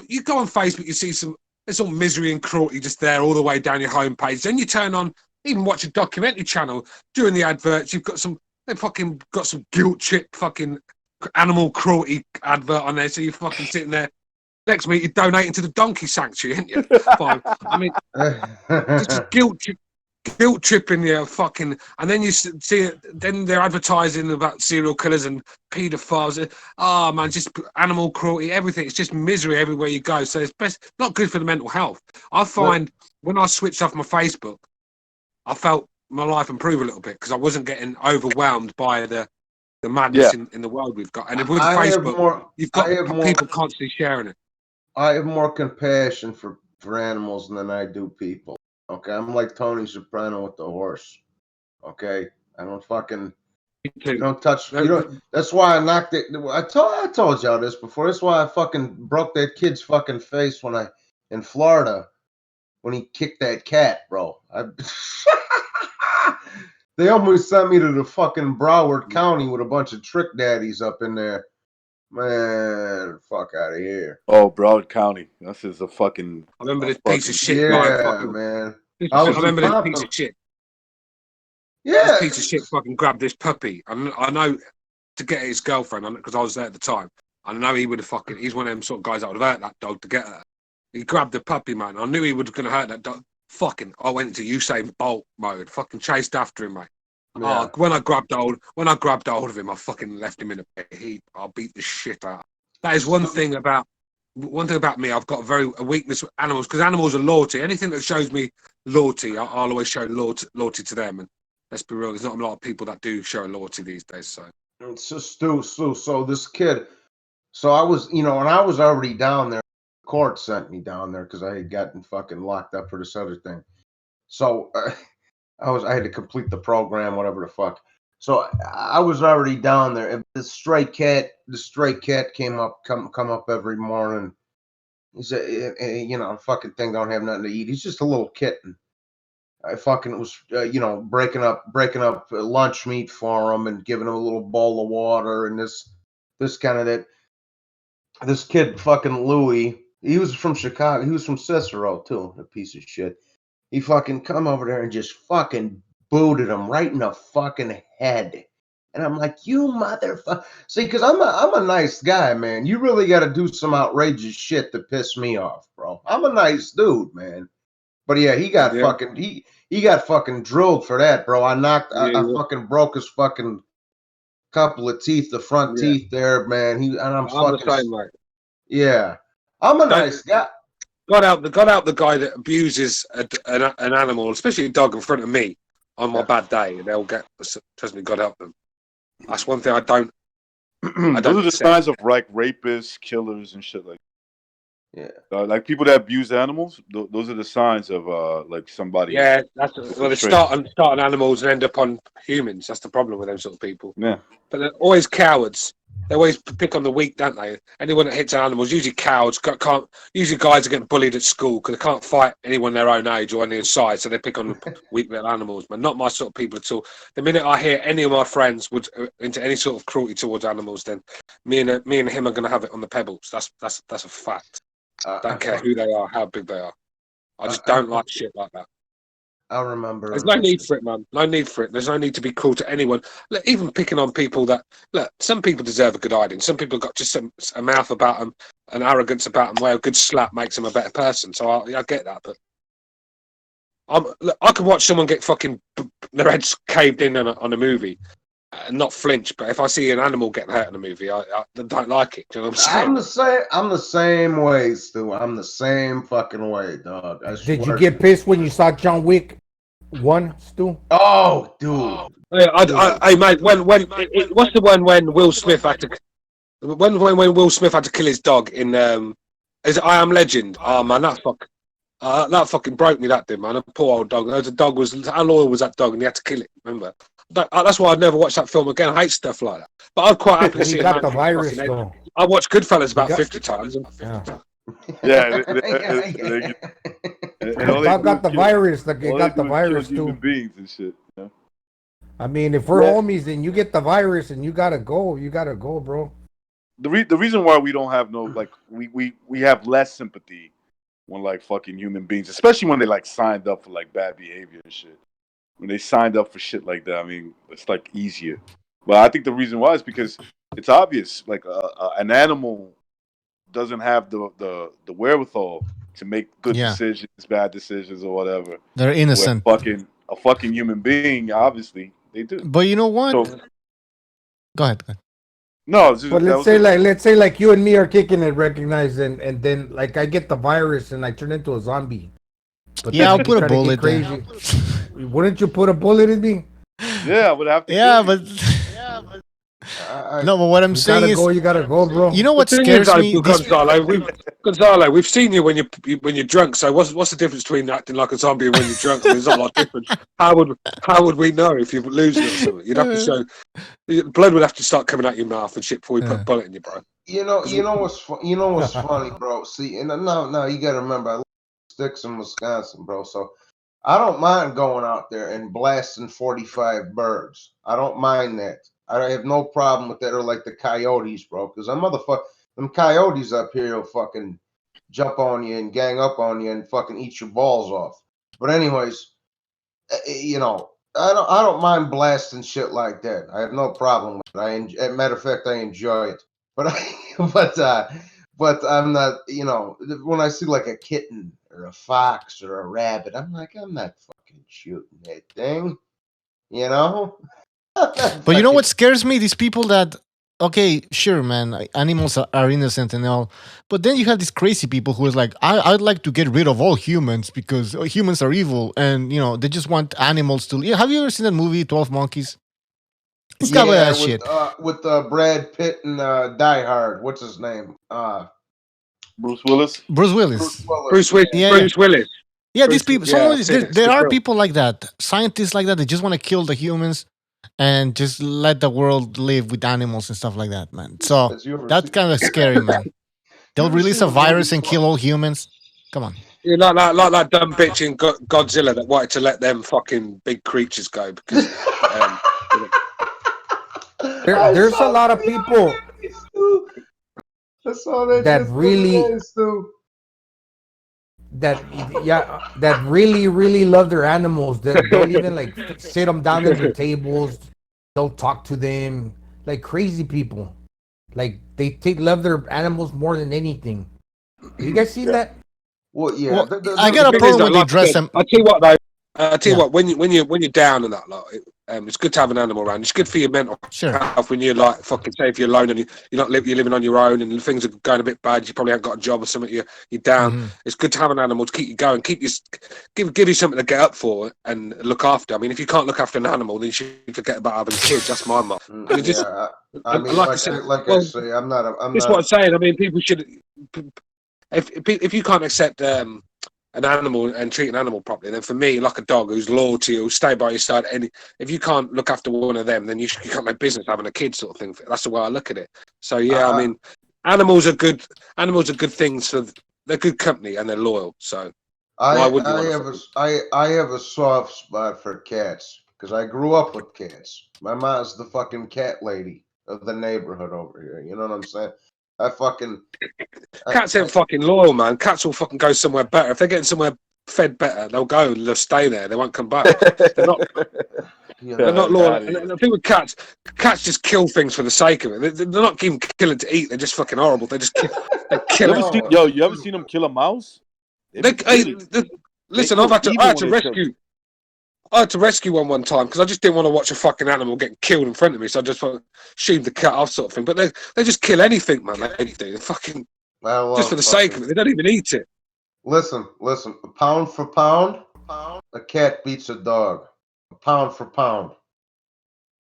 You go on Facebook, you see there's all misery and cruelty just there all the way down your homepage. Then you turn on, even watch a documentary channel during the adverts. You've got they fucking got some guilt trip fucking animal cruelty advert on there. So you're fucking sitting there. Next minute, you're donating to the donkey sanctuary, ain't you? Fine. I mean, just guilt tripping you fucking, and then you see it. Then they're advertising about serial killers and paedophiles. Oh man, just animal cruelty, everything. It's just misery everywhere you go. So it's not good for the mental health. I find when I switched off my Facebook, I felt my life improve a little bit because I wasn't getting overwhelmed by the madness in the world we've got. And with Facebook, you've got people constantly sharing it. I have more compassion for animals than I do people. Okay, I'm like Tony Soprano with the horse. Okay, I don't fucking don't touch. That's why I knocked it. I told y'all this before. That's why I fucking broke that kid's fucking face in Florida when he kicked that cat, bro. They almost sent me to the fucking Broward County with a bunch of trick daddies up in there. Man, fuck out of here. Oh, Broward County. This is a fucking. I remember this piece of shit. Yeah, man. I remember this piece of shit. Yeah. This piece of shit fucking grabbed this puppy. I know to get his girlfriend, because I was there at the time. I know he would have fucking. He's one of them sort of guys that would have hurt that dog to get her. He grabbed the puppy, man. I knew he was going to hurt that dog. Fucking, I went into Usain Bolt mode. Fucking chased after him, mate. Yeah. When I grabbed hold of him, I fucking left him in a heap. I'll beat the shit out. That is one thing about me. I've got a weakness with animals because animals are loyalty. Anything that shows me loyalty, I'll always show loyalty to them. And let's be real, there's not a lot of people that do show loyalty these days. So it's just so this kid. So I was, and I was already down there. The court sent me down there because I had gotten fucking locked up for this other thing. So. I had to complete the program, whatever the fuck. So I was already down there, and the stray cat come up every morning. He said, the fucking thing don't have nothing to eat. He's just a little kitten. I fucking was, breaking up lunch meat for him and giving him a little bowl of water and this kind of that. This kid, fucking Louie, he was from Chicago. He was from Cicero too, a piece of shit. He fucking come over there and just fucking booted him right in the fucking head. And I'm like, you motherfucker. See, because I'm a nice guy, man. You really got to do some outrageous shit to piss me off, bro. I'm a nice dude, man. But yeah, he got fucking he got fucking drilled for that, bro. I fucking broke his fucking couple of teeth, the front teeth there, man. I'm fucking the same, mate. Yeah. I'm a nice guy. Got out the guy that abuses an animal, especially a dog, in front of me on my bad day. They'll get, trust me, God help them. That's one thing I don't. Those are the signs of like rapists, killers, and shit like. Yeah. Like people that abuse animals. Those are the signs of like somebody. Yeah, they start on animals and end up on humans. That's the problem with them sort of people. Yeah. But they're always cowards. They always pick on the weak, don't they? Anyone that hits animals, usually cowards, usually guys are getting bullied at school because they can't fight anyone their own age or on their side, so they pick on weak little animals. But not my sort of people at all. The minute I hear any of my friends would into any sort of cruelty towards animals, then me and him are going to have it on the pebbles. That's a fact. I don't care who they are, how big they are. I just don't like shit like that. I remember. There's no need for it, man. No need for it. There's no need to be cruel to anyone. Look, even picking on people that... Look, some people deserve a good hiding. Some people got just a mouth about them, an arrogance about them, where a good slap makes them a better person. So I get that, but... I can watch someone get fucking... their heads caved in on a movie and not flinch, but if I see an animal getting hurt in a movie, I don't like it. Do you know what I'm saying? I'm the same way, Stu. I'm the same fucking way, dog. Did you get pissed when you saw John Wick 1, Stu? Oh, dude. Hey, mate. What's the one when Will Smith had to? When Will Smith had to kill his dog in is it I Am Legend? Oh man, that fucking broke me. That did, man. A poor old dog. The dog was, how loyal was that dog? And he had to kill it. Remember? That's why I'd never watch that film again. I hate stuff like that. But I'd quite happily see. He got the virus though. I watched Goodfellas about 50 times. Yeah. Dog got the virus. Like, it got the virus too. Human beings and shit. You know? I mean, if we're homies, then you get the virus and you gotta go. You gotta go, bro. The reason why we don't have no like we have less sympathy when like fucking human beings, especially when they like signed up for like bad behavior and shit. When they signed up for shit like that, I mean, it's like easier. But I think the reason why is because it's obvious. Like an animal doesn't have the wherewithal to make good decisions, bad decisions, or whatever. They're innocent. A fucking human being, obviously, they do. But you know what? So, go ahead. No, but let's say like you and me are kicking it, recognized, and then like I get the virus and I turn into a zombie. But I'll put a bullet. Crazy. Wouldn't you put a bullet in me? Yeah, I would have to. No, but what I'm saying is, you gotta go, bro. You know what scares me? Gonzalo, we've seen you when you're drunk. So what's the difference between acting like a zombie and when you're drunk? I mean, there's not a lot of difference. How would we know if you're losing it or something? You'd have to show blood would have to start coming out your mouth and shit before you put a bullet in you, bro. You know what's funny, bro. See, and now you gotta remember, I live in Sticks in Wisconsin, bro. So I don't mind going out there and blasting 45 birds. I don't mind that. I have no problem with that, or like the coyotes, bro, because them coyotes up here will fucking jump on you and gang up on you and fucking eat your balls off. But anyways, I don't mind blasting shit like that. I have no problem with it. As a matter of fact, I enjoy it. But I'm not, when I see like a kitten or a fox or a rabbit, I'm like, I'm not fucking shooting that thing, you know. But you know what scares me? These people that, okay, sure, man, animals are innocent and all, but then you have these crazy people who is like, I'd like to get rid of all humans because humans are evil, and they just want animals to. Have you ever seen that movie 12 Monkeys? It's got that shit with Brad Pitt and Die Hard. What's his name? Bruce Willis. Bruce Willis. Bruce Willis. Yeah, these people. There are people like that, scientists like that. They just want to kill the humans and just let the world live with animals and stuff like that, man. So that's kind of scary, man. They'll release a virus and kill all humans. Come on. Yeah, like that dumb bitch in Godzilla that wanted to let them fucking big creatures go because. There's a lot of people that really love their animals. That they'll even like sit them down at their tables. They'll talk to them like crazy people. Like they love their animals more than anything. You guys see that? Well, yeah. I got a problem when they dress them. I tell you what, though. I tell you what, when you're down and that lot, it's good to have an animal around. It's good for your mental health when you're like fucking say if you're alone and you're living on your own and things are going a bit bad. You probably haven't got a job or something. You're down. Mm-hmm. It's good to have an animal to keep you going, give you something to get up for and look after. I mean, if you can't look after an animal, then you should forget about having kids. That's my motto. I mean, like I say, I'm not. That's what I'm saying. I mean, people should. If you can't accept an animal and treat an animal properly, then for me, like a dog who's loyal to you, who'll stay by your side, and if you can't look after one of them, then you can't make business having a kid, sort of thing. That's the way I look at it. So yeah, I mean, animals are good. Animals are good things. So they're good company and they're loyal. So I have a soft spot for cats because I grew up with cats. My mom's the fucking cat lady of the neighborhood over here. You know what I'm saying? Cats ain't fucking loyal, man. Cats will fucking go somewhere better. If they're getting somewhere fed better, they'll go and they'll stay there. They won't come back. They're not. They're not loyal. And the thing with cats just kill things for the sake of it. They're not even killing to eat. They're just fucking horrible. They just kill. You ever seen them kill a mouse? Listen, I had to rescue. I had to rescue one time because I just didn't want to watch a fucking animal get killed in front of me. So I just shooed the cat off, sort of thing. But they just kill anything, man. They do. They fucking just for the sake of it. They don't even eat it. Listen. Pound for pound, a cat beats a dog. Pound for pound.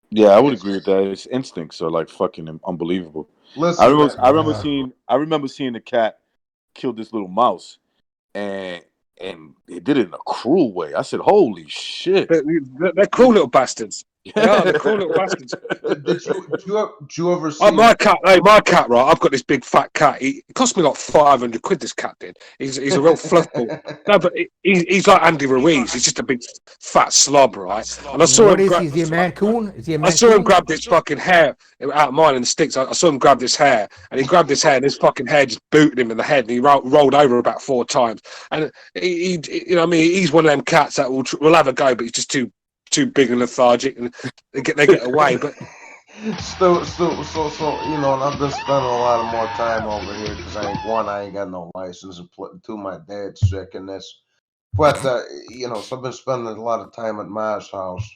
Yeah, I would agree with that. It's instincts are like fucking unbelievable. Listen, I remember seeing the cat kill this little mouse, and they did it in a cruel way. I said, "Holy shit!" They're cruel little bastards. Yeah, they're cool little bastards. Did you ever see? Oh, my cat, right? I've got this big fat cat. It cost me like 500 quid. This cat did. He's a real fluffball. No, but he's like Andy Ruiz. He's just a big fat slob, right? And I saw What him. is he? Is he a Mancoon? Is he a Mancoon? I saw him grab this fucking hair out of mine in the sticks. I saw him grab this hair, and he grabbed this hair, and his fucking hair just booted him in the head, and he rolled over about 4 times. And he you know, what I mean, he's one of them cats that will have a go, but he's just too big and lethargic, and they get away. But so you know, and I've been spending a lot of more time over here because I ain't got no license, and two, my dad's sick and this. But you know, so I've been spending a lot of time at Ma's house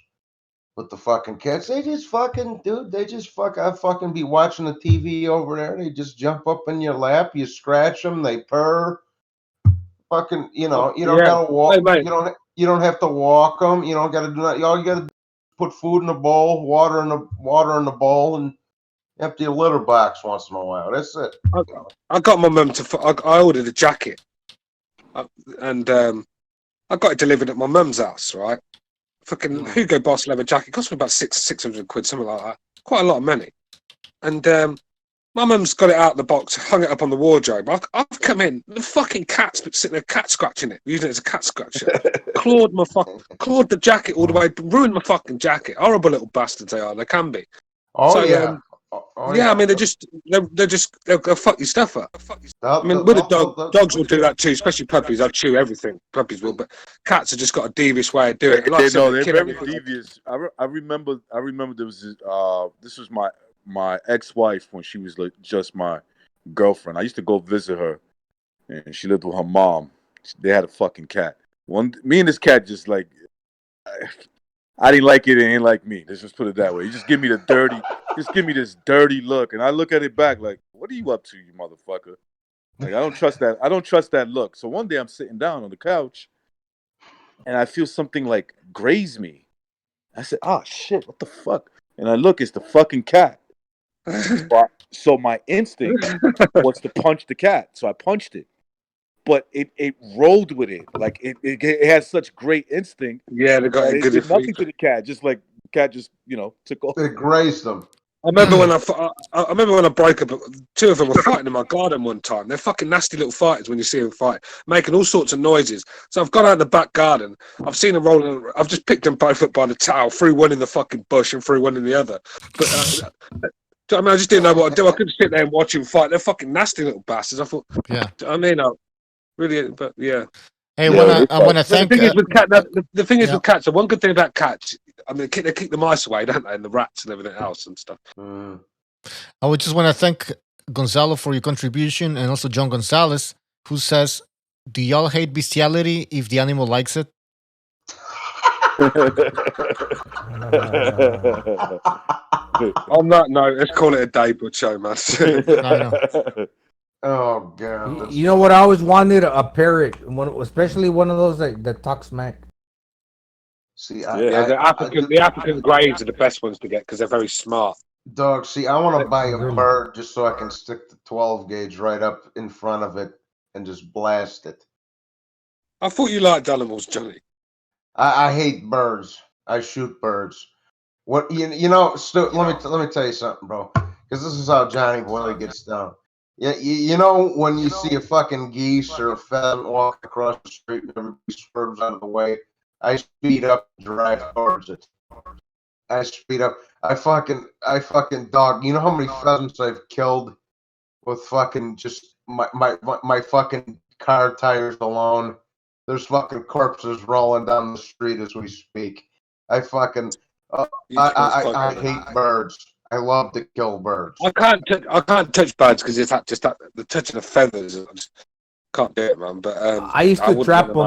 with the fucking cats. They just fucking, dude. I fucking be watching the TV over there. They just jump up in your lap. You scratch them. They purr. Fucking, you know, you don't gotta walk. Hey, you don't have to walk them. You don't gotta do that. All you gotta do is put food in a bowl, water in the bowl, and empty a litter box once in a while. That's it. I got my mum to. I ordered a jacket, and I got it delivered at my mum's house. Right, fucking Hugo Boss leather jacket cost me about 600 quid, something like that. Quite a lot of money. And my mum's got it out of the box, hung it up on the wardrobe. I've come in, the fucking cat's been sitting there, cat scratching it, using it as a cat scratcher. clawed the jacket all the way, ruined my fucking jacket. Horrible little bastards they are. They can be. Oh, so, yeah. I mean, they'll fuck your stuff up. I mean, with a dog, dogs will do that too, especially puppies. They'll chew everything. Puppies will, but cats have just got a devious way of doing it. Like they're very devious. I remember there was this was my ex-wife when she was like just my girlfriend. I used to go visit her, and she lived with her mom. They had a fucking cat. Me and this cat just like, I didn't like it. It ain't like me. Let's just put it that way. You just give me this dirty look, and I look at it back like, what are you up to, you motherfucker? Like, I don't trust that. I don't trust that look. So one day I'm sitting down on the couch, and I feel something like graze me. I said, "Oh shit, what the fuck?" And I look, it's the fucking cat. So my instinct was to punch the cat. So I punched it. But it rolled with it. Like it has such great instinct. Yeah, they got it did nothing to the cat. Just like the cat just, took off. It grazed them. I remember when I broke up. 2 of them were fighting in my garden one time. They're fucking nasty little fighters when you see them fight, making all sorts of noises. So I've gone out in the back garden. I've seen them rolling. I've just picked them both up by the tail, threw one in the fucking bush and threw one in the other. But I mean, I just didn't know what to do. I couldn't sit there and watch them fight. They're fucking nasty little bastards. I thought, yeah. I mean, really, but yeah. Hey, I want to thank. The thing is with cats. The thing is with cats. The one good thing about cats, I mean, they keep the mice away, don't they, and the rats and everything else and stuff. I would just want to thank Gonzalo for your contribution, and also John Gonzalez, who says, "Do y'all hate bestiality if the animal likes it?" On that note, let's call it a day, Butcho, man. Oh god! You know what? I always wanted a parrot, especially one of those that talk smack. See, the African greys are the best ones to get because they're very smart. Dog, see, I want to buy a bird just so I can stick the 12 gauge right up in front of it and just blast it. I thought you liked animals, Johnny. I hate birds. I shoot birds. What you know? Let me tell you something, bro. Because this is how Johnny Boyle gets down. Yeah, you know when you see a fucking geese or a pheasant walk across the street and everybody swerves out of the way, I speed up and drive towards it. I speed up. I fucking dog. You know how many pheasants I've killed with fucking just my fucking car tires alone? There's fucking corpses rolling down the street as we speak. I fucking I hate birds. I love to kill birds. I can't touch birds because it's just the touching of feathers. I just can't do it, man. But I used to trap them.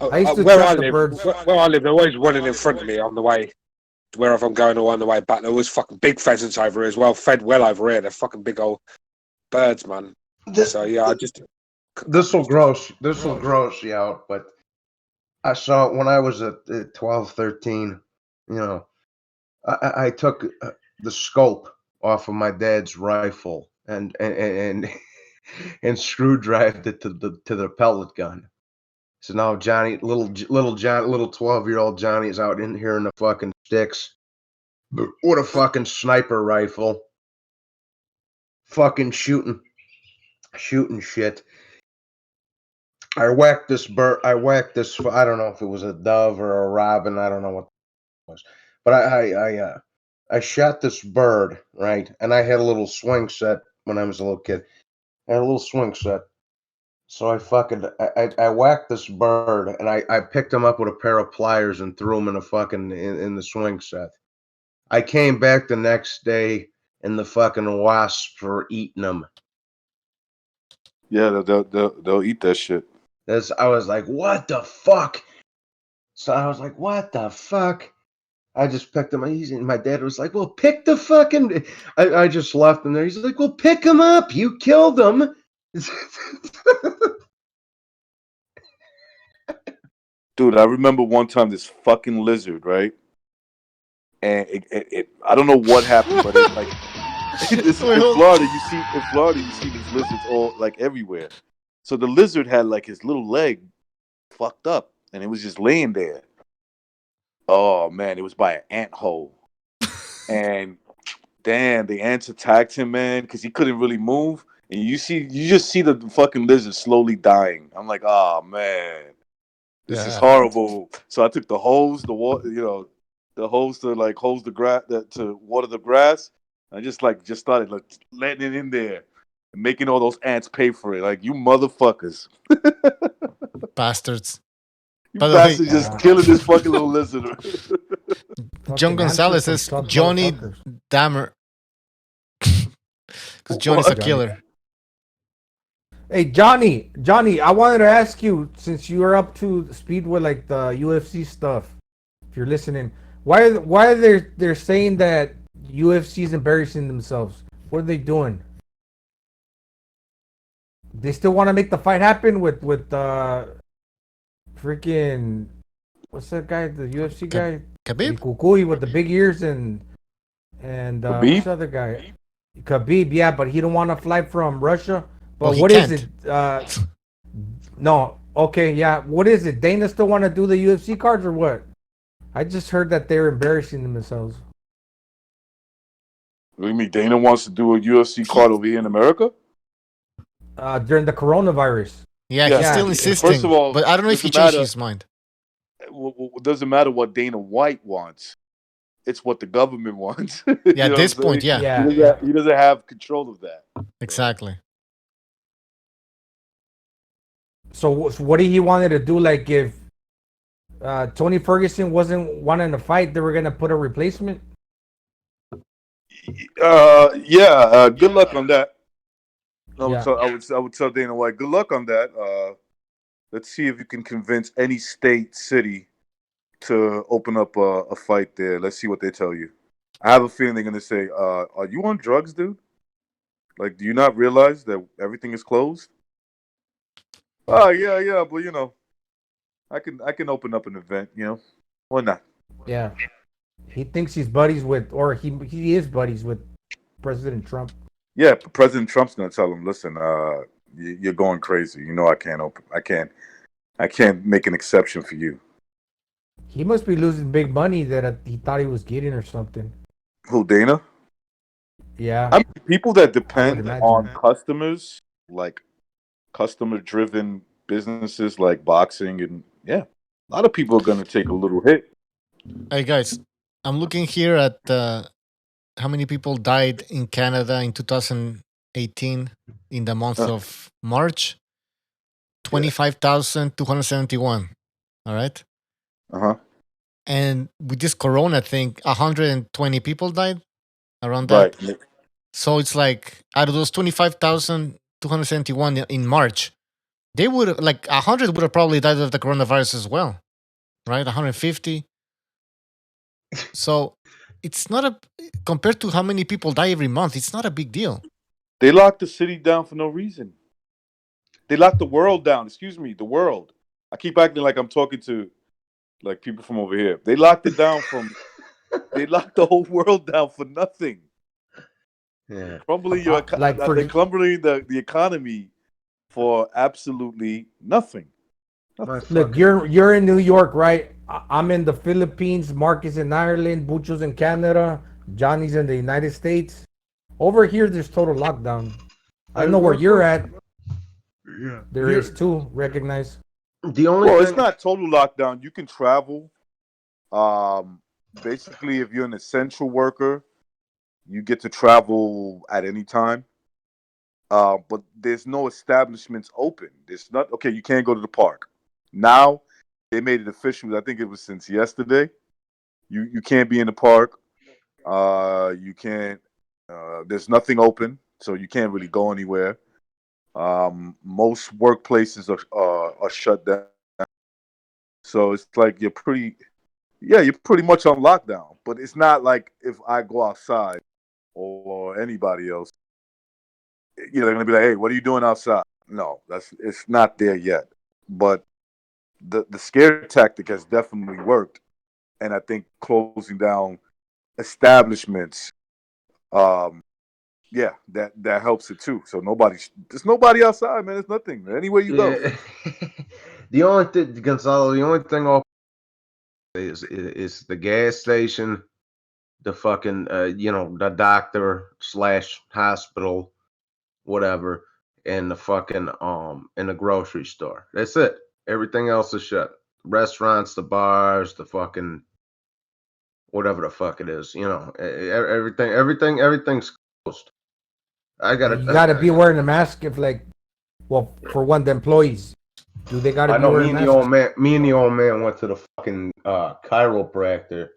I used to trap the birds. Where I live, they're always running in front of me on the way wherever I'm going or on the way back. They're always fucking big pheasants over here as well. Fed well over here. They're fucking big old birds, man. So yeah, This will gross you out, but I saw it when I was at 12, 13. You know, I took the scope off of my dad's rifle and screwdrived it to the pellet gun. So now Johnny, little 12-year-old Johnny is out in here in the fucking sticks with a fucking sniper rifle, fucking shooting shit. I whacked this bird. I don't know if it was a dove or a robin. I don't know what it was, but I shot this bird, right? And I had a little swing set when I was a little kid. I had a little swing set. So I whacked this bird, and I picked him up with a pair of pliers and threw him in in the swing set. I came back the next day, and the fucking wasps were eating them. Yeah, they'll eat that shit. I was like, what the fuck? So I was like, what the fuck? I just picked him up. My dad was like, well, pick the fucking... I just left him there. He's like, well, pick him up. You killed him. Dude, I remember one time this fucking lizard, right? And I don't know what happened, but it's like in Florida, you see these lizards all like everywhere. So the lizard had like his little leg fucked up, and it was just laying there. Oh man, it was by an ant hole, and damn, the ants attacked him, man, because he couldn't really move. And you just see the fucking lizard slowly dying. I'm like, oh man, this is horrible. So I took the hose, the water, the hose to like hose the grass, to water the grass. I just started like letting it in there and making all those ants pay for it. Like, you motherfuckers, bastards. You bastards just killing this fucking little lizard. John Gonzalez says Johnny Dammer. Because Johnny's a killer. Hey, Johnny, I wanted to ask you, since you are up to speed with like the UFC stuff, if you're listening, why are they're saying that UFC is embarrassing themselves? What are they doing? They still want to make the fight happen with freaking, what's that guy, the UFC guy? Khabib? Kukui with the big ears and what's the other guy? Khabib, yeah, but he don't want to fly from Russia. But what is it? No, okay, yeah. What is it? Dana still want to do the UFC cards or what? I just heard that they're embarrassing themselves. What do you mean Dana wants to do a UFC card over here in America? During the coronavirus. Yeah, he's still insisting. First of all, but I don't know if he changed his mind. It doesn't matter what Dana White wants. It's what the government wants. Yeah, at this point, yeah. He doesn't have control of that. Exactly. So what did he wanted to do? Like if Tony Ferguson wasn't wanting to fight, they were gonna put a replacement. Good luck on that. I would tell Dana White, good luck on that. Let's see if you can convince any city to open up a fight there. Let's see what they tell you. I have a feeling they're gonna say, "Are you on drugs, dude? Like, do you not realize that everything is closed?" Oh yeah, but I can open up an event, why not? Yeah, he thinks he's buddies with, or he is buddies with President Trump. Yeah, President Trump's gonna tell him, listen, you're going crazy. I can't make an exception for you. He must be losing big money that he thought he was getting or something. Who, Dana? Yeah. I mean, people that depend on customers, like customer-driven businesses like boxing, and a lot of people are going to take a little hit. Hey, guys, I'm looking here at how many people died in Canada in 2018 in the month of March. 25,271. All right? Uh-huh. And with this corona thing, 120 people died around that. Right. So it's like out of those 25,271 in March, they would, like 100 would have probably died of the coronavirus as well, right? 150. So it's not compared to how many people die every month, it's not a big deal. They locked the city down for no reason. They locked the world down. Excuse me, the world. I keep acting like I'm talking to like people from over here. They locked it down they locked the whole world down for nothing. Yeah. Crumbling they're crumbling the economy for absolutely nothing. Look, you're in New York, right? I'm in the Philippines. Mark is in Ireland. Bucho's in Canada. Johnny's in the United States. Over here, there's total lockdown. I know where you're at. Yeah. There is too. Recognize. The only it's not total lockdown. You can travel. Basically, if you're an essential worker, you get to travel at any time. But there's no establishments open. There's not okay. You can't go to the park. Now they made it official. I think it was since yesterday. You can't be in the park. You can't. There's nothing open, so you can't really go anywhere. Most workplaces are shut down. So it's like you're pretty much on lockdown. But it's not like if I go outside or anybody else, they're gonna be like, "Hey, what are you doing outside?" No, it's not there yet. But the scare tactic has definitely worked, and I think closing down establishments, that helps it too. So there's nobody outside, man. There's nothing. Anywhere you go. The only thing, Gonzalo, the only thing off is the gas station, the fucking the doctor / hospital, whatever, and the fucking in the grocery store. That's it. Everything else is shut. Restaurants, the bars, the fucking whatever the fuck it is. Everything's closed. You gotta be wearing a mask for one, the employees. Do they gotta be wearing masks? Me and the old man went to the fucking chiropractor.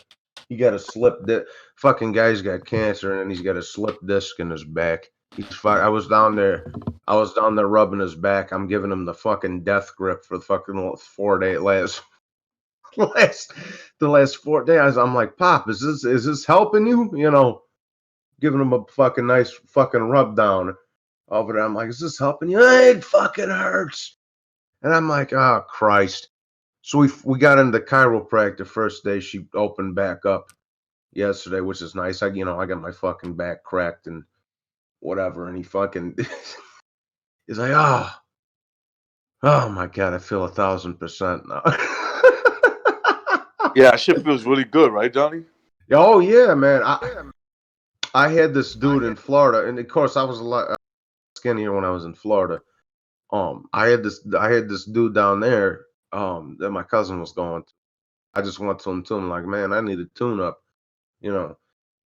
He got a slip disc. Fucking guy's got cancer and he's got a slip disc in his back. He's fine. I was down there rubbing his back. I'm giving him the fucking death grip for the fucking 4 day the last 4 days. I'm like, Pop, is this helping you? Giving him a fucking nice fucking rub down over there. I'm like, is this helping you? It fucking hurts. And I'm like, oh Christ. So we got into the chiropractor first day. She opened back up yesterday, which is nice. I got my fucking back cracked and whatever. And he fucking he's like, oh my God, I feel 1,000% now. Yeah, shit feels really good, right, Johnny? Oh yeah, man. I had this dude in Florida, and of course I was a lot skinnier when I was in Florida. I had this dude down there that my cousin was going to. I just went to him like, man, I need a tune up.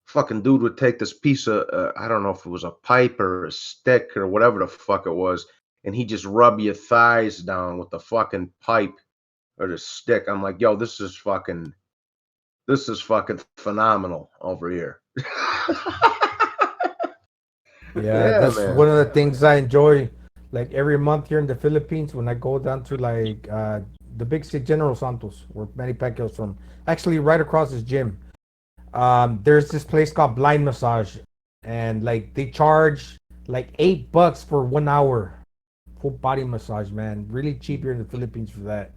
Fucking dude would take this piece of I don't know if it was a pipe or a stick or whatever the fuck it was, and he just rub your thighs down with the fucking pipe or the stick. I'm like, yo, this is fucking phenomenal over here. Yeah, that's man. One of the things I enjoy. Like every month here in the Philippines, when I go down to the big city, General Santos, where Manny Pacquiao's from, actually right across his gym, there's this place called Blind Massage, and they charge $8 for 1 hour, full body massage, man. Really cheap here in the Philippines for that.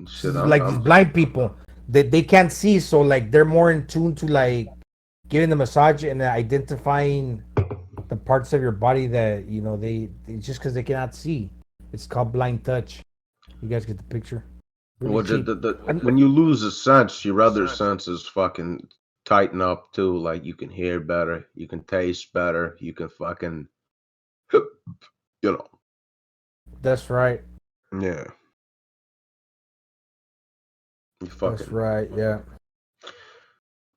Shit, these blind people, they can't see, so they're more in tune to giving the massage and identifying the parts of your body that they just because they cannot see. It's called blind touch. You guys get the picture. Really when you lose a sense, your other senses fucking tighten up too. Like you can hear better, you can taste better, you can fucking That's right. Yeah. That's right. Yeah.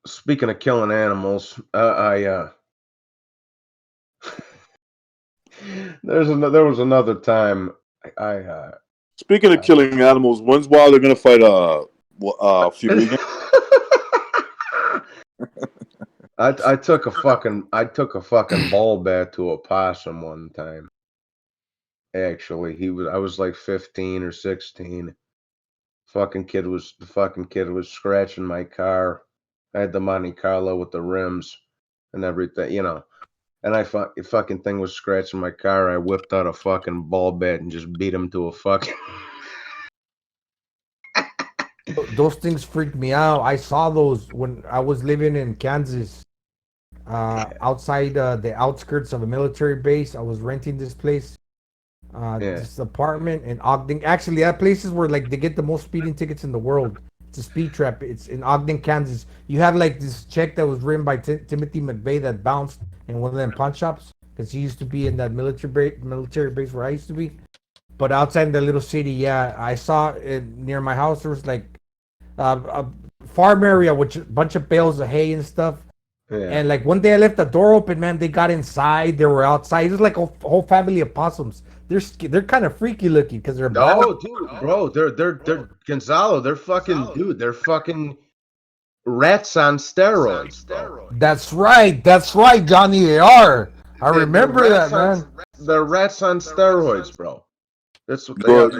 Speaking of killing animals, there was another time I speaking of killing animals, when's Wilder gonna fight Fury again? I took a fucking ball bat to a possum one time. Actually, I was like 15 or 16. The fucking kid was scratching my car. I had the Monte Carlo with the rims and everything, And fucking thing was scratching my car. I whipped out a fucking ball bat and just beat him to a fucking. Those things freaked me out. I saw those when I was living in Kansas, outside the outskirts of a military base. I was renting this place, This apartment in Ogden. Actually, that place is where like they get the most speeding tickets in the world. It's a speed trap. It's in Ogden, Kansas. You had like this check that was written by Timothy McVeigh that bounced in one of them pawn shops because he used to be in that military base where I used to be. But outside in the little city, yeah, I saw it near my house. There was like a farm area with a bunch of bales of hay and stuff. Yeah. And like one day I left the door open, man. They got inside. They were outside. It was like a whole family of possums. They're kind of freaky looking because they're black. Bro, they're Gonzalo. They're fucking dude. They're fucking rats on steroids, bro. That's right, Johnny. They are. I remember that, man. They're rats on steroids, bro. That's what they are.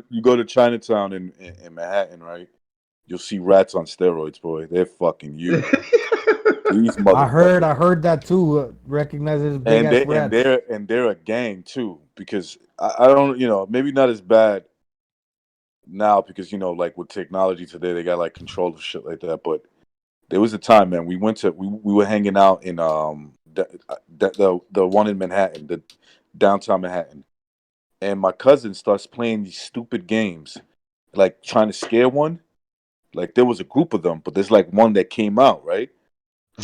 You go to Chinatown in Manhattan, right? You'll see rats on steroids, boy. They're fucking you. I heard that too. Recognize it as big ass rats. And they're a gang too, because I don't, maybe not as bad now because like with technology today, they got like control of shit like that. But there was a time, man, we were hanging out in the one in Manhattan, the downtown Manhattan, and my cousin starts playing these stupid games, like trying to scare one. Like there was a group of them, but there's like one that came out, right?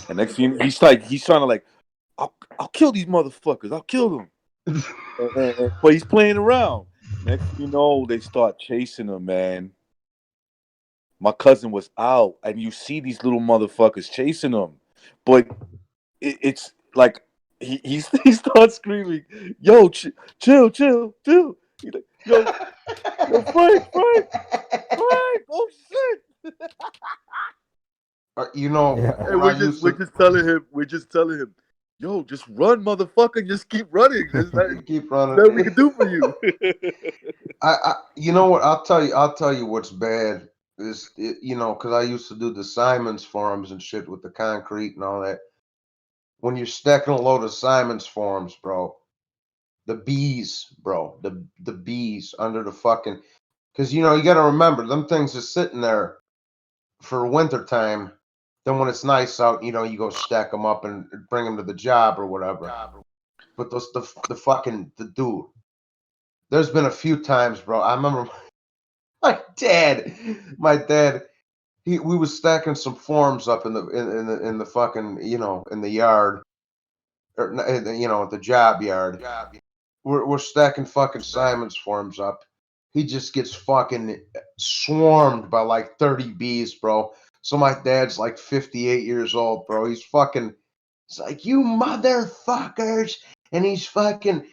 And next thing he's trying to like, I'll kill these motherfuckers. I'll kill them. But he's playing around. Next thing you know, they start chasing him, man. My cousin was out, and you see these little motherfuckers chasing him. But it's like he starts screaming, "Yo, chill. He's like, yo, Frank. Oh shit." We're just telling him, yo, just run, motherfucker, just keep running. Keep running. That's what we can do for you. You know what? I'll tell you what's bad is because I used to do the Simons forums and shit with the concrete and all that. When you're stacking a load of Simons forums, bro, the bees, bro, the bees under the fucking, because you got to remember them things are sitting there for wintertime. Then when it's nice out, you go stack them up and bring them to the job or whatever. But the dude, there's been a few times, bro. I remember my dad, we was stacking some forms up in the fucking, in the yard, or at the job yard. We're stacking fucking Simon's forms up. He just gets fucking swarmed by like 30 bees, bro. So my dad's like 58 years old, bro. He's like, you motherfuckers. And he's fucking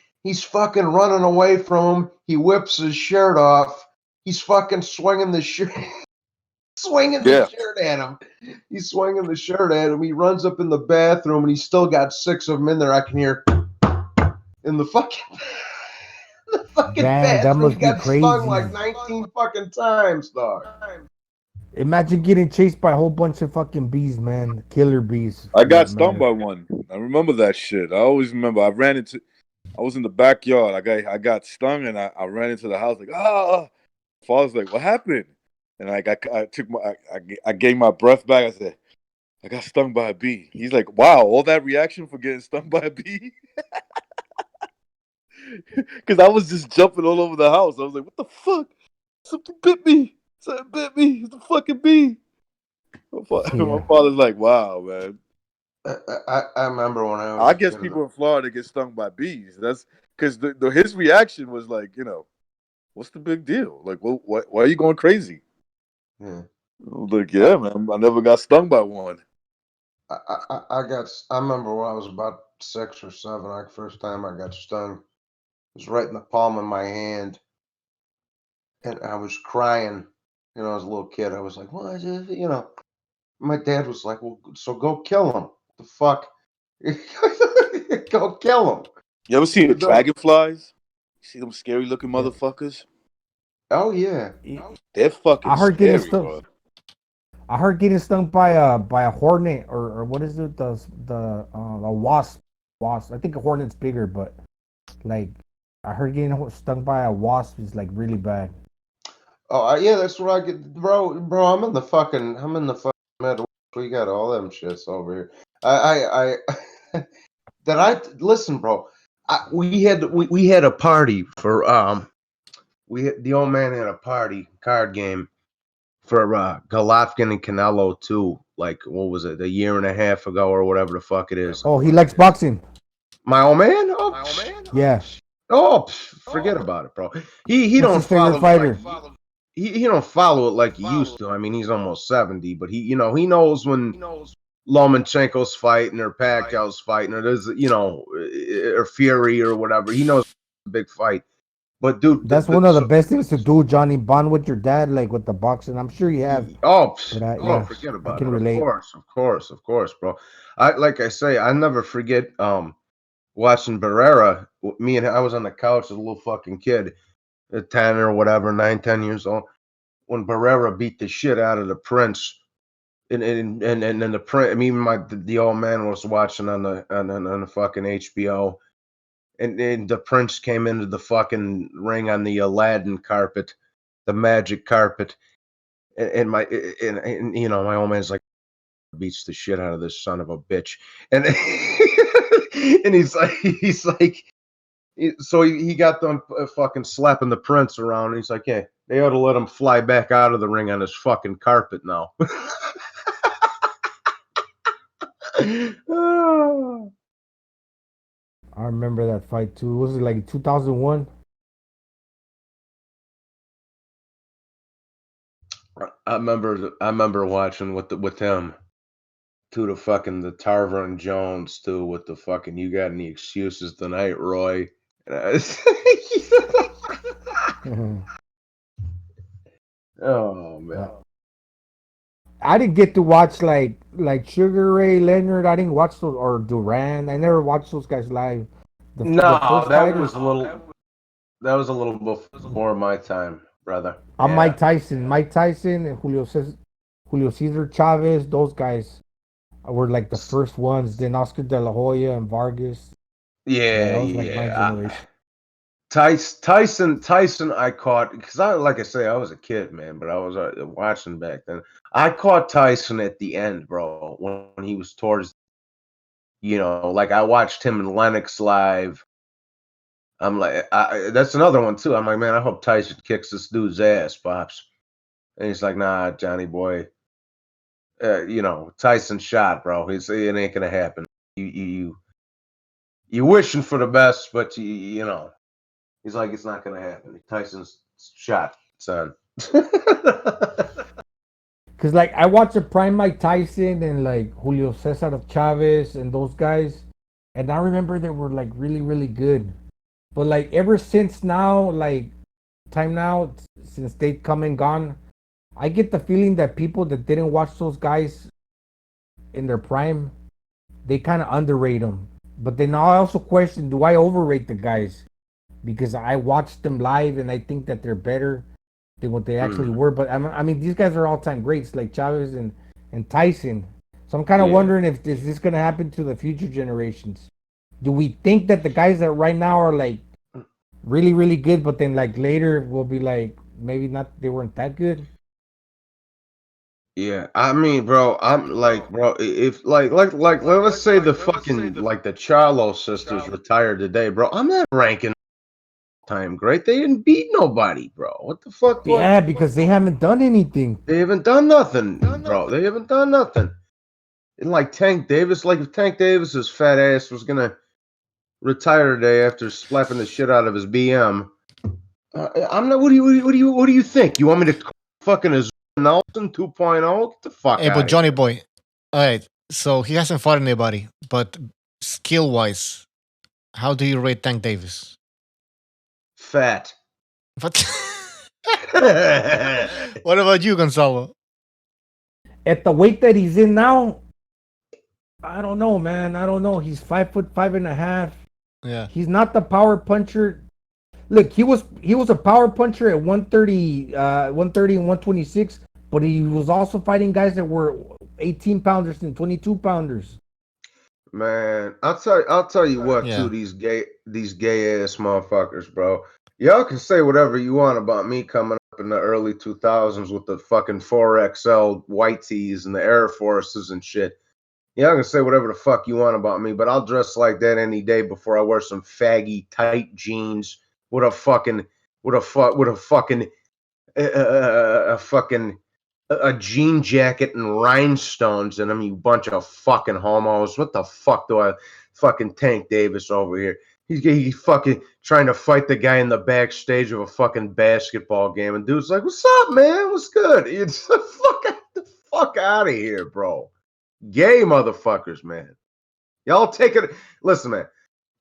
running away from him. He whips his shirt off. He's fucking swinging the shirt. The shirt at him. He's swinging the shirt at him. He runs up in the bathroom and he's still got 6 of them in there. I can hear in the fucking Damn, that must be crazy. Stung like 19 fucking times, dog. Imagine getting chased by a whole bunch of fucking bees, man. Killer bees. I got stung by one. I remember that shit. I always remember. I was in the backyard. I got stung and I ran into the house like, Father's like, what happened? And I gave my breath back. I said, I got stung by a bee. He's like, wow, all that reaction for getting stung by a bee? Because I was just jumping all over the house. I was like, what the fuck? Something bit me. It's a fucking bee. My father's like, wow, man. I remember when I guess people in Florida get stung by bees. That's because his reaction was like, what's the big deal? Like, why are you going crazy? Yeah. I was like, yeah, man, I never got stung by one. I remember when I was about 6 or 7, like first time I got stung. It was right in the palm of my hand. And I was crying. I was a little kid. I was like, what is it? My dad was like, well, so go kill him. The fuck? Go kill him. You ever seen the dragonflies? You see them scary looking motherfuckers? Oh, yeah. They're fucking scary, bro. I heard getting stung by a hornet or what is it? The wasp. I think a hornet's bigger, but like I heard getting stung by a wasp is like really bad. Oh yeah, that's what I get, bro. I'm in the fucking middle. We got all them shits over here. Listen, bro. we had a party for the old man had a card game for Golovkin and Canelo too. Like what was it, a year and a half ago or whatever the fuck it is. Oh, he likes boxing. My old man? Yeah. Forget about it, bro. He What's don't his favorite follow fighter? he don't follow it like he used to. I mean, he's almost 70, but he knows when Lomachenko's fighting or Pacquiao's fighting or there's or Fury or whatever. He knows a big fight. But dude, that's one of the best things to do, Johnny. Bond with your dad, like with the boxing. I'm sure you have. Forget about I can it. relate. Of course, bro. I never forget watching Barrera. I was on the couch as a little fucking kid, at 10 or whatever, 9, 10 years old, when Barrera beat the shit out of the Prince. And the Prince, I mean, the old man was watching on the fucking HBO. And the Prince came into the fucking ring on the Aladdin carpet, the magic carpet, and my old man's like, beats the shit out of this son of a bitch, and and he's like, so he got them fucking slapping the Prince around, and he's like, hey, they ought to let him fly back out of the ring on his fucking carpet now. I remember that fight too. Was it like 2001? I remember watching with him to the Tarver and Jones too, with the fucking "You Got Any Excuses Tonight, Roy." Oh man. I didn't get to watch like Sugar Ray Leonard. I didn't watch those, or Duran. I never watched those guys live. That was a little before my time, brother. I'm Mike Tyson and Julio Cesar Chavez. Those guys were like the first ones. Then Oscar De La Hoya and Vargas. That was like my generation. Tyson, I caught because I was a kid, man, but I was watching back then. I caught Tyson at the end, bro, when he was towards, like I watched him and Lennox live. I'm like, that's another one too. I'm like, man, I hope Tyson kicks this dude's ass, pops. And he's like, nah, Johnny boy. Tyson shot, bro. It ain't gonna happen. You wishing for the best, but you know. He's like, it's not going to happen. Tyson's shot, son. Because, like, I watched the prime Mike Tyson and, like, Julio Cesar Chavez and those guys. And I remember they were, like, really, really good. But, like, ever since now, like, since they've come and gone, I get the feeling that people that didn't watch those guys in their prime, they kind of underrate them. But then I also question, do I overrate the guys? Because I watched them live and I think that they're better than what they actually were. But I mean, these guys are all-time greats like Chavez and Tyson. So I'm kind of wondering if this is going to happen to the future generations. Do we think that the guys that right now are like really, really good, but then like later will be like maybe not, they weren't that good? Yeah, I mean, bro, I'm like, bro, if let's say the fucking like the Charlo sisters retired today, bro, I'm not ranking time great. They didn't beat nobody, bro. What the fuck? Yeah, because they haven't done anything. They haven't done nothing, bro. They haven't done nothing. And like Tank Davis, like if Tank Davis's fat ass was gonna retire today after slapping the shit out of his BM, I'm not. What do you think? You want me to fucking a Nelson 2.0? Get the fuck out. Hey, but Johnny boy, all right. So he hasn't fought anybody, but skill wise, how do you rate Tank Davis? Fat. What? What about you, Gonzalo? At the weight that he's in now, I don't know, man. I don't know. He's 5'5.5". Yeah. He's not the power puncher. Look, he was a power puncher at 130 and 126, but he was also fighting guys that were 18 pounders and 22 pounders. Man, I'll tell you what, too, these gay ass motherfuckers, bro. Y'all can say whatever you want about me coming up in the early 2000s with the fucking 4XL white tees and the Air Forces and shit. I'm gonna say whatever the fuck you want about me, but I'll dress like that any day before I wear some faggy tight jeans with a fucking a jean jacket and rhinestones in them. You bunch of fucking homos. What the fuck do I fucking Tank Davis over here? He's fucking trying to fight the guy in the backstage of a fucking basketball game, and dude's like, "What's up, man? What's good?" It's the fuck out of here, bro. Gay motherfuckers, man. Y'all take it. Listen, man.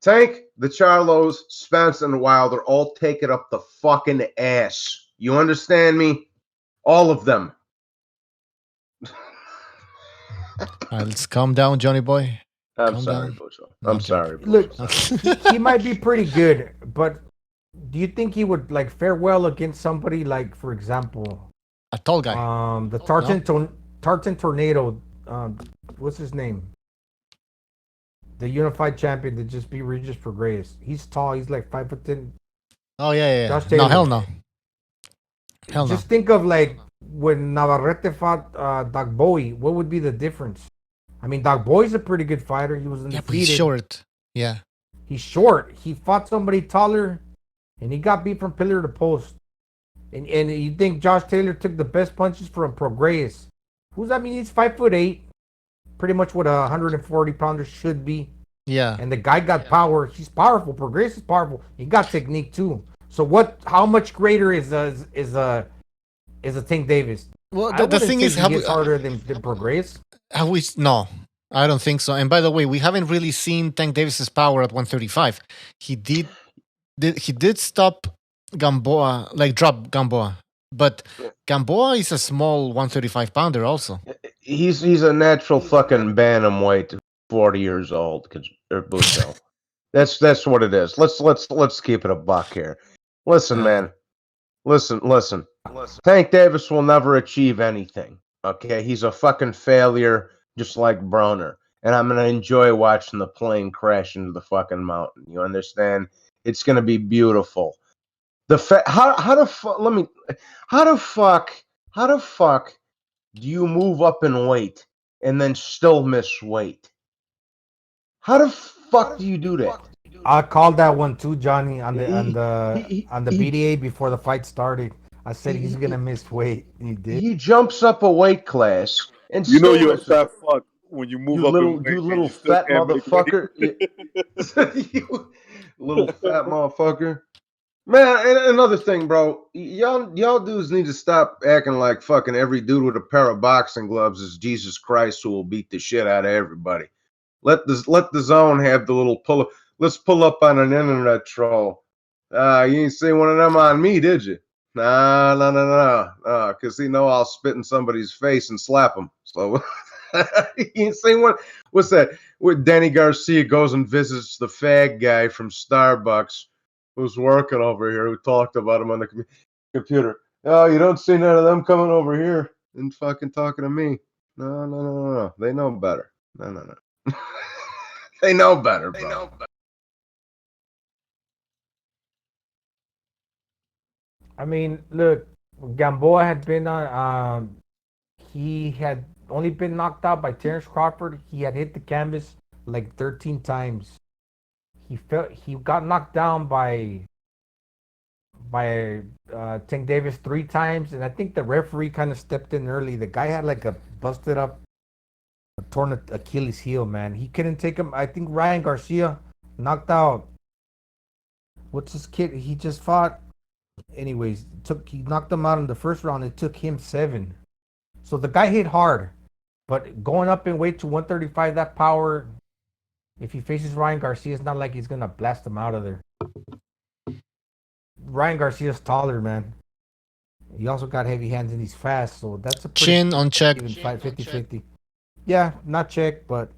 Tank, the Charlos, Spence, and Wilder all take it up the fucking ass. You understand me? All of them. All right, let's calm down, Johnny boy. I'm Calm sorry, down. Bushel. No, I'm I'm sorry, Look, Bushel. he might be pretty good, but do you think he would like fare well against somebody like, for example, A tall guy. the Tartan Tornado? What's his name? The unified champion that just beat Regis Prograis. He's tall. He's like 5'10". Oh yeah. Josh No, Taylor. hell no. Hell no. Just think of like when Navarrete fought Doug Bowie. What would be the difference? I mean, Doug Bowie's a pretty good fighter. He was undefeated. Yeah, but he's short. Yeah. He's short. He fought somebody taller, and he got beat from pillar to post. And you think Josh Taylor took the best punches from Prograis? He's 5'8", pretty much what a 140-pounder should be. Yeah. And the guy got power. He's powerful. Prograis is powerful. He got technique too. So what? How much greater is a Tank Davis? Well, the thing is, he's harder than Prograis. No, I don't think so. And by the way, we haven't really seen Tank Davis's power at 135. He did stop Gamboa, like drop Gamboa, but Gamboa is a small 135 pounder also. He's a natural fucking bantamweight, 40 years old. That's what it is. Let's keep it a buck here. Listen, man. Listen. Tank Davis will never achieve anything. Okay, he's a fucking failure, just like Broner. And I'm gonna enjoy watching the plane crash into the fucking mountain. You understand? It's gonna be beautiful. How the fuck do you move up in weight and then still miss weight? How the fuck do you do that? I called that one too, Johnny, on the BDA before the fight started. I said he's gonna miss weight. He did. He jumps up a weight class, and you're a fat fuck when you move up in weight. You little fat motherfucker. You little fat motherfucker. Man, and another thing, bro. Y'all dudes need to stop acting like fucking every dude with a pair of boxing gloves is Jesus Christ who will beat the shit out of everybody. Let the zone have the little pull up. Let's pull up on an internet troll. You ain't seen one of them on me, did you? Nah. Because I'll spit in somebody's face and slap them. So you ain't seen one. What's that? With Danny Garcia goes and visits the fag guy from Starbucks who's working over here, who talked about him on the computer. Oh, you don't see none of them coming over here and fucking talking to me. No. They know better. No. They know better, bro. I mean, look, Gamboa had been on. He had only been knocked out by Terrence Crawford. He had hit the canvas like 13 times. He got knocked down by Tank Davis 3 times, and I think the referee kind of stepped in early. The guy had like a busted up, torn Achilles heel, man. He couldn't take him. I think Ryan Garcia knocked out. What's his kid? He just fought. Anyways, he knocked him out in the first round. It took him 7. So the guy hit hard, but going up in weight to 135, that power. If he faces Ryan Garcia, it's not like he's gonna blast him out of there. Ryan Garcia's taller, man. He also got heavy hands and he's fast, so that's a pretty Chin on check. even fight 50-50. Yeah, not check, but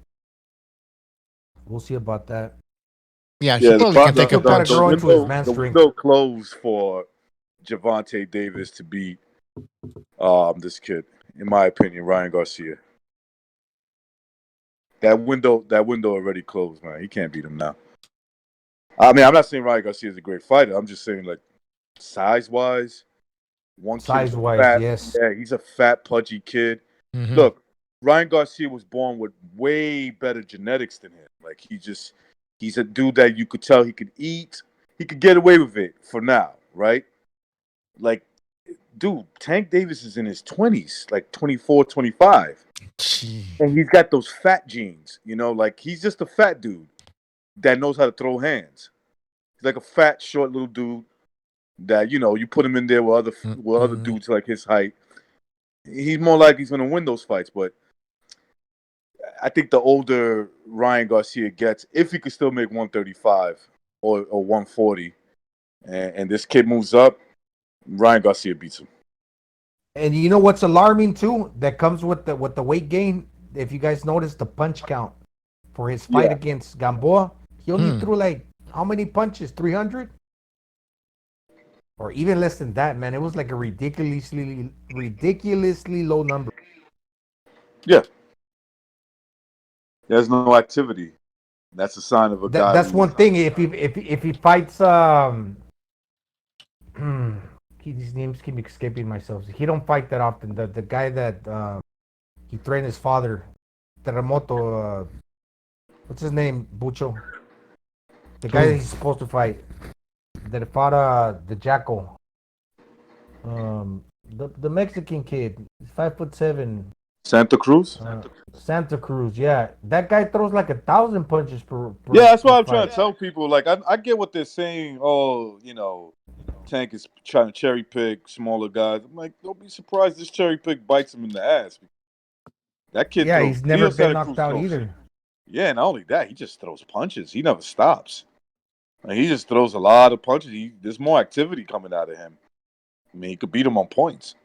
we'll see about that. Yeah, he probably can take a punch. The window closed for Gervonta Davis to beat this kid, in my opinion, Ryan Garcia. That window already closed, man. He can't beat him now. I mean, I'm not saying Ryan Garcia is a great fighter. I'm just saying, like, size-wise, yes. Yeah, he's a fat, pudgy kid. Mm-hmm. Look, Ryan Garcia was born with way better genetics than him. Like he's a dude that you could tell he could eat. He could get away with it for now, right? Like, dude, Tank Davis is in his 20s, like 24, 25. Gee. And he's got those fat genes, like he's just a fat dude that knows how to throw hands. He's like a fat, short little dude that, you put him in there with other dudes like his height. He's more likely he's going to win those fights, but I think the older Ryan Garcia gets, if he could still make 135 or 140, and this kid moves up, Ryan Garcia beats him. And you know what's alarming too? That comes with the weight gain. If you guys notice the punch count for his fight against Gamboa, he only threw like how many punches? 300, or even less than that, man. It was like a ridiculously low number. Yeah, there's no activity. That's a sign of a guy. That's one thing. If he fights, these names keep escaping myself. He don't fight that often. The guy that he trained his father, Terremoto. What's his name? Bucho. The guy that he's supposed to fight. That fought the Jackal. The Mexican kid. He's 5'7". Santa Cruz. Santa Cruz. Yeah, that guy throws like 1,000 punches per yeah, that's what I'm trying to tell people. Like, I get what they're saying. Oh, Tank is trying to cherry pick smaller guys. I'm like, don't be surprised this cherry pick bites him in the ass. That kid. Yeah, he's never been knocked out either. Yeah, not only that, he just throws punches. He never stops. Like, he just throws a lot of punches. There's more activity coming out of him. I mean, he could beat him on points.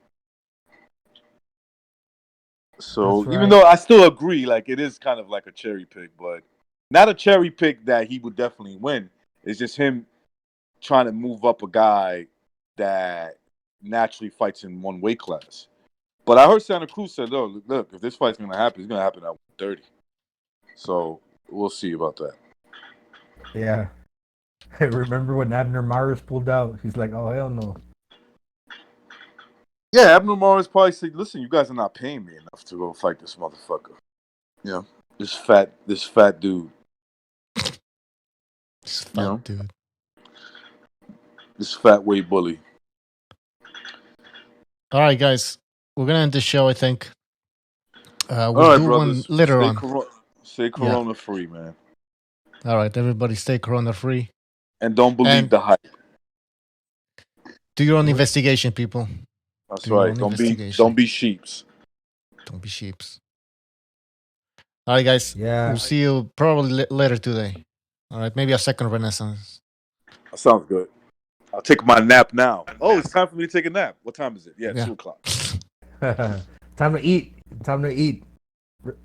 So even though I still agree, like it is kind of like a cherry pick, but not a cherry pick that he would definitely win. It's just him trying to move up a guy that naturally fights in one weight class. But I heard Santa Cruz said, "Oh, look, if this fight's going to happen, it's going to happen at 130." So we'll see about that. Yeah. I remember when Abner Maris pulled out. He's like, "Oh hell no." Yeah, Abner Maris probably said, "Listen, you guys are not paying me enough to go fight this motherfucker. This fat dude. This fat dude. This fat weight bully." All right, guys, we're gonna end the show. I think. We'll all right, do brothers. one later on. Stay corona free, man. All right, everybody, stay corona free, and don't believe the hype. Do your own investigation, people. That's right. Don't be sheeps. Don't be sheeps. All right, guys. Yeah. We'll see you probably later today. All right, maybe a second renaissance. That sounds good. I'll take my nap now. Oh, it's time for me to take a nap. What time is it? Yeah. 2:00. Time to eat.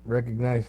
Recognize.